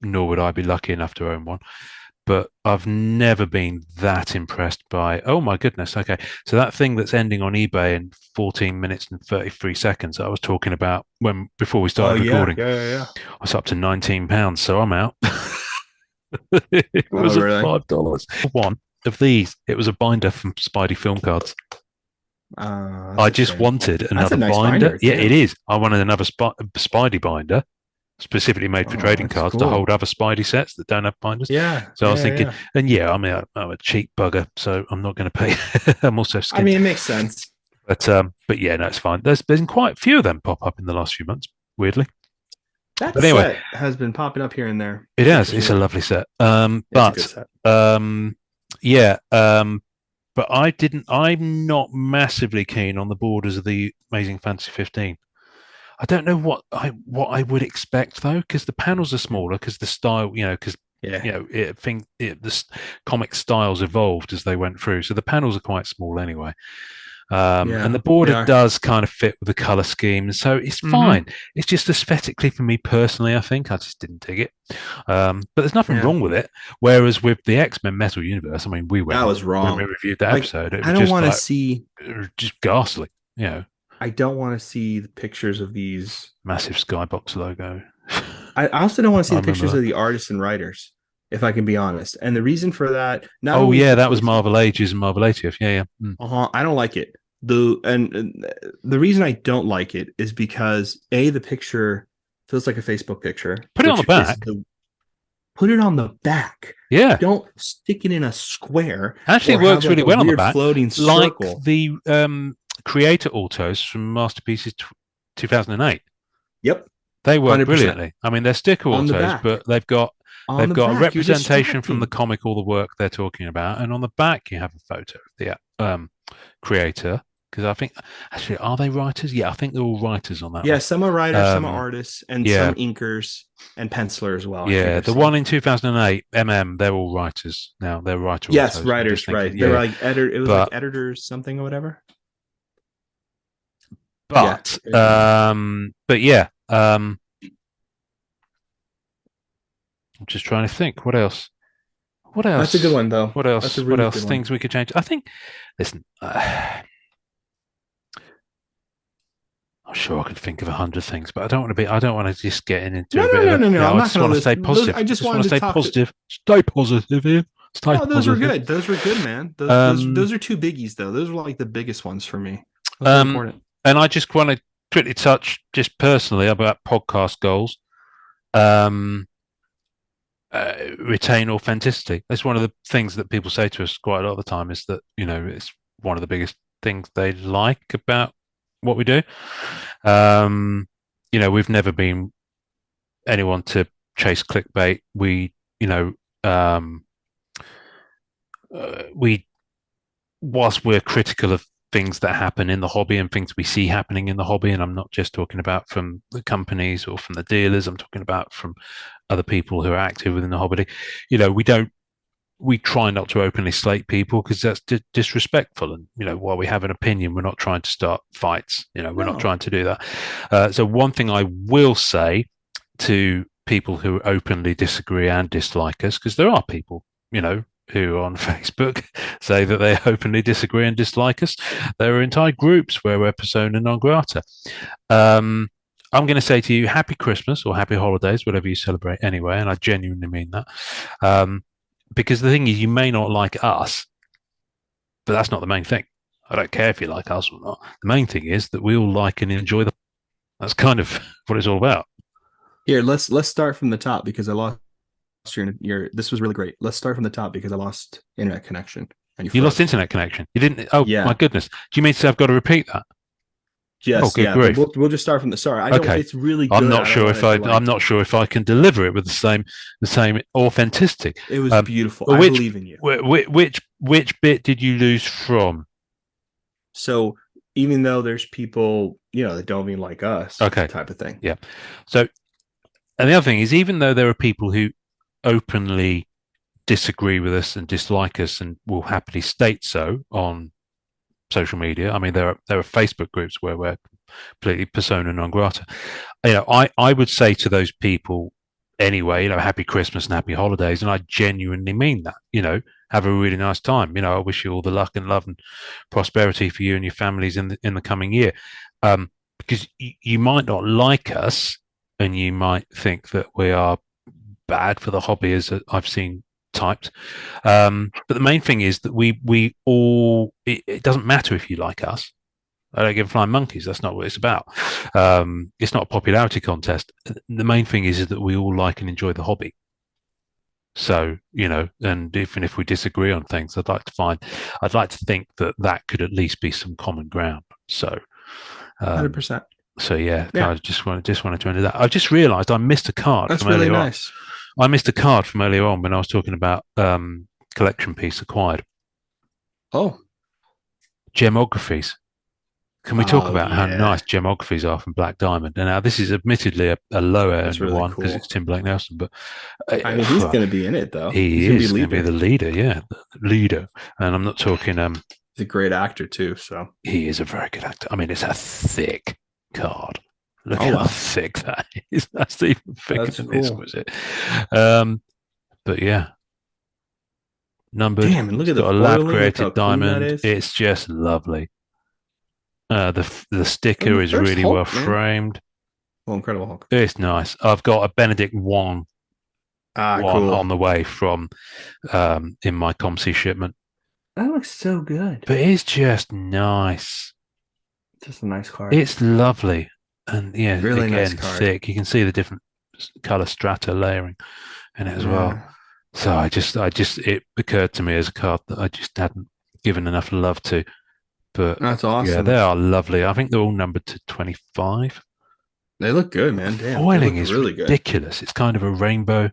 nor would I be lucky enough to own one. But I've never been that impressed by. Oh my goodness! Okay, so that thing that's ending on eBay in 14 minutes and 33 seconds that I was talking about when before we Oh started yeah, recording, yeah, yeah, yeah. I was up to £19, so I'm out. It Oh was at really? $5. One of these, it was a binder from Spidey film cards. That's I a just shame. wanted That's a another nice binder. binder Yeah, it too. is. I wanted another Spidey binder, specifically made for Oh, trading that's cards to hold cool. other Spidey sets that don't have binders. Yeah, So I was yeah, thinking, yeah. and yeah, I mean, I'm a cheap bugger, so I'm not going to pay. I'm also I skint, mean, it makes sense. but yeah, no, it's fine. There's been quite a few of them pop up in the last few months, weirdly. That But anyway, set has been popping up here and there. it That's has. for It's a sure. lovely set. It's a good set. Um, yeah, but I didn't. I'm not massively keen on the borders of the Amazing Fantasy 15. I don't know what I would expect though, because the panels are smaller, because the style, because Yeah, comic styles evolved as they went through, so the panels are quite small anyway. And yeah, the they border are. does kind of fit with the color scheme, so it's fine. Mm-hmm. It's just aesthetically for me personally, I think I just didn't dig it. But there's nothing Yeah, wrong with it. Whereas with the X-Men Metal Universe, I mean, that was when we wrong. reviewed that Like, episode, it I was don't just want to like see. it was just ghastly, you know, I don't want to see the pictures of these. massive skybox logo. I also don't want to see I the remember pictures that. of the artists and writers, if I can be honest. And the reason for that, not Oh only is yeah, the that was placement, Marvel Ages and Marvel 80th. Yeah, yeah. I don't like it. And the reason I don't like it is because the picture feels like a Facebook picture, Put it on the which is back. the put it on the back. Yeah, Don't stick it in a square actually, it or have works like really a well on the weird back, floating like circle. the creator autos from Masterpieces 2008. Yep, They work 100% brilliantly. I mean, they're sticker on the autos, back. but they've got On they've the got a back, you're representation from the distracting. comic, all the work they're talking about, and on the back you have a photo of the creator. Because I think actually, are they writers? Yeah, I think they're all writers on that Yeah, one. some are writers, some are Um, artists, and some yeah, inkers and pencilers as well. I think yeah. I've The seen. one in 2008, they're all writers now. They're writer Yes, autos. I'm just writers, thinking, right? They were yeah, like editor. It was like but editors something or whatever. Yeah, but very cool. but yeah. I'm just trying to think. What else? What That's a good else? one though. What That's a else? What really good else? one. Things we could change. I think. Listen, I'm sure I could think of 100 things, but I don't want to be. I don't want to just get into No, a no, bit of no, a. no, no. I'm I not just going want to to list stay those. positive. I I just just want wanted to to stay talk. positive. Stay positive, Ian. Stay No, those were positive. good. Those were good, man. Those those Um, those are two biggies though. Those were like the biggest ones for me. Those are um, important. and I just want to quickly touch, just personally, about podcast goals. Um, retain authenticity. That's one of the things that people say to us quite a lot of the time. Is that it's one of the biggest things they like about what we do. Um, we've never been anyone to chase clickbait. You know, um, we, whilst we're critical of things that happen in the hobby and things we see happening in the hobby, and I'm not just talking about from the companies or from the dealers, I'm talking about from other people who are active within the hobby. We try not to openly slate people because that's disrespectful. And while we have an opinion, we're not trying to start fights. We're not No. trying to do that. So one thing I will say to people who openly disagree and dislike us, because there are people, who on Facebook say that they openly disagree and dislike us. There are entire groups where we're persona non grata. Um, I'm going to say to you, happy Christmas or happy holidays, whatever you celebrate anyway. And I genuinely mean that. Um, because the thing is, you may not like us, but that's not the main thing. I don't care if you like us or not. The main thing is that we all like and enjoy the. That's kind of what it's all about. Here, let's start from the top because I lost your. This was really great. Let's start from the top because I lost internet connection and you You lost froze. internet connection. You didn't. Oh my Yeah. goodness. Do you mean to say I've got to repeat that? Oh, Yes. good Yeah. But grief. we'll just start from the start. I don't. Okay. It's really I'm good. not I don't sure want if it to I'm like. not sure if I can deliver it with the same authenticity. It was Um, beautiful. but I believe in you. which bit did you lose from? So even though there's people, that don't even like us, Okay. type of thing. Yeah. So, and the other thing is, even though there are people who openly disagree with us and dislike us and will happily state so on social media. I mean, there are Facebook groups where we're completely persona non grata. I would say to those people anyway, happy Christmas and happy holidays, and I genuinely mean that. Have a really nice time. I wish you all the luck and love and prosperity for you and your families in the coming year. Because you might not like us, and you might think that we are bad for the hobby, as I've seen typed. But the main thing is that we all, it doesn't matter if you like us. I don't give flying monkeys. That's not what it's about. It's not a popularity contest. The main thing is that we all like and enjoy the hobby. So, and even if we disagree on things, I'd like to think that that could at least be some common ground. So, um, 100%. so yeah, Yeah, kind of just wanted to end that. I just realised I missed a card that's from really earlier on. nice. I missed a card from earlier on when I was talking about collection piece acquired Oh, gemographies. Can we talk oh about how yeah, nice gemographies are from Black Diamond? And now this is admittedly a lower that's end really one because cool. it's Tim Blake Nelson, but I mean, he's uh, gonna be in it though. He's he gonna be is going to be leader. the leader, yeah, the leader. And I'm not talking. He's a great actor too. So, He is a very good actor. I mean, it's a thick card. Look oh how wow, thick that is. That's even thicker that's than this cool. was it. Um, but yeah, numbered. Damn, and look It's at the got a lab foiling. Look how created clean that diamond. is. It's just lovely. The From sticker the is first really well Hulk, man. framed. Oh, Incredible Hulk. It's nice. I've got a Benedict Wong Ah, one cool. on the way from in my ComC shipment. That looks so good. But it's just nice. Just a nice card. It's lovely. And yeah, Really nice again, card. thick. You can see the different color strata layering in it as well. Yeah. So it occurred to me as a card that I just hadn't given enough love to. But That's yeah, they awesome. are lovely. I think they're all numbered to 25. They look good, The man. Damn, they foiling look is really good. ridiculous. It's kind of a rainbow,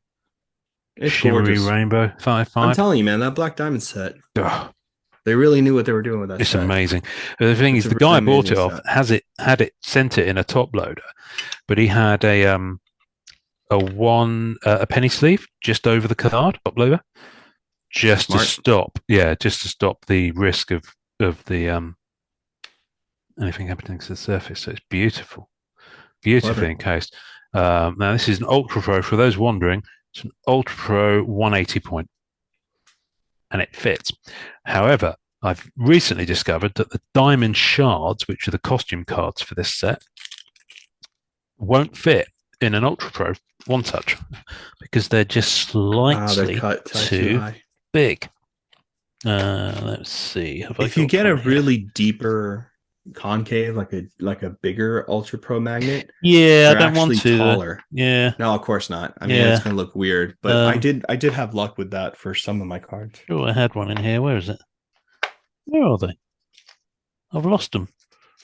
It's shimmery gorgeous. rainbow, 5 I'm 5. telling you, man, that Black Diamond set, Ugh, they really knew what they were doing with that it's set. amazing. The thing It's is, a the really guy I bought amazing it off set. had it sent it in a top loader, but he had a penny sleeve just over the card top loader, Smart. just to stop the risk of the anything happening to the surface. So it's beautifully Clever. encased. Now this is an Ultra Pro. For those wondering, it's an Ultra Pro 180 point, and it fits. However, I've recently discovered that the diamond shards, which are the costume cards for this set, won't fit in an Ultra Pro One Touch because they're just Ah, they're slightly cut too too high. big. Let's see. Have I If you got get a one here? really deeper concave, like a bigger Ultra Pro magnet, Yeah, I they're don't want actually to. taller. Yeah, No, of course not. I mean, it's yeah. gonna look weird, but I Um, did have luck with that for some of my cards. sure, I had one in here. Where is it? Where are they? I've lost them.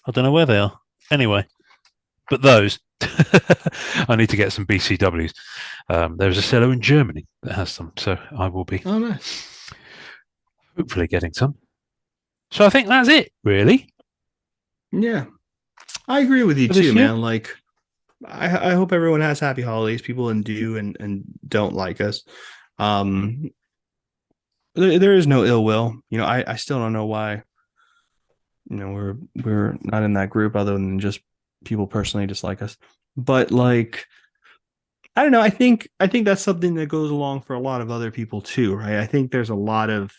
I don't know where they are. Anyway, but those. I need to get some BCWs. There's a seller in Germany that has some, so I will be Oh, nice. hopefully getting some. So I think that's it, really, Yeah, I agree with you for too, this year. man. Like, I hope everyone has happy holidays. People and do and don't like us. Um, there is no ill will. I still don't know why. We're not in that group other than just people personally dislike us. But like, I don't know. I think that's something that goes along for a lot of other people too, right? I think there's a lot of.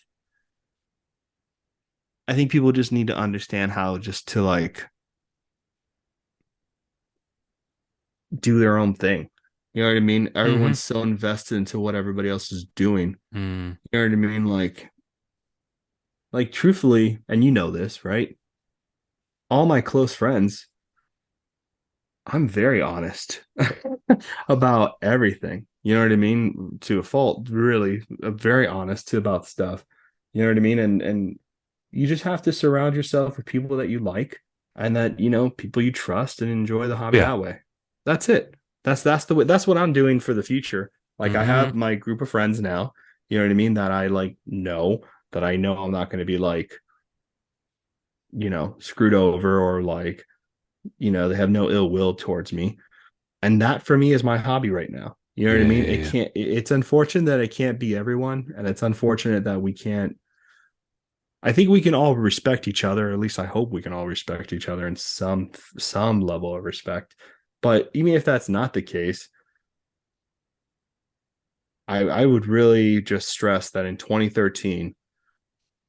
I think people just need to understand how just to like do their own thing. You know what I mean? Mm-hmm. Everyone's so invested into what everybody else is doing. Mm. You know what I mean? Like truthfully, and you know this, right? All my close friends, I'm very honest about everything. You know what I mean? To a fault, really, very honest about stuff. You know what I mean? And you just have to surround yourself with people that you like and that, people you trust and enjoy the hobby Yeah. that way. That's it. That's the way that's what I'm doing for the future. Like I Mm-hmm. have my group of friends now, you know what I mean, that I like know that I know I'm not going to be like, screwed over or like, they have no ill will towards me. And that for me is my hobby right now. You know what I Yeah, mean? yeah, It yeah. can't, it's unfortunate that it can't be everyone. And it's unfortunate that we can't, I think we can all respect each other. At least I hope we can all respect each other in some level of respect. But even if that's not the case, I would really just stress that in 2013,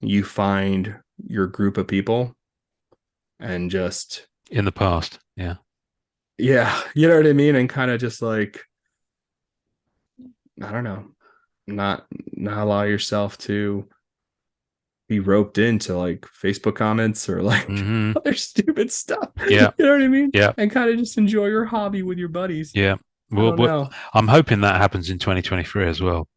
you find your group of people and just, In the past, yeah. yeah, you know what I mean? And kind of just like, I don't know, not allow yourself to be roped into like Facebook comments or like other stupid stuff. Yeah. You know what I mean? Yeah. And kind of just enjoy your hobby with your buddies. Yeah. Well, I'm hoping that happens in 2023 as well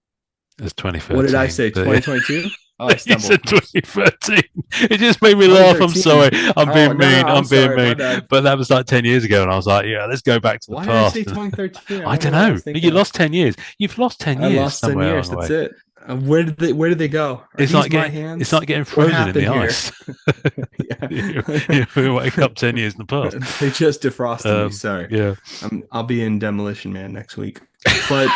as 2013. What did I say? 2022? Oh, I stumbled. You said 2013. It just made me laugh. I'm sorry. I'm being mean. I'm being mean. But that was like 10 years ago, and I was like, yeah, let's go back to the past. Why did I say 2013? I don't know. You lost 10 years. You've lost 10 years. I lost 10 years. That's it. Where did they go? It's like getting frozen in the ice. We wake up 10 years in the past. They just defrosted me. Sorry. Yeah. I'll be in Demolition Man next week. But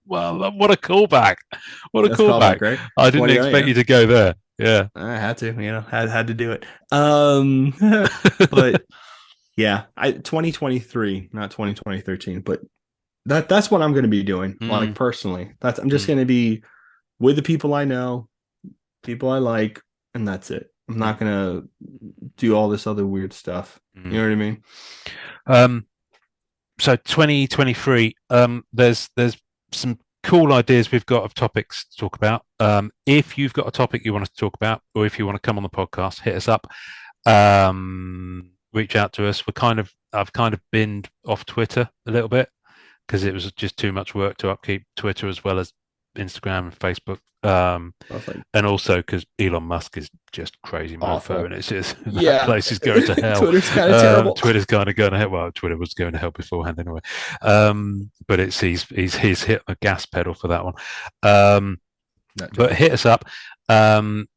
well, what a callback! What a callback! Right? I didn't expect you to go there. Yeah, I had to. Had to do it. But yeah, 2023, not 2013, but that's what I'm going to be doing. Like personally, I'm just going to be with the people I know, people I like, and that's it. I'm not going to do all this other weird stuff. You know what I mean? So 2023, there's some cool ideas we've got of topics to talk about. If you've got a topic you want us to talk about, or if you want to come on the podcast, hit us up. Reach out to us. I've kind of binned off Twitter a little bit because it was just too much work to upkeep Twitter as well as Instagram and Facebook. And also because Elon Musk is just crazy mofo, and it's just that place is going to hell. Twitter's kind of terrible. Twitter's kind of going to hell. Well, Twitter was going to hell beforehand anyway. But he's hit a gas pedal for that one. But hit us up. Hoping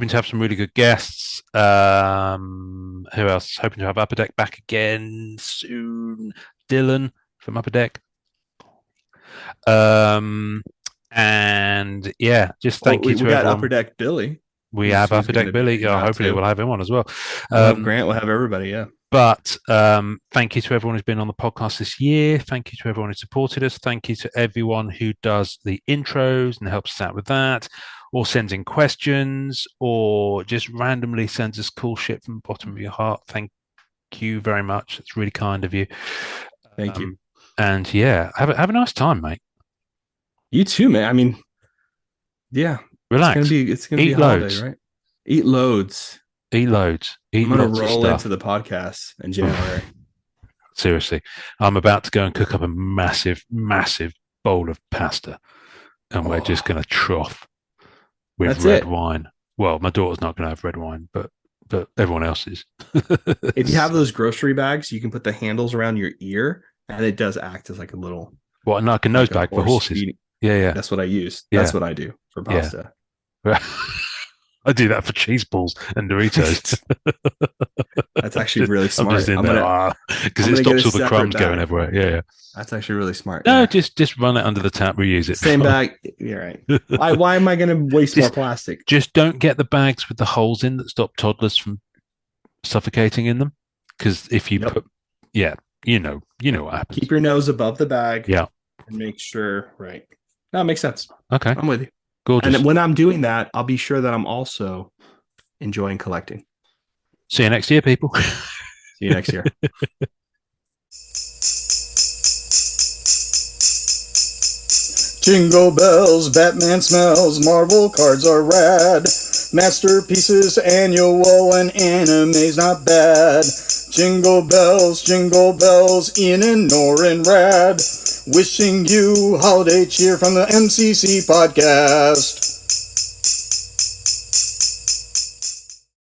to have some really good guests. Who else? Hoping to have Upper Deck back again soon. Dylan from Upper Deck. And yeah, just thank you to everyone. We got Upper Deck Billy. We have Upper Deck Billy. Hopefully we'll have him on as well. Grant will have everybody, yeah. But thank you to everyone who's been on the podcast this year. Thank you to everyone who supported us. Thank you to everyone who does the intros and helps us out with that, or sends in questions, or just randomly sends us cool shit from the bottom of your heart. Thank you very much. It's really kind of you. Thank you. And yeah, have a nice time, mate. You too, man. I mean, yeah. Relax. It's gonna be a holiday, right? Eat loads. Eat loads. I'm gonna roll into the podcast in January. Seriously, I'm about to go and cook up a massive, massive bowl of pasta, and we're just gonna trough with red wine. Well, my daughter's not gonna have red wine, but everyone else is. If you have those grocery bags, you can put the handles around your ear, and it does act as like a little like a nose bag for horses. Feeding. Yeah. That's what I use. That's what I do for pasta. Yeah. I do that for cheese balls and Doritos. That's actually really smart. I'm just in there because it stops all the crumbs going everywhere. Yeah. That's actually really smart. No, just run it under the tap, reuse it. Same bag. You're right. Why am I going to waste more plastic? Just don't get the bags with the holes in that stop toddlers from suffocating in them. Because if you put, you know what happens. Keep your nose above the bag. Yeah. And make sure, right. That makes sense. Okay. I'm with you. Gorgeous. And when I'm doing that, I'll be sure that I'm also enjoying collecting. See you next year, people. See you next year. Jingle bells, Batman smells, Marvel cards are rad. Masterpieces annual and anime's not bad. Jingle bells, Ian and Norrin rad. Wishing you holiday cheer from the MCC podcast.